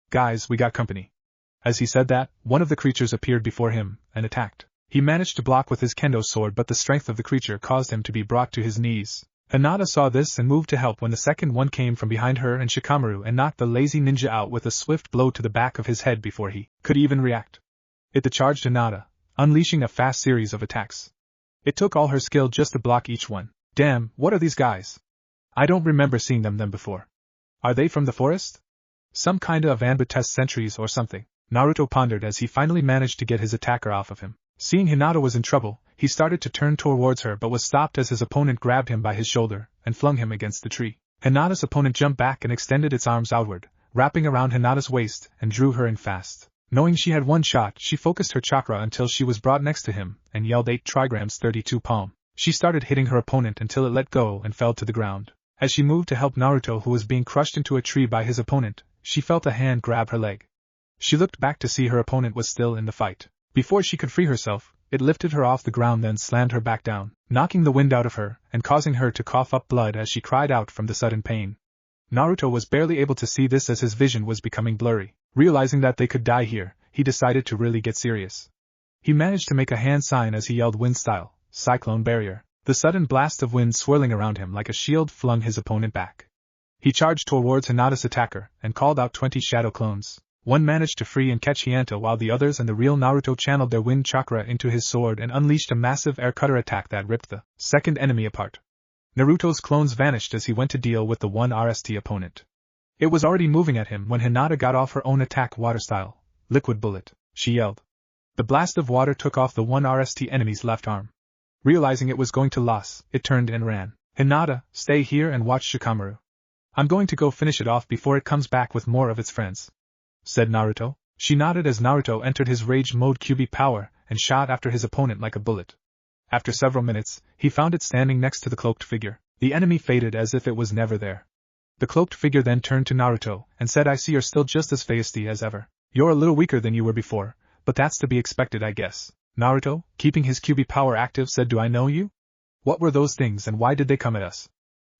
Guys, we got company. As he said that, one of the creatures appeared before him and attacked. He managed to block with his kendo sword, but the strength of the creature caused him to be brought to his knees. Hinata saw this and moved to help when the second one came from behind her and Shikamaru and knocked the lazy ninja out with a swift blow to the back of his head before he could even react. It charged Hinata, unleashing a fast series of attacks. It took all her skill just to block each one. Damn, what are these guys? I don't remember seeing them before. Are they from the forest? Some kinda of Anbutest sentries or something? Naruto pondered as he finally managed to get his attacker off of him. Seeing Hinata was in trouble, he started to turn towards her but was stopped as his opponent grabbed him by his shoulder and flung him against the tree. Hinata's opponent jumped back and extended its arms outward, wrapping around Hinata's waist and drew her in fast. Knowing she had one shot, she focused her chakra until she was brought next to him and yelled 8 trigrams 32 palm. She started hitting her opponent until it let go and fell to the ground. As she moved to help Naruto, who was being crushed into a tree by his opponent, she felt a hand grab her leg. She looked back to see her opponent was still in the fight. Before she could free herself, it lifted her off the ground then slammed her back down, knocking the wind out of her and causing her to cough up blood as she cried out from the sudden pain. Naruto was barely able to see this as his vision was becoming blurry. Realizing that they could die here, he decided to really get serious. He managed to make a hand sign as he yelled wind style, cyclone barrier. The sudden blast of wind swirling around him like a shield flung his opponent back. He charged towards Hinata's attacker and called out 20 shadow clones. One managed to free and catch Hinata while the others and the real Naruto channeled their wind chakra into his sword and unleashed a massive air cutter attack that ripped the second enemy apart. Naruto's clones vanished as he went to deal with the one RST opponent. It was already moving at him when Hinata got off her own attack water style, liquid bullet, she yelled. The blast of water took off the one RST enemy's left arm. Realizing it was going to lose, it turned and ran. Hinata, stay here and watch Shikamaru. I'm going to go finish it off before it comes back with more of its friends, said Naruto. She nodded as Naruto entered his rage mode QB power and shot after his opponent like a bullet. After several minutes, he found it standing next to the cloaked figure. The enemy faded as if it was never there. The cloaked figure then turned to Naruto and said, I see you're still just as feisty as ever. You're a little weaker than you were before, but that's to be expected, I guess. Naruto, keeping his QB power active, said, do I know you? What were those things and why did they come at us?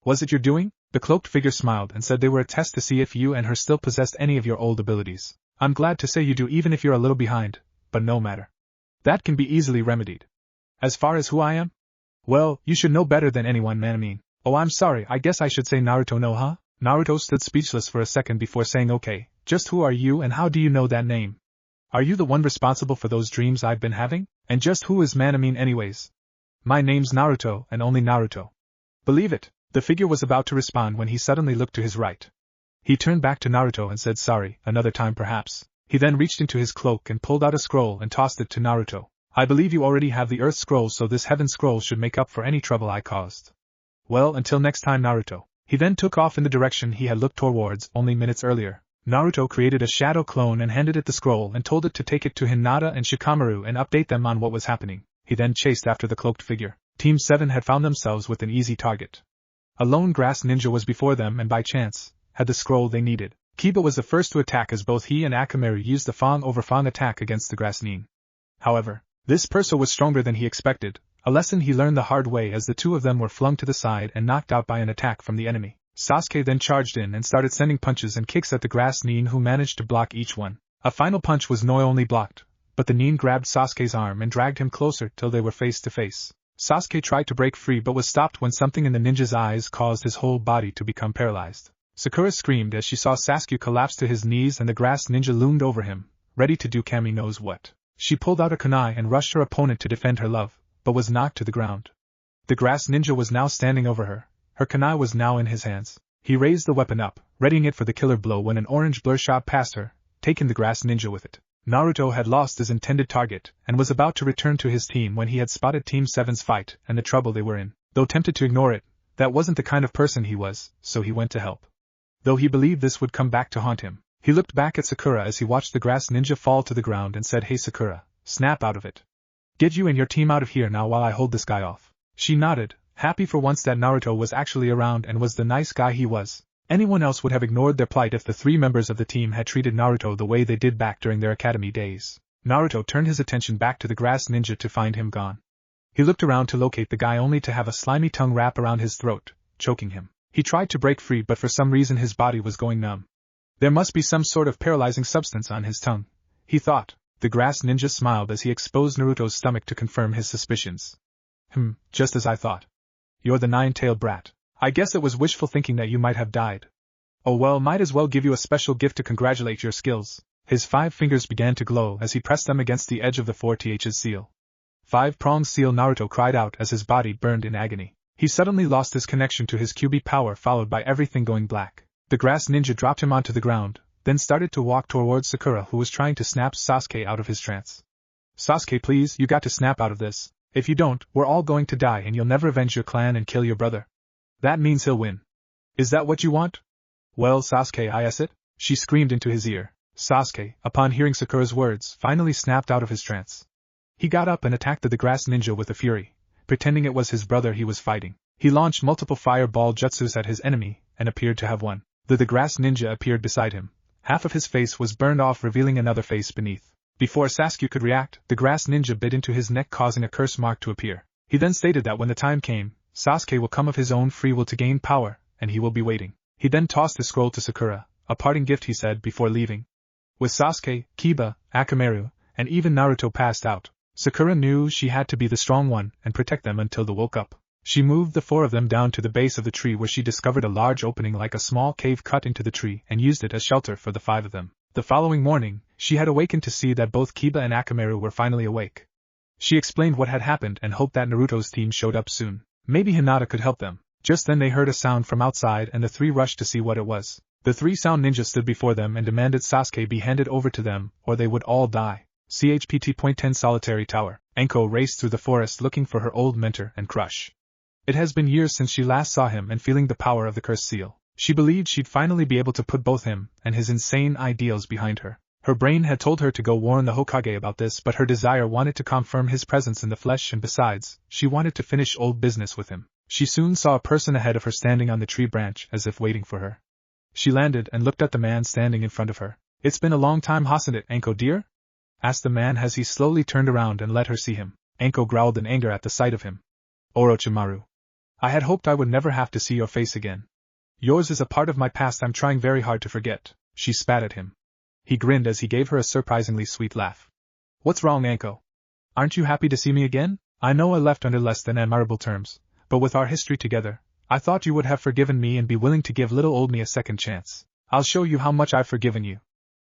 Was it your doing? The cloaked figure smiled and said they were a test to see if you and her still possessed any of your old abilities. I'm glad to say you do, even if you're a little behind, but no matter. That can be easily remedied. As far as who I am? Well, you should know better than anyone, man. Oh, I'm sorry, I guess I should say Naruto no, huh? Naruto stood speechless for a second before saying, okay, just who are you and how do you know that name? Are you the one responsible for those dreams I've been having? And just who is Manamine anyways? My name's Naruto and only Naruto. Believe it. The figure was about to respond when he suddenly looked to his right. He turned back to Naruto and said sorry, another time perhaps. He then reached into his cloak and pulled out a scroll and tossed it to Naruto. I believe you already have the Earth Scroll, so this Heaven Scroll should make up for any trouble I caused. Well, until next time, Naruto. He then took off in the direction he had looked towards only minutes earlier. Naruto created a shadow clone and handed it the scroll and told it to take it to Hinata and Shikamaru and update them on what was happening. He then chased after the cloaked figure. Team 7 had found themselves with an easy target. A lone grass ninja was before them and by chance had the scroll they needed. Kiba was the first to attack as both he and Akamaru used the Fang over Fang attack against the grass nin. However, this Perso was stronger than he expected, a lesson he learned the hard way as the two of them were flung to the side and knocked out by an attack from the enemy. Sasuke then charged in and started sending punches and kicks at the grass nin, who managed to block each one. A final punch was not only blocked, but the nin grabbed Sasuke's arm and dragged him closer till they were face to face. Sasuke tried to break free but was stopped when something in the ninja's eyes caused his whole body to become paralyzed. Sakura screamed as she saw Sasuke collapse to his knees and the grass ninja loomed over him, ready to do Kami knows what. She pulled out a kunai and rushed her opponent to defend her love, but was knocked to the ground. The grass ninja was now standing over her. Her kunai was now in his hands. He raised the weapon up, readying it for the killer blow when an orange blur shot past her, taking the grass ninja with it. Naruto had lost his intended target and was about to return to his team when he had spotted Team 7's fight and the trouble they were in. Though tempted to ignore it, that wasn't the kind of person he was, so he went to help. Though he believed this would come back to haunt him, he looked back at Sakura as he watched the grass ninja fall to the ground and said, "Hey Sakura, snap out of it. Get you and your team out of here now while I hold this guy off." She nodded, happy for once that Naruto was actually around and was the nice guy he was. Anyone else would have ignored their plight if the three members of the team had treated Naruto the way they did back during their academy days. Naruto turned his attention back to the grass ninja to find him gone. He looked around to locate the guy only to have a slimy tongue wrap around his throat, choking him. He tried to break free but for some reason his body was going numb. There must be some sort of paralyzing substance on his tongue, he thought. The grass ninja smiled as he exposed Naruto's stomach to confirm his suspicions. Just as I thought. You're the nine-tailed brat. I guess it was wishful thinking that you might have died. Oh well, might as well give you a special gift to congratulate your skills. His 5 fingers began to glow as he pressed them against the edge of the 4th seal. 5-pronged seal, Naruto cried out as his body burned in agony. He suddenly lost his connection to his QB power, followed by everything going black. The grass ninja dropped him onto the ground, then started to walk towards Sakura, who was trying to snap Sasuke out of his trance. "Sasuke, please, you got to snap out of this. If you don't, we're all going to die and you'll never avenge your clan and kill your brother. That means he'll win. Is that what you want?" "Well, Sasuke, I guess it," she screamed into his ear. Sasuke, upon hearing Sakura's words, finally snapped out of his trance. He got up and attacked the grass ninja with a fury, pretending it was his brother he was fighting. He launched multiple fireball jutsus at his enemy, and appeared to have won. The grass ninja appeared beside him. Half of his face was burned off, revealing another face beneath. Before Sasuke could react, the grass ninja bit into his neck, causing a curse mark to appear. He then stated that when the time came, Sasuke will come of his own free will to gain power, and he will be waiting. He then tossed his scroll to Sakura, a parting gift he said before leaving. With Sasuke, Kiba, Akamaru, and even Naruto passed out, Sakura knew she had to be the strong one and protect them until they woke up. She moved the 4 of them down to the base of the tree where she discovered a large opening like a small cave cut into the tree and used it as shelter for the 5 of them. The following morning, she had awakened to see that both Kiba and Akamaru were finally awake. She explained what had happened and hoped that Naruto's team showed up soon. Maybe Hinata could help them. Just then they heard a sound from outside and the 3 rushed to see what it was. The 3 sound ninjas stood before them and demanded Sasuke be handed over to them or they would all die. CHPT.10 Solitary Tower. Anko raced through the forest looking for her old mentor and crush. It has been years since she last saw him, and feeling the power of the cursed seal, she believed she'd finally be able to put both him and his insane ideals behind her. Her brain had told her to go warn the Hokage about this, but her desire wanted to confirm his presence in the flesh, and besides, she wanted to finish old business with him. She soon saw a person ahead of her standing on the tree branch as if waiting for her. She landed and looked at the man standing in front of her. "It's been a long time, hasn't it, Anko dear?" asked the man as he slowly turned around and let her see him. Anko growled in anger at the sight of him. "Orochimaru. I had hoped I would never have to see your face again. Yours is a part of my past I'm trying very hard to forget," she spat at him. He grinned as he gave her a surprisingly sweet laugh. "What's wrong, Anko? Aren't you happy to see me again? I know I left under less than admirable terms, but with our history together, I thought you would have forgiven me and be willing to give little old me a second chance. I'll show you how much I've forgiven you."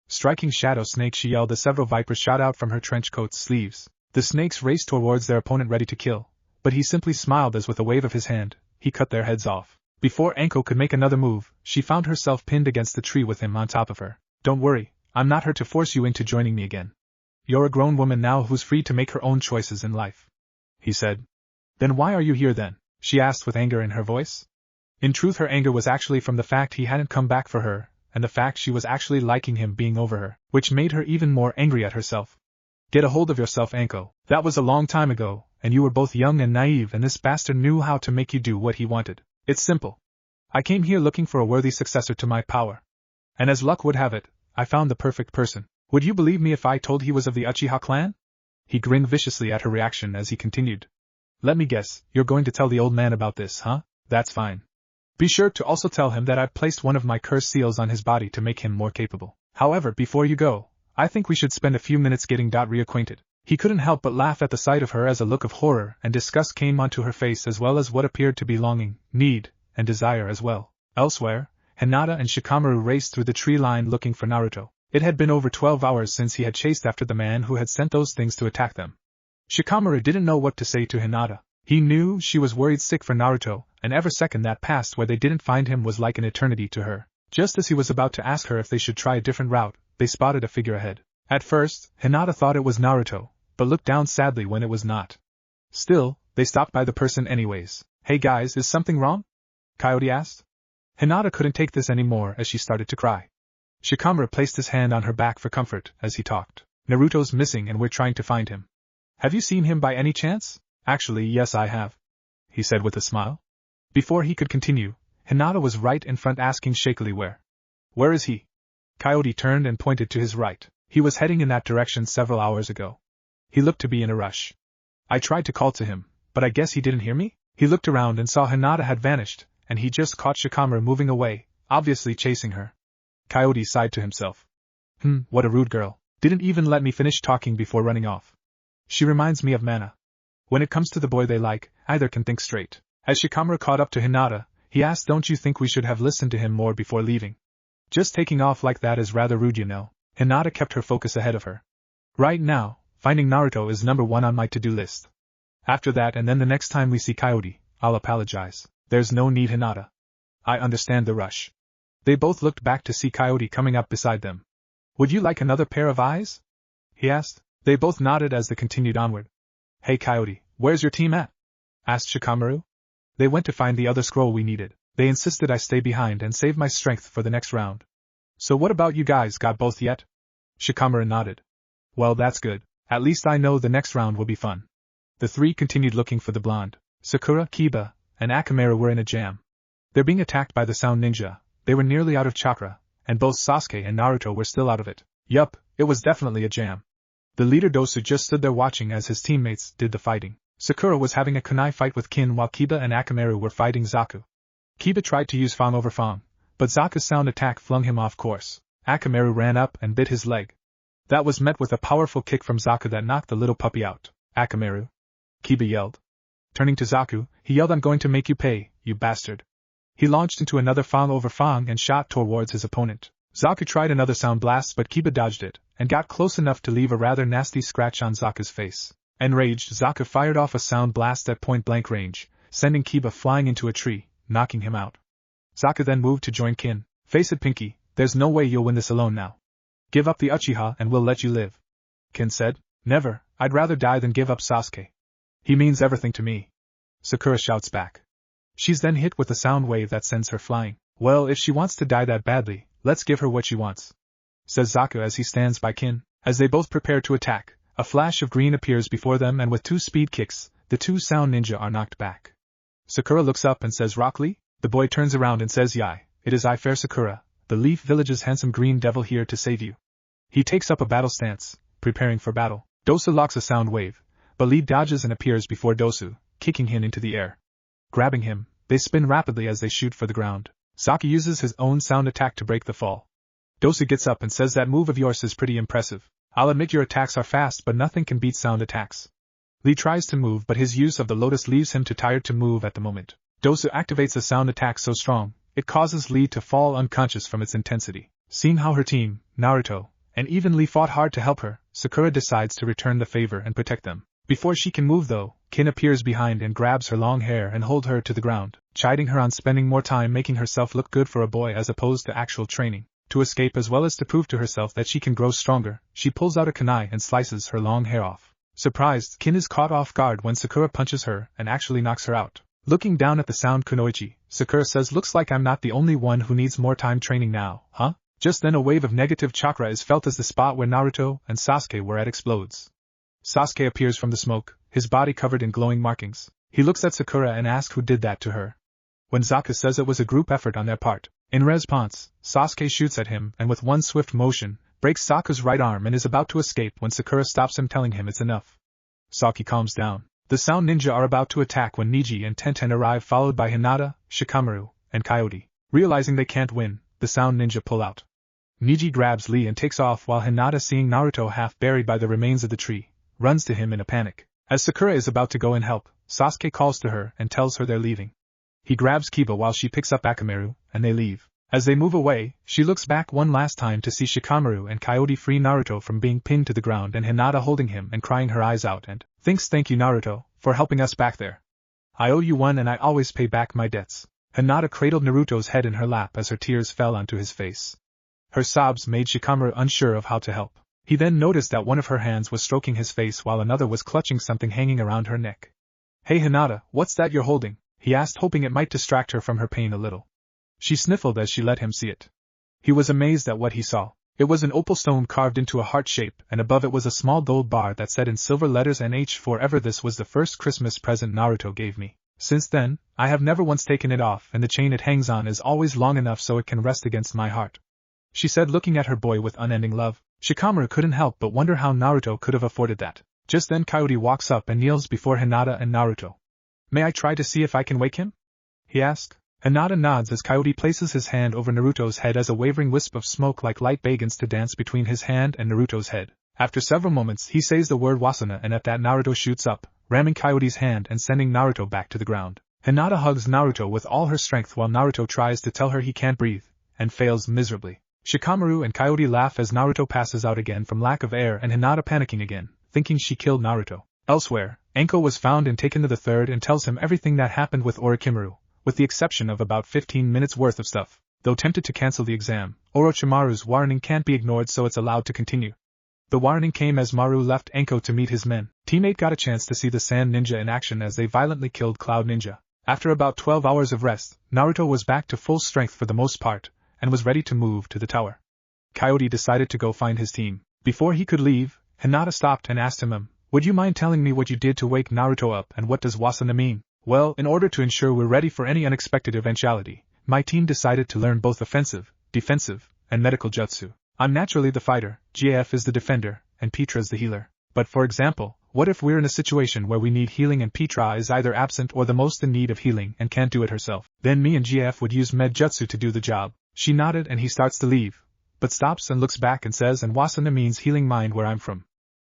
Striking Shadow Snake, she yelled as several vipers shot out from her trench coat's sleeves. The snakes raced towards their opponent ready to kill, but he simply smiled as with a wave of his hand, he cut their heads off. Before Anko could make another move, she found herself pinned against the tree with him on top of her. "Don't worry, I'm not here to force you into joining me again. You're a grown woman now who's free to make her own choices in life," he said. "Then why are you here then?" she asked with anger in her voice. In truth, her anger was actually from the fact he hadn't come back for her, and the fact she was actually liking him being over her, which made her even more angry at herself. "Get a hold of yourself, Anko. That was a long time ago, and you were both young and naive, and this bastard knew how to make you do what he wanted. It's simple. I came here looking for a worthy successor to my power. And as luck would have it, I found the perfect person. Would you believe me if I told he was of the Uchiha clan?" He grinned viciously at her reaction as he continued. "Let me guess, you're going to tell the old man about this, huh? That's fine. Be sure to also tell him that I've placed one of my cursed seals on his body to make him more capable. However, before you go, I think we should spend a few minutes getting reacquainted." He couldn't help but laugh at the sight of her as a look of horror and disgust came onto her face, as well as what appeared to be longing, need, and desire as well. Elsewhere, Hinata and Shikamaru raced through the tree line looking for Naruto. It had been over 12 hours since he had chased after the man who had sent those things to attack them. Shikamaru didn't know what to say to Hinata. He knew she was worried sick for Naruto, and every second that passed where they didn't find him was like an eternity to her. Just as he was about to ask her if they should try a different route, they spotted a figure ahead. At first, Hinata thought it was Naruto, but looked down sadly when it was not. Still, they stopped by the person anyways. "Hey guys, is something wrong?" Keyote asked. Hinata couldn't take this anymore as she started to cry. Shikamaru placed his hand on her back for comfort as he talked. "Naruto's missing and we're trying to find him. Have you seen him by any chance?" "Actually, yes, I have," he said with a smile. Before he could continue, Hinata was right in front asking shakily where. "Where is he?" Keyote turned and pointed to his right. "He was heading in that direction several hours ago. He looked to be in a rush. I tried to call to him, but I guess he didn't hear me?" He looked around and saw Hinata had vanished, and he just caught Shikamaru moving away, obviously chasing her. Keyote sighed to himself. What a rude girl. Didn't even let me finish talking before running off. She reminds me of Mana. When it comes to the boy they like, either can think straight." As Shikamaru caught up to Hinata, he asked, "Don't you think we should have listened to him more before leaving? Just taking off like that is rather rude, you know." Hinata kept her focus ahead of her. "Right now, finding Naruto is number 1 on my to-do list. After that, and then the next time we see Keyote, I'll apologize." "There's no need, Hinata. I understand the rush." They both looked back to see Keyote coming up beside them. "Would you like another pair of eyes?" he asked. They both nodded as they continued onward. "Hey Keyote, where's your team at?" asked Shikamaru. "They went to find the other scroll we needed. They insisted I stay behind and save my strength for the next round." "So what about you guys, got both yet?" Shikamaru nodded. "Well, that's good. At least I know the next round will be fun." The 3 continued looking for the blonde. Sakura, Kiba, and Akamaru were in a jam. They're being attacked by the sound ninja. They were nearly out of chakra, and both Sasuke and Naruto were still out of it. Yup, it was definitely a jam. The leader Dosu just stood there watching as his teammates did the fighting. Sakura was having a kunai fight with Kin while Kiba and Akamaru were fighting Zaku. Kiba tried to use Fang over Fang, but Zaku's sound attack flung him off course. Akamaru ran up and bit his leg. That was met with a powerful kick from Zaku that knocked the little puppy out. Akamaru! Kiba yelled. Turning to Zaku, he yelled, "I'm going to make you pay, you bastard." He launched into another Fang over Fang and shot towards his opponent. Zaku tried another sound blast, but Kiba dodged it, and got close enough to leave a rather nasty scratch on Zaku's face. Enraged, Zaku fired off a sound blast at point-blank range, sending Kiba flying into a tree, knocking him out. Zaku then moved to join Kin. "Face it, Pinky, there's no way you'll win this alone now. Give up the Uchiha and we'll let you live." Kin said. "Never, I'd rather die than give up Sasuke. He means everything to me." Sakura shouts back. She's then hit with a sound wave that sends her flying. "Well, if she wants to die that badly, let's give her what she wants," says Zaku as he stands by Kin. As they both prepare to attack, a flash of green appears before them, and with 2 speed kicks, the 2 sound ninja are knocked back. Sakura looks up and says, "Rock Lee?" The boy turns around and says, "Yai, it is I, fair Sakura, the Leaf Village's handsome green devil, here to save you." He takes up a battle stance, preparing for battle. Dosu locks a sound wave, but Lee dodges and appears before Dosu, kicking him into the air. Grabbing him, they spin rapidly as they shoot for the ground. Saki uses his own sound attack to break the fall. Dosu gets up and says, "That move of yours is pretty impressive. I'll admit your attacks are fast, but nothing can beat sound attacks." Lee tries to move, but his use of the lotus leaves him too tired to move at the moment. Dosu activates a sound attack so strong, it causes Lee to fall unconscious from its intensity. Seeing how her team, Naruto, and even Lee fought hard to help her, Sakura decides to return the favor and protect them. Before she can move though, Kin appears behind and grabs her long hair and holds her to the ground, chiding her on spending more time making herself look good for a boy as opposed to actual training. To escape as well as to prove to herself that she can grow stronger, she pulls out a kunai and slices her long hair off. Surprised, Kin is caught off guard when Sakura punches her and actually knocks her out. Looking down at the sound kunoichi, Sakura says, "Looks like I'm not the only one who needs more time training now, huh?" Just then a wave of negative chakra is felt as the spot where Naruto and Sasuke were at explodes. Sasuke appears from the smoke, his body covered in glowing markings. He looks at Sakura and asks who did that to her. When Zaku says it was a group effort on their part, in response, Sasuke shoots at him and with one swift motion, breaks Saku's right arm and is about to escape when Sakura stops him, telling him it's enough. Saki calms down. The sound ninja are about to attack when Niji and Tenten arrive, followed by Hinata, Shikamaru, and Keyote. Realizing they can't win, the sound ninja pull out. Niji grabs Lee and takes off, while Hinata, seeing Naruto half buried by the remains of the tree, runs to him in a panic. As Sakura is about to go and help, Sasuke calls to her and tells her they're leaving. He grabs Kiba while she picks up Akamaru, and they leave. As they move away, she looks back one last time to see Shikamaru and Keyote free Naruto from being pinned to the ground and Hinata holding him and crying her eyes out, and thinks, "Thank you, Naruto, for helping us back there. I owe you one and I always pay back my debts." Hinata cradled Naruto's head in her lap as her tears fell onto his face. Her sobs made Shikamaru unsure of how to help. He then noticed that one of her hands was stroking his face while another was clutching something hanging around her neck. "Hey Hinata, what's that you're holding?" he asked, hoping it might distract her from her pain a little. She sniffled as she let him see it. He was amazed at what he saw. It was an opal stone carved into a heart shape, and above it was a small gold bar that said in silver letters, "NH forever. This was the first Christmas present Naruto gave me. Since then, I have never once taken it off, and the chain it hangs on is always long enough so it can rest against my heart," she said, looking at her boy with unending love. Shikamaru couldn't help but wonder how Naruto could have afforded that. Just then Keyote walks up and kneels before Hinata and Naruto. "May I try to see if I can wake him?" he asked. Hinata nods as Keyote places his hand over Naruto's head as a wavering wisp of smoke like light begins to dance between his hand and Naruto's head. After several moments he says the word Wasana, and at that Naruto shoots up, ramming Keyote's hand and sending Naruto back to the ground. Hinata hugs Naruto with all her strength while Naruto tries to tell her he can't breathe, and fails miserably. Shikamaru and Keyote laugh as Naruto passes out again from lack of air and Hinata panicking again, thinking she killed Naruto. Elsewhere, Enko was found and taken to the third and tells him everything that happened with Orochimaru, with the exception of about 15 minutes worth of stuff. Though tempted to cancel the exam, Orochimaru's warning can't be ignored, so it's allowed to continue. The warning came as Maru left Enko to meet his men. Teammate got a chance to see the Sand Ninja in action as they violently killed Cloud Ninja. After about 12 hours of rest, Naruto was back to full strength for the most part, and was ready to move to the tower. Keyote decided to go find his team. Before he could leave, Hinata stopped and asked him, "Would you mind telling me what you did to wake Naruto up, and what does Wasana mean?" "Well, in order to ensure we're ready for any unexpected eventuality, my team decided to learn both offensive, defensive, and medical jutsu. I'm naturally the fighter, GAF is the defender, and Petra's the healer. But for example, what if we're in a situation where we need healing and Petra is either absent or the most in need of healing and can't do it herself? Then me and GF would use med jutsu to do the job." She nodded and he starts to leave, but stops and looks back and says, and wasana means healing mind where I'm from.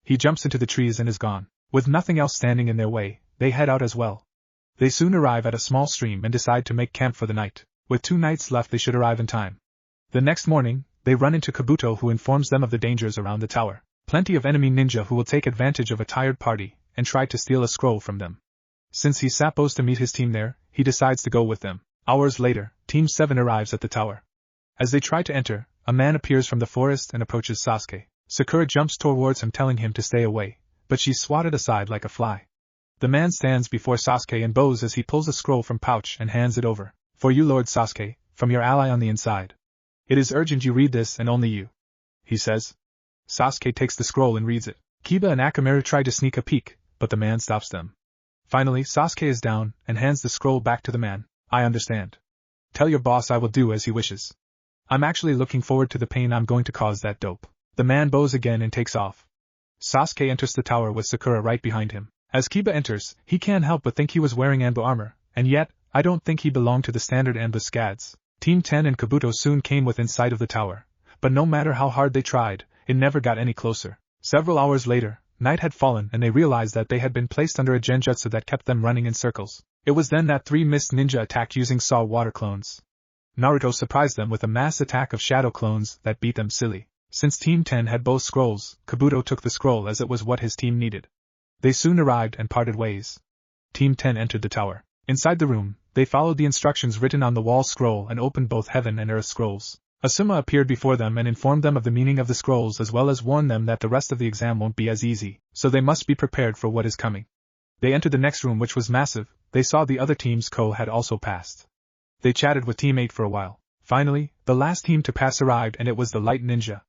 He jumps into the trees and is gone. With nothing else standing in their way, they head out as well. They soon arrive at a small stream and decide to make camp for the night. With 2 nights left they should arrive in time. The next morning, they run into Kabuto, who informs them of the dangers around the tower. Plenty of enemy ninja who will take advantage of a tired party and try to steal a scroll from them. Since he's supposed to meet his team there, he decides to go with them. Hours later, Team 7 arrives at the tower. As they try to enter, a man appears from the forest and approaches Sasuke. Sakura jumps towards him telling him to stay away, but she's swatted aside like a fly. The man stands before Sasuke and bows as he pulls a scroll from pouch and hands it over. For you, Lord Sasuke, from your ally on the inside. It is urgent you read this, and only you, he says. Sasuke takes the scroll and reads it. Kiba and Akamaru try to sneak a peek, but the man stops them. Finally, Sasuke is down and hands the scroll back to the man. I understand. Tell your boss I will do as he wishes. I'm actually looking forward to the pain I'm going to cause that dope. The man bows again and takes off. Sasuke enters the tower with Sakura right behind him. As Kiba enters, he can't help but think he was wearing Anbu armor, and yet, I don't think he belonged to the standard Anbu scads. Team 10 and Kabuto soon came within sight of the tower, but no matter how hard they tried, it never got any closer. Several hours later, night had fallen and they realized that they had been placed under a genjutsu that kept them running in circles. It was then that 3 mist ninja attacked using saw water clones. Naruto surprised them with a mass attack of shadow clones that beat them silly. Since Team 10 had both scrolls, Kabuto took the scroll as it was what his team needed. They soon arrived and parted ways. Team 10 entered the tower. Inside the room, they followed the instructions written on the wall scroll and opened both heaven and earth scrolls. Asuma appeared before them and informed them of the meaning of the scrolls as well as warned them that the rest of the exam won't be as easy, so they must be prepared for what is coming. They entered the next room, which was massive. They saw the other team's had also passed. They chatted with Team 8 for a while. Finally, the last team to pass arrived, and it was the Light Ninja.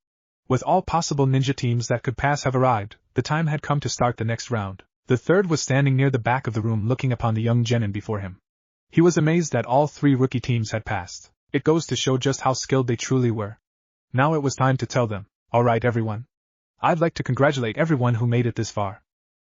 With all possible ninja teams that could pass have arrived, the time had come to start the next round. The third was standing near the back of the room looking upon the young genin before him. He was amazed that all 3 rookie teams had passed. It goes to show just how skilled they truly were. Now it was time to tell them, alright everyone. I'd like to congratulate everyone who made it this far.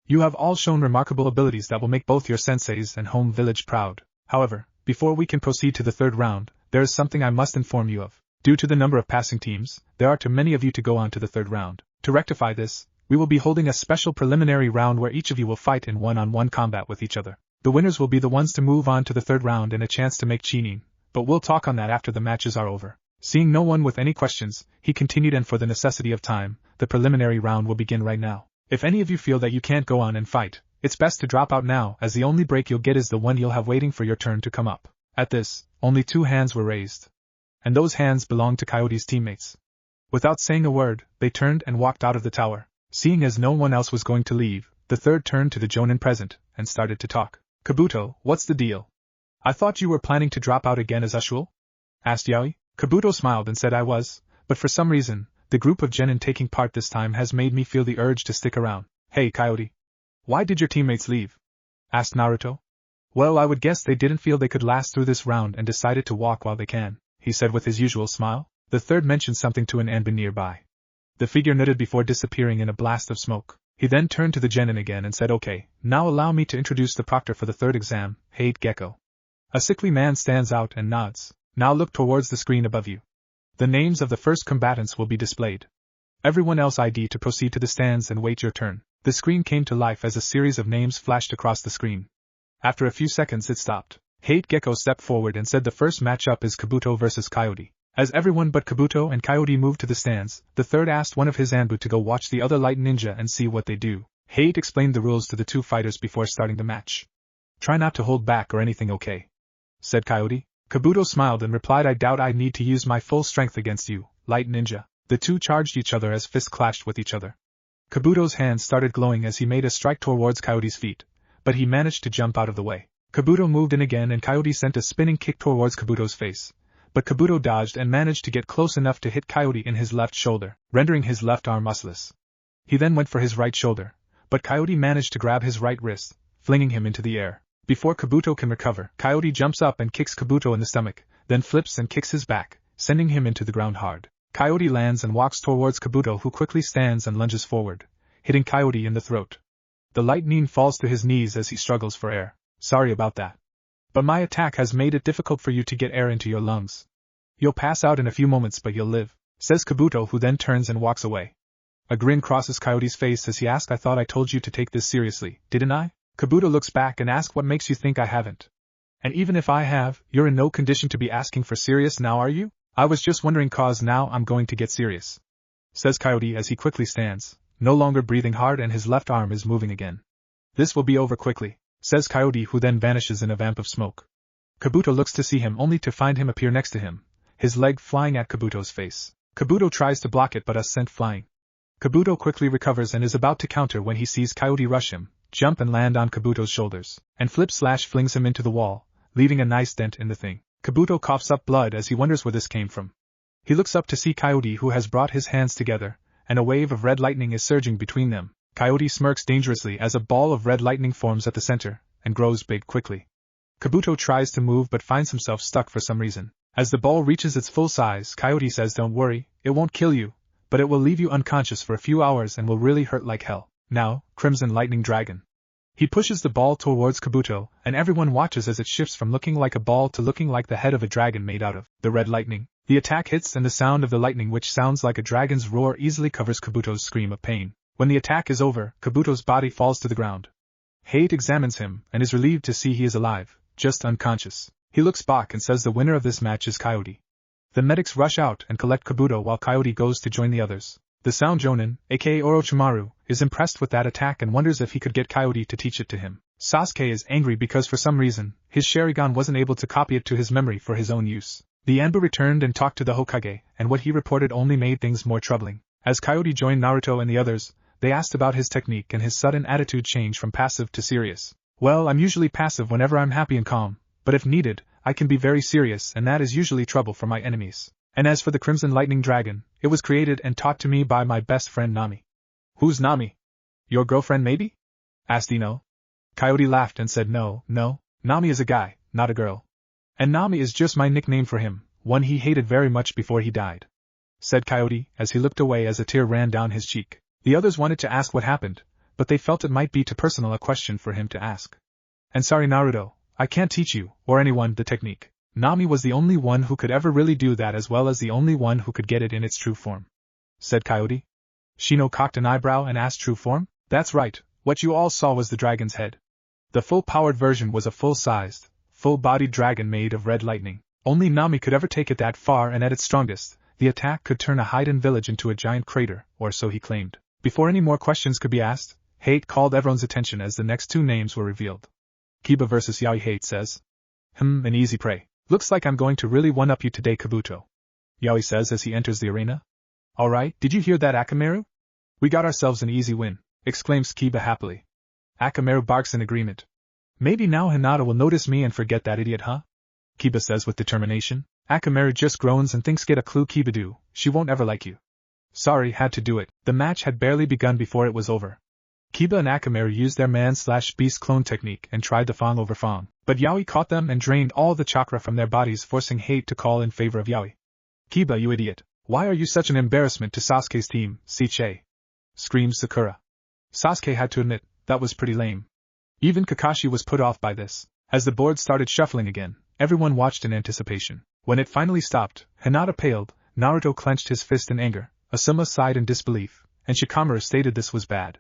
You have all shown remarkable abilities that will make both your senseis and home village proud. However, before we can proceed to the third round, there is something I must inform you of. Due to the number of passing teams, there are too many of you to go on to the third round. To rectify this, we will be holding a special preliminary round where each of you will fight in one-on-one combat with each other. The winners will be the ones to move on to the third round and a chance to make Chunin, but we'll talk on that after the matches are over. Seeing no one with any questions, he continued, and for the necessity of time, the preliminary round will begin right now. If any of you feel that you can't go on and fight, it's best to drop out now, as the only break you'll get is the one you'll have waiting for your turn to come up. At this, only 2 hands were raised. And those hands belonged to Keyote's teammates. Without saying a word, they turned and walked out of the tower. Seeing as no one else was going to leave, the third turned to the jonin present and started to talk. Kabuto, what's the deal? I thought you were planning to drop out again as usual? Asked Yaoi. Kabuto smiled and said I was, but for some reason, the group of genin taking part this time has made me feel the urge to stick around. Hey Keyote. Why did your teammates leave? Asked Naruto. Well, I would guess they didn't feel they could last through this round and decided to walk while they can, he said with his usual smile. The third mentioned something to an Anbu nearby. The figure nodded before disappearing in a blast of smoke. He then turned to the genin again and said, okay, now allow me to introduce the proctor for the third exam, Hate Gecko. A sickly man stands out and nods. Now look towards the screen above you. The names of the first combatants will be displayed. Everyone else ID to proceed to the stands and wait your turn. The screen came to life as a series of names flashed across the screen. After a few seconds it stopped. Hate Gecko stepped forward and said the first matchup is Kabuto versus Keyote. As everyone but Kabuto and Keyote moved to the stands, the third asked one of his Anbu to go watch the other light ninja and see what they do. Hate explained the rules to the 2 fighters before starting the match. Try not to hold back or anything, okay? Said Keyote. Kabuto smiled and replied, I doubt I'd need to use my full strength against you, light ninja. The 2 charged each other as fists clashed with each other. Kabuto's hands started glowing as he made a strike towards Keyote's feet, but he managed to jump out of the way. Kabuto moved in again and Keyote sent a spinning kick towards Kabuto's face. But Kabuto dodged and managed to get close enough to hit Keyote in his left shoulder, rendering his left arm muscless. He then went for his right shoulder, but Keyote managed to grab his right wrist, flinging him into the air. Before Kabuto can recover, Keyote jumps up and kicks Kabuto in the stomach, then flips and kicks his back, sending him into the ground hard. Keyote lands and walks towards Kabuto, who quickly stands and lunges forward, hitting Keyote in the throat. The light nin falls to his knees as he struggles for air. Sorry about that. But my attack has made it difficult for you to get air into your lungs. You'll pass out in a few moments but you'll live, says Kabuto, who then turns and walks away. A grin crosses Keyote's face as he asks, I thought I told you to take this seriously, didn't I? Kabuto looks back and asks, what makes you think I haven't? And even if I have, you're in no condition to be asking for serious now, are you? I was just wondering cause now I'm going to get serious, says Keyote as he quickly stands, no longer breathing hard, and his left arm is moving again. This will be over quickly, says Keyote, who then vanishes in a vamp of smoke. Kabuto looks to see him only to find him appear next to him, his leg flying at Kabuto's face. Kabuto tries to block it but is sent flying. Kabuto quickly recovers and is about to counter when he sees Keyote rush him, jump and land on Kabuto's shoulders, and flings him into the wall, leaving a nice dent in the thing. Kabuto coughs up blood as he wonders where this came from. He looks up to see Keyote, who has brought his hands together, and a wave of red lightning is surging between them. Keyote smirks dangerously as a ball of red lightning forms at the center, and grows big quickly. Kabuto tries to move but finds himself stuck for some reason. As the ball reaches its full size, Keyote says, don't worry, it won't kill you, but it will leave you unconscious for a few hours and will really hurt like hell. Now, Crimson Lightning Dragon. He pushes the ball towards Kabuto, and everyone watches as it shifts from looking like a ball to looking like the head of a dragon made out of the red lightning. The attack hits and the sound of the lightning, which sounds like a dragon's roar, easily covers Kabuto's scream of pain. When the attack is over, Kabuto's body falls to the ground. Hate examines him and is relieved to see he is alive, just unconscious. He looks back and says the winner of this match is Keyote. The medics rush out and collect Kabuto while Keyote goes to join the others. The Sound Jonin, aka Orochimaru, is impressed with that attack and wonders if he could get Keyote to teach it to him. Sasuke is angry because for some reason, his Sharingan wasn't able to copy it to his memory for his own use. The Anbu returned and talked to the Hokage, and what he reported only made things more troubling. As Keyote joined Naruto and the others, they asked about his technique and his sudden attitude change from passive to serious. Well, I'm usually passive whenever I'm happy and calm, but if needed, I can be very serious, and that is usually trouble for my enemies. And as for the Crimson Lightning Dragon, it was created and taught to me by my best friend Nami. Who's Nami? Your girlfriend maybe? Asked Ino. Keyote laughed and said no, Nami is a guy, not a girl. And Nami is just my nickname for him, one he hated very much before he died, said Keyote as he looked away as a tear ran down his cheek. The others wanted to ask what happened, but they felt it might be too personal a question for him to ask. And sorry Naruto, I can't teach you, or anyone, the technique. Nami was the only one who could ever really do that, as well as the only one who could get it in its true form, said Keyote. Shino cocked an eyebrow and asked, true form? That's right, what you all saw was the dragon's head. The full-powered version was a full-sized, full-bodied dragon made of red lightning. Only Nami could ever take it that far, and at its strongest, the attack could turn a Haiden village into a giant crater, or so he claimed. Before any more questions could be asked, Hate called everyone's attention as the next two names were revealed. Kiba vs. Yaoi. Hate says, an easy prey. Looks like I'm going to really one-up you today, Kabuto. Yaoi says as he enters the arena. Alright, did you hear that, Akamaru? We got ourselves an easy win, exclaims Kiba happily. Akamaru barks in agreement. Maybe now Hinata will notice me and forget that idiot, huh? Kiba says with determination. Akamaru just groans and thinks, get a clue, Kiba do, she won't ever like you. Sorry, had to do it. The match had barely begun before it was over. Kiba and Akamaru used their man-slash-beast clone technique and tried the Fang over Fang, but Yaoi caught them and drained all the chakra from their bodies, forcing Hate to call in favor of Yaoi. Kiba, you idiot. Why are you such an embarrassment to Sasuke's team, Siche? Screams Sakura. Sasuke had to admit, that was pretty lame. Even Kakashi was put off by this. As the board started shuffling again, everyone watched in anticipation. When it finally stopped, Hinata paled, Naruto clenched his fist in anger, Asuma sighed in disbelief, and Shikamaru stated this was bad.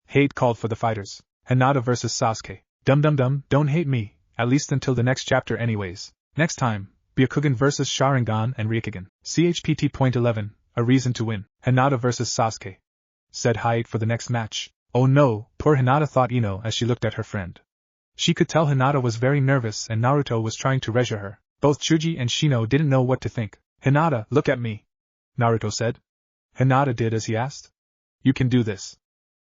Hate called for the fighters. Hinata vs. Sasuke. Dum, don't hate me, at least until the next chapter anyways. Next time, Byakugan vs. Sharingan and Ryukigen. CHPT.11, a reason to win. Hinata vs. Sasuke. Said Hate for the next match. Oh no, poor Hinata, thought Ino as she looked at her friend. She could tell Hinata was very nervous and Naruto was trying to reassure her. Both Chuji and Shino didn't know what to think. Hinata, look at me, Naruto said. Hinata did as he asked. You can do this.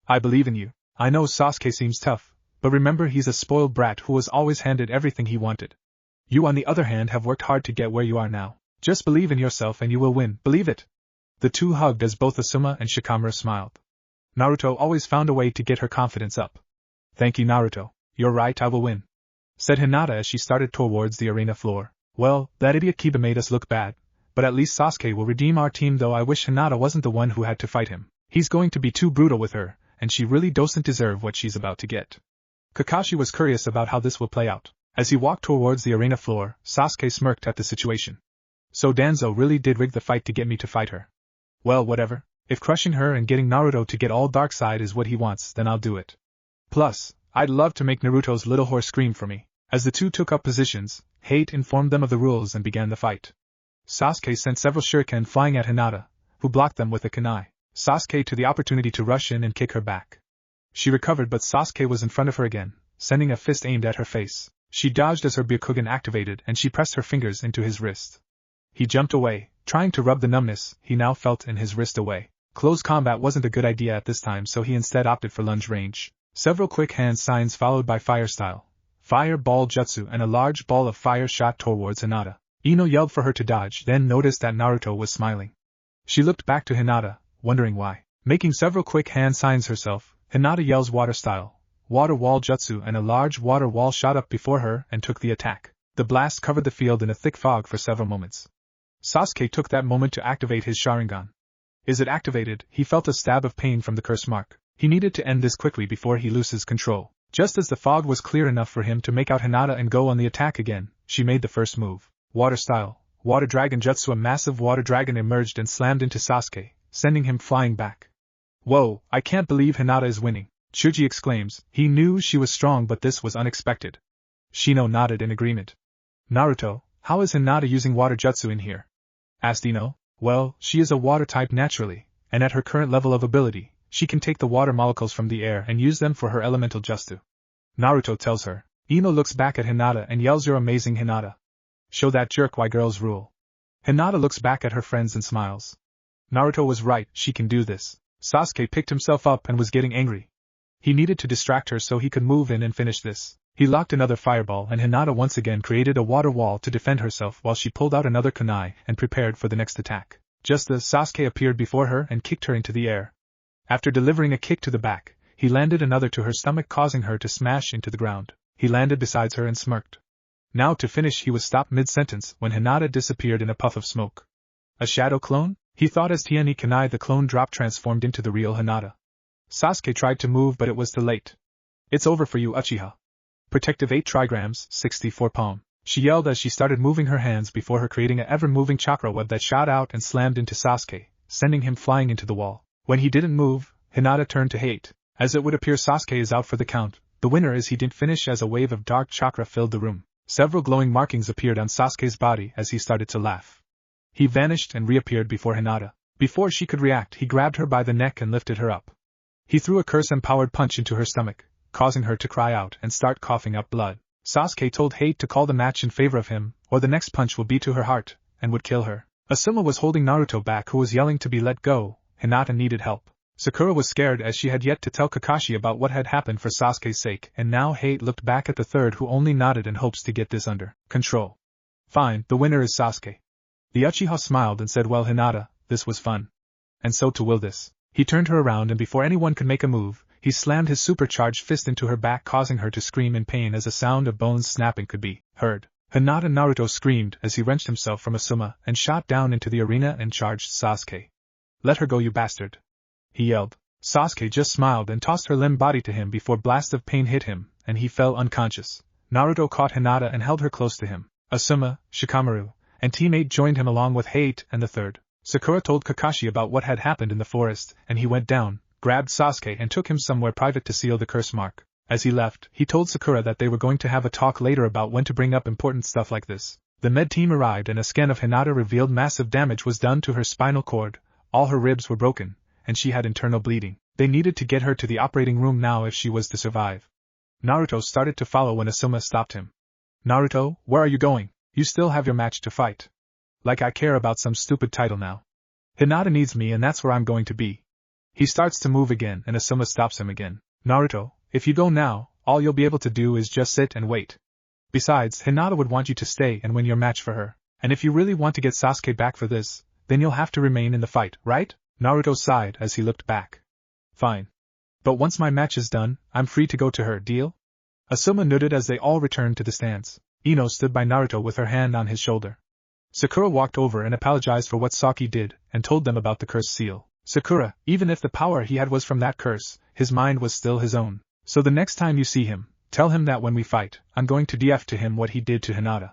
I believe in you. I know Sasuke seems tough, but remember he's a spoiled brat who was always handed everything he wanted. You on the other hand have worked hard to get where you are now. Just believe in yourself and you will win, believe it. The two hugged as both Asuma and Shikamaru smiled. Naruto always found a way to get her confidence up. Thank you, Naruto. You're right, I will win, said Hinata as she started towards the arena floor. Well, that idiot Kiba made us look bad, but at least Sasuke will redeem our team, though I wish Hinata wasn't the one who had to fight him. He's going to be too brutal with her, and she really doesn't deserve what she's about to get. Kakashi was curious about how this will play out. As he walked towards the arena floor, Sasuke smirked at the situation. So Danzo really did rig the fight to get me to fight her. Well, whatever. If crushing her and getting Naruto to get all dark side is what he wants, then I'll do it. Plus, I'd love to make Naruto's little horse scream for me. As the two took up positions, Hate informed them of the rules and began the fight. Sasuke sent several shuriken flying at Hinata, who blocked them with a kunai. Sasuke took the opportunity to rush in and kick her back. She recovered, but Sasuke was in front of her again, sending a fist aimed at her face. She dodged as her Byakugan activated and she pressed her fingers into his wrist. He jumped away, trying to rub the numbness he now felt in his wrist away. Close combat wasn't a good idea at this time, so he instead opted for lunge range. Several quick hand signs followed by fire style, fire ball jutsu, and a large ball of fire shot towards Hinata. Ino yelled for her to dodge, then noticed that Naruto was smiling. She looked back to Hinata, wondering why. Making several quick hand signs herself, Hinata yells water style, water wall jutsu, and a large water wall shot up before her and took the attack. The blast covered the field in a thick fog for several moments. Sasuke took that moment to activate his Sharingan. Is it activated? He felt a stab of pain from the curse mark. He needed to end this quickly before he loses control. Just as the fog was clear enough for him to make out Hinata and go on the attack again, she made the first move. Water style, water dragon jutsu. A massive water dragon emerged and slammed into Sasuke, sending him flying back. Whoa, I can't believe Hinata is winning, Chuji exclaims. He knew she was strong, but this was unexpected. Shino nodded in agreement. Naruto, how is Hinata using water jutsu in here? Asked Ino. Well, she is a water type naturally, and at her current level of ability, she can take the water molecules from the air and use them for her elemental jutsu. Naruto tells her. Ino looks back at Hinata and yells, "You're amazing, Hinata. Show that jerk why girls rule." Hinata looks back at her friends and smiles. Naruto was right, she can do this. Sasuke picked himself up and was getting angry. He needed to distract her so he could move in and finish this. He locked another fireball and Hinata once again created a water wall to defend herself while she pulled out another kunai and prepared for the next attack. Just as Sasuke appeared before her and kicked her into the air. After delivering a kick to the back, he landed another to her stomach, causing her to smash into the ground. He landed beside her and smirked. Now to finish, he was stopped mid-sentence when Hinata disappeared in a puff of smoke. A shadow clone? He thought as Tiani kunai the clone drop transformed into the real Hinata. Sasuke tried to move, but it was too late. It's over for you, Uchiha. Protective 8 trigrams, 64 palm. She yelled as she started moving her hands before her, creating a ever-moving chakra web that shot out and slammed into Sasuke, sending him flying into the wall. When he didn't move, Hinata turned to Hate. As it would appear, Sasuke is out for the count. The winner is he didn't finish as a wave of dark chakra filled the room. Several glowing markings appeared on Sasuke's body as he started to laugh. He vanished and reappeared before Hinata. Before she could react, he grabbed her by the neck and lifted her up. He threw a curse-empowered punch into her stomach, causing her to cry out and start coughing up blood. Sasuke told Hate to call the match in favor of him, or the next punch will be to her heart, and would kill her. Asuma was holding Naruto back, who was yelling to be let go. Hinata needed help. Sakura was scared as she had yet to tell Kakashi about what had happened for Sasuke's sake, and now Hate looked back at the third, who only nodded in hopes to get this under control. Fine, the winner is Sasuke. The Uchiha smiled and said, well, Hinata, this was fun. And so too will this. He turned her around and before anyone could make a move, he slammed his supercharged fist into her back, causing her to scream in pain as a sound of bones snapping could be heard. Hinata Naruto screamed as he wrenched himself from Asuma and shot down into the arena and charged Sasuke. Let her go, you bastard, he yelled. Sasuke just smiled and tossed her limb body to him before blast of pain hit him, and he fell unconscious. Naruto caught Hinata and held her close to him. Asuma, Shikamaru, and teammate joined him along with Hate and the third. Sakura told Kakashi about what had happened in the forest, and he went down, grabbed Sasuke and took him somewhere private to seal the curse mark. As he left, he told Sakura that they were going to have a talk later about when to bring up important stuff like this. The med team arrived and a scan of Hinata revealed massive damage was done to her spinal cord, all her ribs were broken, and she had internal bleeding. They needed to get her to the operating room now if she was to survive. Naruto started to follow when Asuma stopped him. Naruto, where are you going? You still have your match to fight. Like I care about some stupid title now. Hinata needs me and that's where I'm going to be. He starts to move again and Asuma stops him again. Naruto, if you go now, all you'll be able to do is just sit and wait. Besides, Hinata would want you to stay and win your match for her. And if you really want to get Sasuke back for this, then you'll have to remain in the fight, right? Naruto sighed as he looked back. Fine. But once my match is done, I'm free to go to her, deal? Asuma nodded as they all returned to the stands. Ino stood by Naruto with her hand on his shoulder. Sakura walked over and apologized for what Saki did, and told them about the curse seal. Sakura, even if the power he had was from that curse, his mind was still his own. So the next time you see him, tell him that when we fight, I'm going to df to him what he did to Hinata.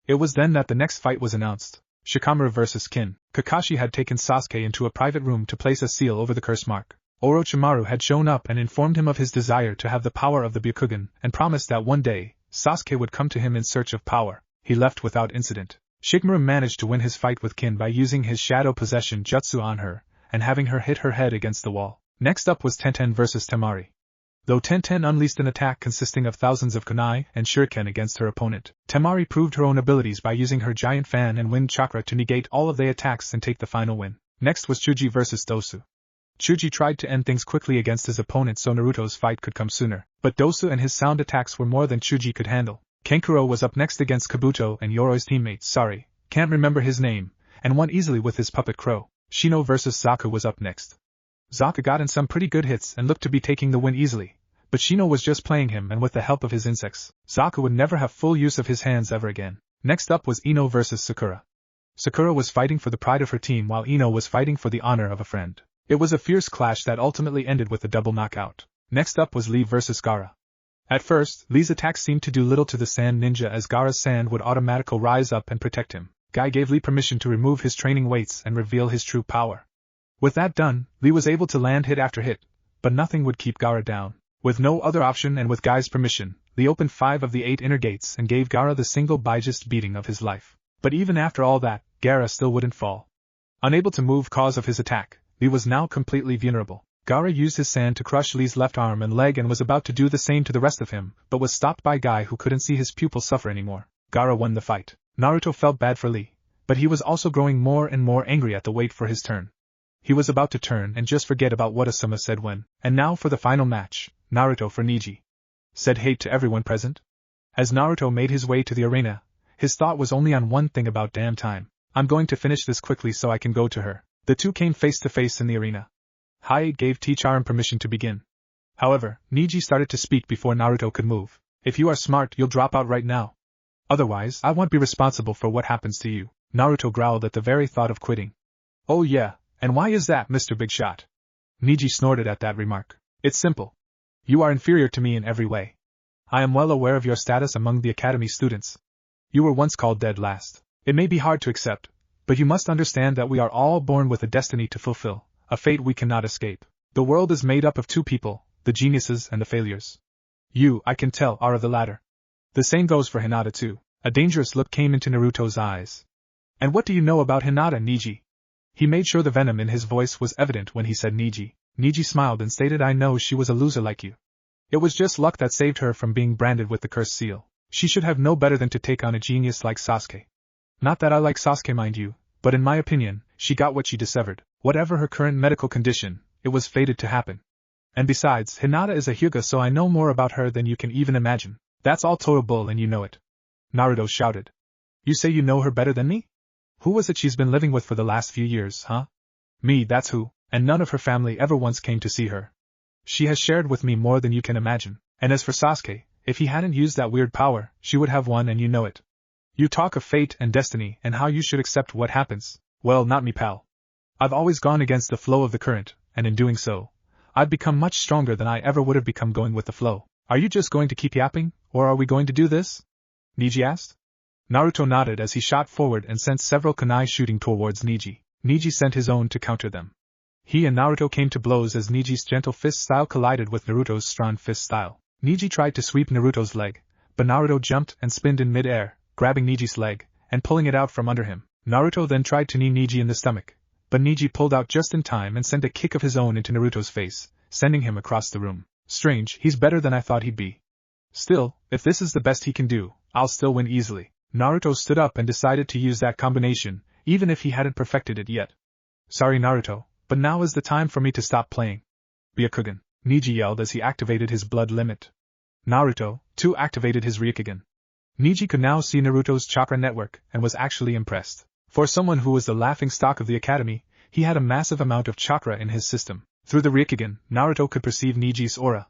It was then that the next fight was announced. Shikamaru vs. Kin. Kakashi had taken Sasuke into a private room to place a seal over the curse mark. Orochimaru had shown up and informed him of his desire to have the power of the Byakugan, and promised that one day, Sasuke would come to him in search of power. He left without incident. Shikamaru managed to win his fight with Kin by using his shadow possession jutsu on her, and having her hit her head against the wall. Next up was Tenten vs. Temari. Though Tenten unleashed an attack consisting of thousands of kunai and shuriken against her opponent, Temari proved her own abilities by using her giant fan and wind chakra to negate all of the attacks and take the final win. Next was Chuji vs. Dosu. Chuji tried to end things quickly against his opponent so Naruto's fight could come sooner, but Dosu and his sound attacks were more than Chuji could handle. Kankuro was up next against Kabuto and Yoroi's teammate, can't remember his name, and won easily with his puppet crow. Shino vs. Zaku was up next. Zaku got in some pretty good hits and looked to be taking the win easily, but Shino was just playing him, and with the help of his insects, Zaku would never have full use of his hands ever again. Next up was Ino vs. Sakura. Sakura was fighting for the pride of her team while Ino was fighting for the honor of a friend. It was a fierce clash that ultimately ended with a double knockout. Next up was Lee vs. Gaara. At first, Lee's attacks seemed to do little to the sand ninja as Gaara's sand would automatically rise up and protect him. Guy gave Lee permission to remove his training weights and reveal his true power. With that done, Lee was able to land hit after hit, but nothing would keep Gaara down. With no other option and with Guy's permission, Lee opened 5 of the 8 inner gates and gave Gaara the single biggest beating of his life. But even after all that, Gaara still wouldn't fall. Unable to move cause of his attack, Lee was now completely vulnerable. Gaara used his sand to crush Lee's left arm and leg and was about to do the same to the rest of him, but was stopped by Guy, who couldn't see his pupil suffer anymore. Gaara won the fight. Naruto felt bad for Lee, but he was also growing more and more angry at the wait for his turn. He was about to turn and just forget about what Asuma said when, and now for the final match, Naruto for Neji. Said hate to everyone present. As Naruto made his way to the arena, his thought was only on one thing about damn time. I'm going to finish this quickly so I can go to her. The two came face to face in the arena. Hyde gave Teacharam permission to begin. However, Neji started to speak before Naruto could move. If you are smart, you'll drop out right now. Otherwise, I won't be responsible for what happens to you. Naruto growled at the very thought of quitting. Oh yeah, and why is that, Mr. Big Shot? Neji snorted at that remark. It's simple. You are inferior to me in every way. I am well aware of your status among the academy students. You were once called dead last. It may be hard to accept, but you must understand that we are all born with a destiny to fulfill, a fate we cannot escape. The world is made up of 2 people, the geniuses and the failures. You, I can tell, are of the latter. The same goes for Hinata too. A dangerous look came into Naruto's eyes. And what do you know about Hinata, Neji? He made sure the venom in his voice was evident when he said Neji. Neji smiled and stated, I know she was a loser like you. It was just luck that saved her from being branded with the cursed seal. She should have no better than to take on a genius like Sasuke. Not that I like Sasuke, mind you, but in my opinion, she got what she deserved. Whatever her current medical condition, it was fated to happen. And besides, Hinata is a Hyuga, so I know more about her than you can even imagine. That's all total bull and you know it. Naruto shouted. You say you know her better than me? Who was it she's been living with for the last few years, huh? Me, that's who, and none of her family ever once came to see her. She has shared with me more than you can imagine, and as for Sasuke, if he hadn't used that weird power, she would have won and you know it. You talk of fate and destiny and how you should accept what happens. Well, not me, pal. I've always gone against the flow of the current, and in doing so, I've become much stronger than I ever would have become going with the flow. Are you just going to keep yapping, or are we going to do this? Neji asked. Naruto nodded as he shot forward and sent several kunai shooting towards Neji. Neji sent his own to counter them. He and Naruto came to blows as Neji's gentle fist style collided with Naruto's strong fist style. Neji tried to sweep Naruto's leg, but Naruto jumped and spinned in mid-air, grabbing Neji's leg, and pulling it out from under him. Naruto then tried to knee Neji in the stomach, but Neji pulled out just in time and sent a kick of his own into Naruto's face, sending him across the room. Strange, he's better than I thought he'd be. Still, if this is the best he can do, I'll still win easily. Naruto stood up and decided to use that combination, even if he hadn't perfected it yet. Sorry Naruto, but now is the time for me to stop playing. Byakugan, Neji yelled as he activated his blood limit. Naruto, too, activated his Ryukigen. Neji could now see Naruto's chakra network and was actually impressed. For someone who was the laughingstock of the academy, he had a massive amount of chakra in his system. Through the Ryukigen, Naruto could perceive Neji's aura.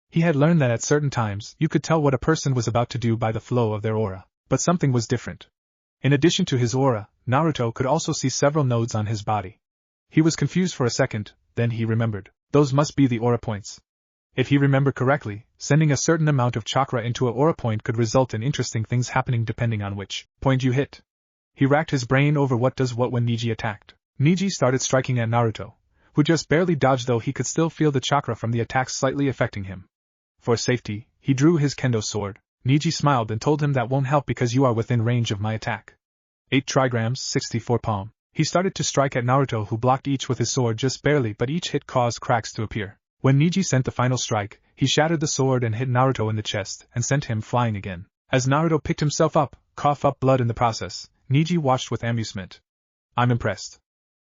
He had learned that at certain times you could tell what a person was about to do by the flow of their aura. But something was different. In addition to his aura, Naruto could also see several nodes on his body. He was confused for a second, then he remembered. Those must be the aura points. If he remembered correctly, sending a certain amount of chakra into an aura point could result in interesting things happening depending on which point you hit. He racked his brain over what does what when Neji attacked. Neji started striking at Naruto, who just barely dodged, though he could still feel the chakra from the attacks slightly affecting him. For safety, he drew his kendo sword. Neji smiled and told him that won't help because you are within range of my attack. 8 trigrams, 64 palm. He started to strike at Naruto, who blocked each with his sword just barely, but each hit caused cracks to appear. When Neji sent the final strike, he shattered the sword and hit Naruto in the chest and sent him flying again. As Naruto picked himself up, coughed up blood in the process, Neji watched with amusement. I'm impressed.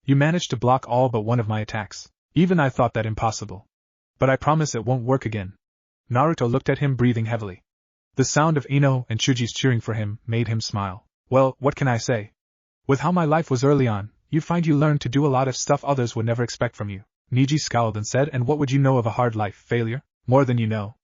You managed to block all but one of my attacks. Even I thought that impossible. But I promise it won't work again. Naruto looked at him, breathing heavily. The sound of Ino and Chuji's cheering for him made him smile. Well, what can I say? With how my life was early on, you find you learn to do a lot of stuff others would never expect from you. Neji scowled and said, and what would you know of a hard life, failure? More than you know.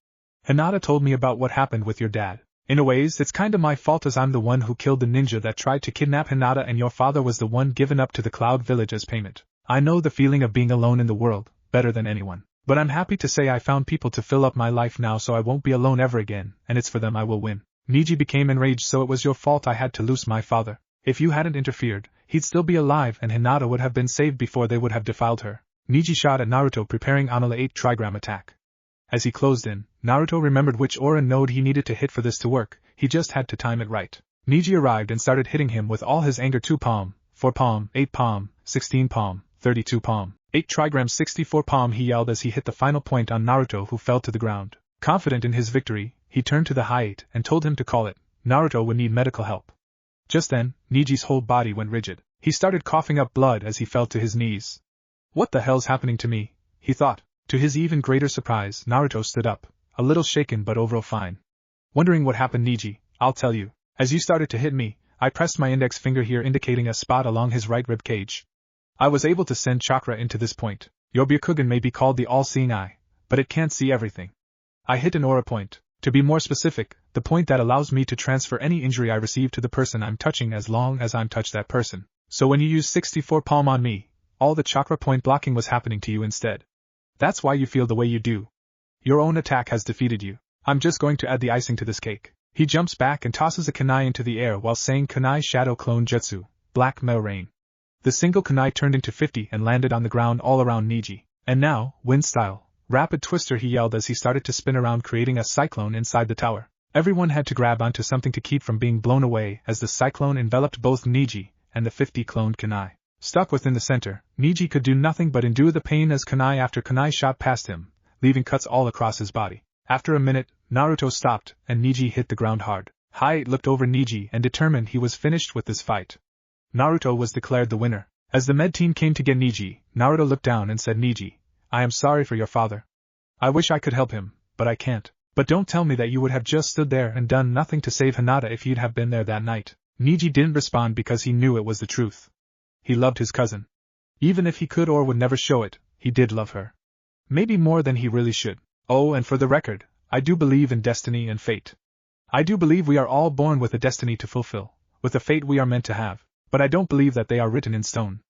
Hinata told me about what happened with your dad. In a ways, it's kinda my fault, as I'm the one who killed the ninja that tried to kidnap Hinata, and your father was the one given up to the Cloud Village as payment. I know the feeling of being alone in the world better than anyone. But I'm happy to say I found people to fill up my life now, so I won't be alone ever again, and it's for them I will win. Neji became enraged. So it was your fault I had to lose my father. If you hadn't interfered, he'd still be alive and Hinata would have been saved before they would have defiled her. Neji shot at Naruto, preparing Anala 8 trigram attack. As he closed in, Naruto remembered which aura node he needed to hit for this to work. He just had to time it right. Neji arrived and started hitting him with all his anger. 2 palm, 4 palm, 8 palm, 16 palm, 32 palm, 8 trigram, 64 palm, he yelled as he hit the final point on Naruto, who fell to the ground. Confident in his victory, he turned to the high 8 and told him to call it. Naruto would need medical help. Just then, Neji's whole body went rigid. He started coughing up blood as he fell to his knees. What the hell's happening to me? He thought. To his even greater surprise, Naruto stood up, a little shaken but overall fine. Wondering what happened, Neji, I'll tell you. As you started to hit me, I pressed my index finger here, indicating a spot along his right rib cage. I was able to send chakra into this point. Your Byakugan may be called the all-seeing eye, but it can't see everything. I hit an aura point. To be more specific, the point that allows me to transfer any injury I receive to the person I'm touching as long as I'm touched that person. So when you use 64 palm on me, all the chakra point blocking was happening to you instead. That's why you feel the way you do. Your own attack has defeated you. I'm just going to add the icing to this cake. He jumps back and tosses a kunai into the air while saying kunai shadow clone jutsu, black metal rain. The single kunai turned into 50 and landed on the ground all around Neji. And now, wind style, rapid twister, he yelled as he started to spin around, creating a cyclone inside the tower. Everyone had to grab onto something to keep from being blown away as the cyclone enveloped both Neji and the 50 cloned kunai. Stuck within the center, Neji could do nothing but endure the pain as kunai after kunai shot past him, leaving cuts all across his body. After a minute, Naruto stopped, and Neji hit the ground hard. Hinata looked over Neji and determined he was finished with this fight. Naruto was declared the winner. As the med team came to get Neji, Naruto looked down and said, Neji, I am sorry for your father. I wish I could help him, but I can't. But don't tell me that you would have just stood there and done nothing to save Hinata if you'd have been there that night. Neji didn't respond because he knew it was the truth. He loved his cousin. Even if he could or would never show it, he did love her. Maybe more than he really should. Oh, and for the record, I do believe in destiny and fate. I do believe we are all born with a destiny to fulfill, with a fate we are meant to have, but I don't believe that they are written in stone.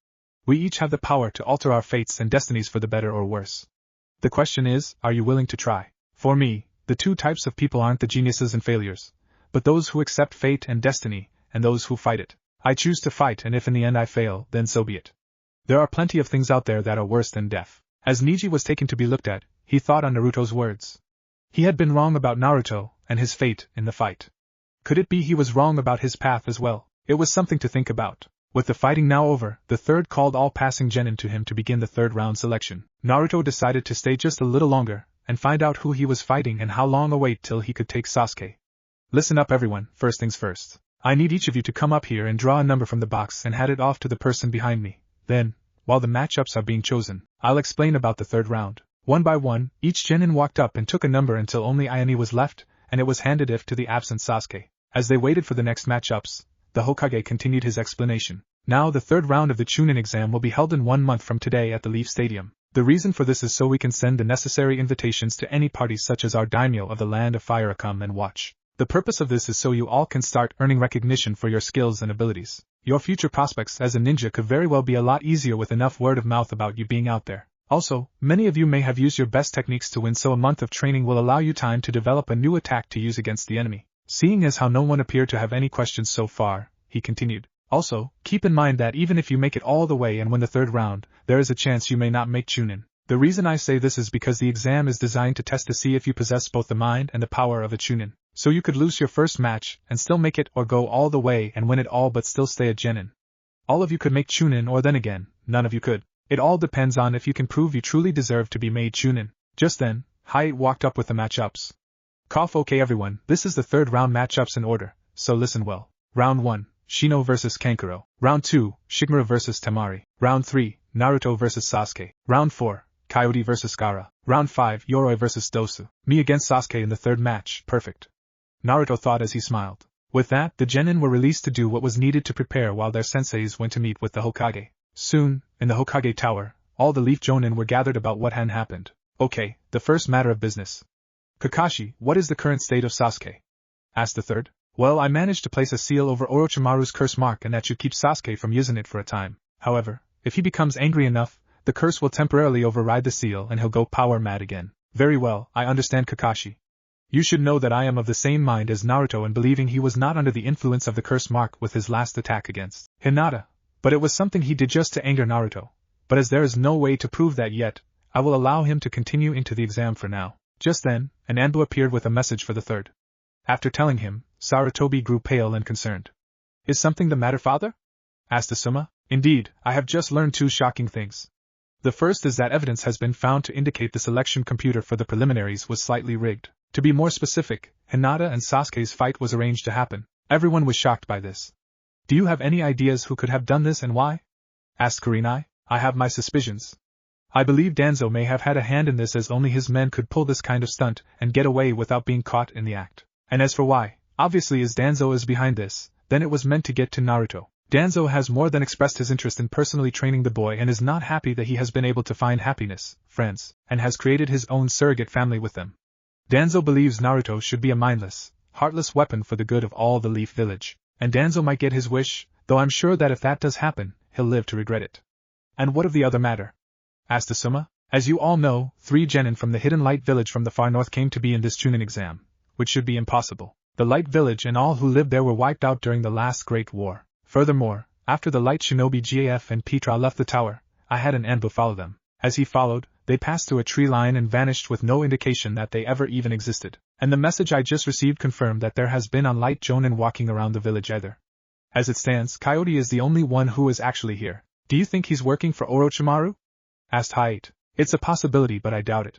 We each have the power to alter our fates and destinies for the better or worse. The question is, are you willing to try? For me, the two types of people aren't the geniuses and failures, but those who accept fate and destiny, and those who fight it. I choose to fight, and if in the end I fail, then so be it. There are plenty of things out there that are worse than death. As Neji was taken to be looked at, he thought on Naruto's words. He had been wrong about Naruto and his fate in the fight. Could it be he was wrong about his path as well? It was something to think about. With the fighting now over, the third called all passing genin to him to begin the third round selection. Naruto decided to stay just a little longer and find out who he was fighting and how long a wait till he could take Sasuke. Listen up everyone, first things first. I need each of you to come up here and draw a number from the box and hand it off to the person behind me. Then, while the matchups are being chosen, I'll explain about the third round. One by one, each genin walked up and took a number until only Ayane was left, and it was handed off to the absent Sasuke. As they waited for the next matchups, the Hokage continued his explanation. Now the third round of the Chunin exam will be held in 1 month from today at the Leaf Stadium. The reason for this is so we can send the necessary invitations to any parties such as our daimyo of the Land of Fire to come and watch. The purpose of this is so you all can start earning recognition for your skills and abilities. Your future prospects as a ninja could very well be a lot easier with enough word of mouth about you being out there. Also, many of you may have used your best techniques to win, so a month of training will allow you time to develop a new attack to use against the enemy. Seeing as how no one appeared to have any questions so far, he continued. Also, keep in mind that even if you make it all the way and win the third round, there is a chance you may not make Chunin. The reason I say this is because the exam is designed to test to see if you possess both the mind and the power of a Chunin. So you could lose your first match and still make it, or go all the way and win it all but still stay a genin. All of you could make Chunin, or then again, none of you could. It all depends on if you can prove you truly deserve to be made Chunin. Just then, Hayate walked up with the matchups. Cough. Okay everyone, this is the third round matchups in order, so listen well. Round 1, Shino vs Kankuro. Round 2, Shikamaru vs Temari. Round 3, Naruto vs Sasuke. Round 4, Keyote vs Gaara. Round 5, Yoroi vs Dosu. Me against Sasuke in the third match, perfect. Naruto thought as he smiled. With that, the genin were released to do what was needed to prepare while their senseis went to meet with the Hokage. Soon, in the Hokage Tower, all the Leaf Jonin were gathered about what had happened. Okay, the first matter of business. Kakashi, what is the current state of Sasuke? Asked the third. Well, I managed to place a seal over Orochimaru's curse mark, and that should keep Sasuke from using it for a time. However, if he becomes angry enough, the curse will temporarily override the seal and he'll go power mad again. Very well, I understand Kakashi. You should know that I am of the same mind as Naruto in believing he was not under the influence of the curse mark with his last attack against Hinata, but it was something he did just to anger Naruto. But as there is no way to prove that yet, I will allow him to continue into the exam for now. Just then, an Anbu appeared with a message for the third. After telling him, Sarutobi grew pale and concerned. Is something the matter, father? Asked Asuma. Indeed, I have just learned 2 shocking things. The first is that evidence has been found to indicate the selection computer for the preliminaries was slightly rigged. To be more specific, Hinata and Sasuke's fight was arranged to happen. Everyone was shocked by this. Do you have any ideas who could have done this and why? Asked Kurenai. I have my suspicions. I believe Danzo may have had a hand in this, as only his men could pull this kind of stunt and get away without being caught in the act. And as for why, obviously as Danzo is behind this, then it was meant to get to Naruto. Danzo has more than expressed his interest in personally training the boy and is not happy that he has been able to find happiness, friends, and has created his own surrogate family with them. Danzo believes Naruto should be a mindless, heartless weapon for the good of all the Leaf Village, and Danzo might get his wish, though I'm sure that if that does happen, he'll live to regret it. And what of the other matter? Asked Asuma. As you all know, 3 genin from the Hidden Light Village from the far north came to be in this Chunin exam, which should be impossible. The Light Village and all who lived there were wiped out during the last Great War. Furthermore, after the Light Shinobi GAF and Petra left the tower, I had an Anbu follow them. As he followed, they passed through a tree line and vanished with no indication that they ever even existed. And the message I just received confirmed that there has been a Light Jonin walking around the village either. As it stands, Keyote is the only one who is actually here. Do you think he's working for Orochimaru? Asked Hayate. It's a possibility, but I doubt it.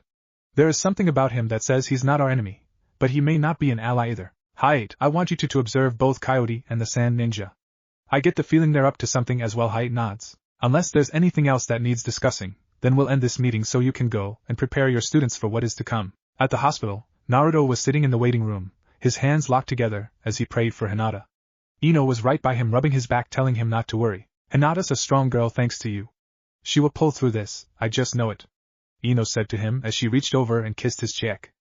There is something about him that says he's not our enemy, but he may not be an ally either. Hayate, I want you to observe both Keyote and the Sand Ninja. I get the feeling they're up to something as well. Hayate nods. Unless there's anything else that needs discussing, then we'll end this meeting so you can go and prepare your students for what is to come. At the hospital, Naruto was sitting in the waiting room, his hands locked together as he prayed for Hinata. Ino was right by him, rubbing his back, telling him not to worry. Hinata's a strong girl thanks to you. She will pull through this, I just know it. Ino said to him as she reached over and kissed his cheek.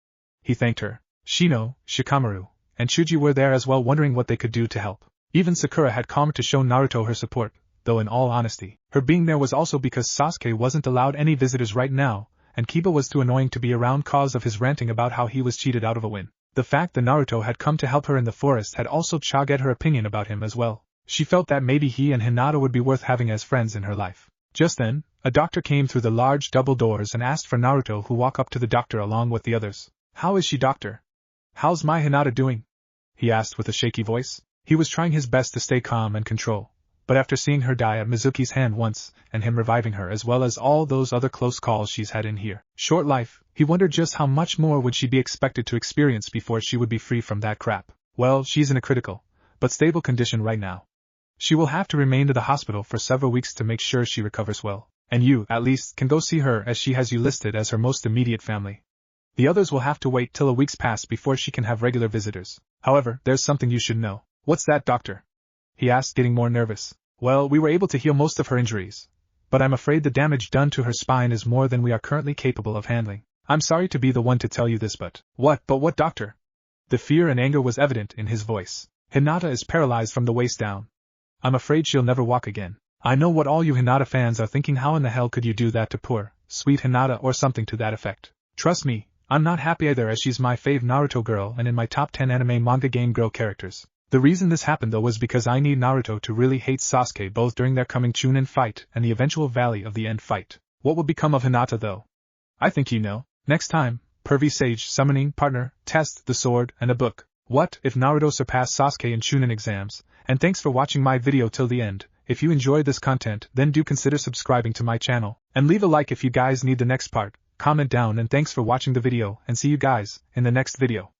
He thanked her. Shino, Shikamaru, and Chuji were there as well, wondering what they could do to help. Even Sakura had come to show Naruto her support, though in all honesty, her being there was also because Sasuke wasn't allowed any visitors right now, and Kiba was too annoying to be around cause of his ranting about how he was cheated out of a win. The fact that Naruto had come to help her in the forest had also chugged her opinion about him as well. She felt that maybe he and Hinata would be worth having as friends in her life. Just then, a doctor came through the large double doors and asked for Naruto, who walked up to the doctor along with the others. How is she, doctor? How's my Hinata doing? He asked with a shaky voice. He was trying his best to stay calm and control, but after seeing her die at Mizuki's hand once, and him reviving her as well as all those other close calls she's had in here short life, he wondered just how much more would she be expected to experience before she would be free from that crap. Well, she's in a critical, but stable condition right now. She will have to remain in the hospital for several weeks to make sure she recovers well, and you, at least, can go see her as she has you listed as her most immediate family. The others will have to wait till a week's pass before she can have regular visitors. However, there's something you should know. What's that, doctor? He asked, getting more nervous. Well, we were able to heal most of her injuries, but I'm afraid the damage done to her spine is more than we are currently capable of handling. I'm sorry to be the one to tell you this, but what, doctor? The fear and anger was evident in his voice. Hinata is paralyzed from the waist down. I'm afraid she'll never walk again. I know what all you Hinata fans are thinking. How in the hell could you do that to poor, sweet Hinata, or something to that effect? Trust me, I'm not happy either, as she's my fave Naruto girl and in my top 10 anime manga game girl characters. The reason this happened though was because I need Naruto to really hate Sasuke both during their coming Chunin fight and the eventual Valley of the End fight. What will become of Hinata though? I think you know. Next time, Pervy Sage Summoning Partner, Test, the Sword, and a Book. What if Naruto surpassed Sasuke in Chunin exams? And thanks for watching my video till the end. If you enjoyed this content, then do consider subscribing to my channel. And leave a like if you guys need the next part. Comment down and thanks for watching the video and see you guys in the next video.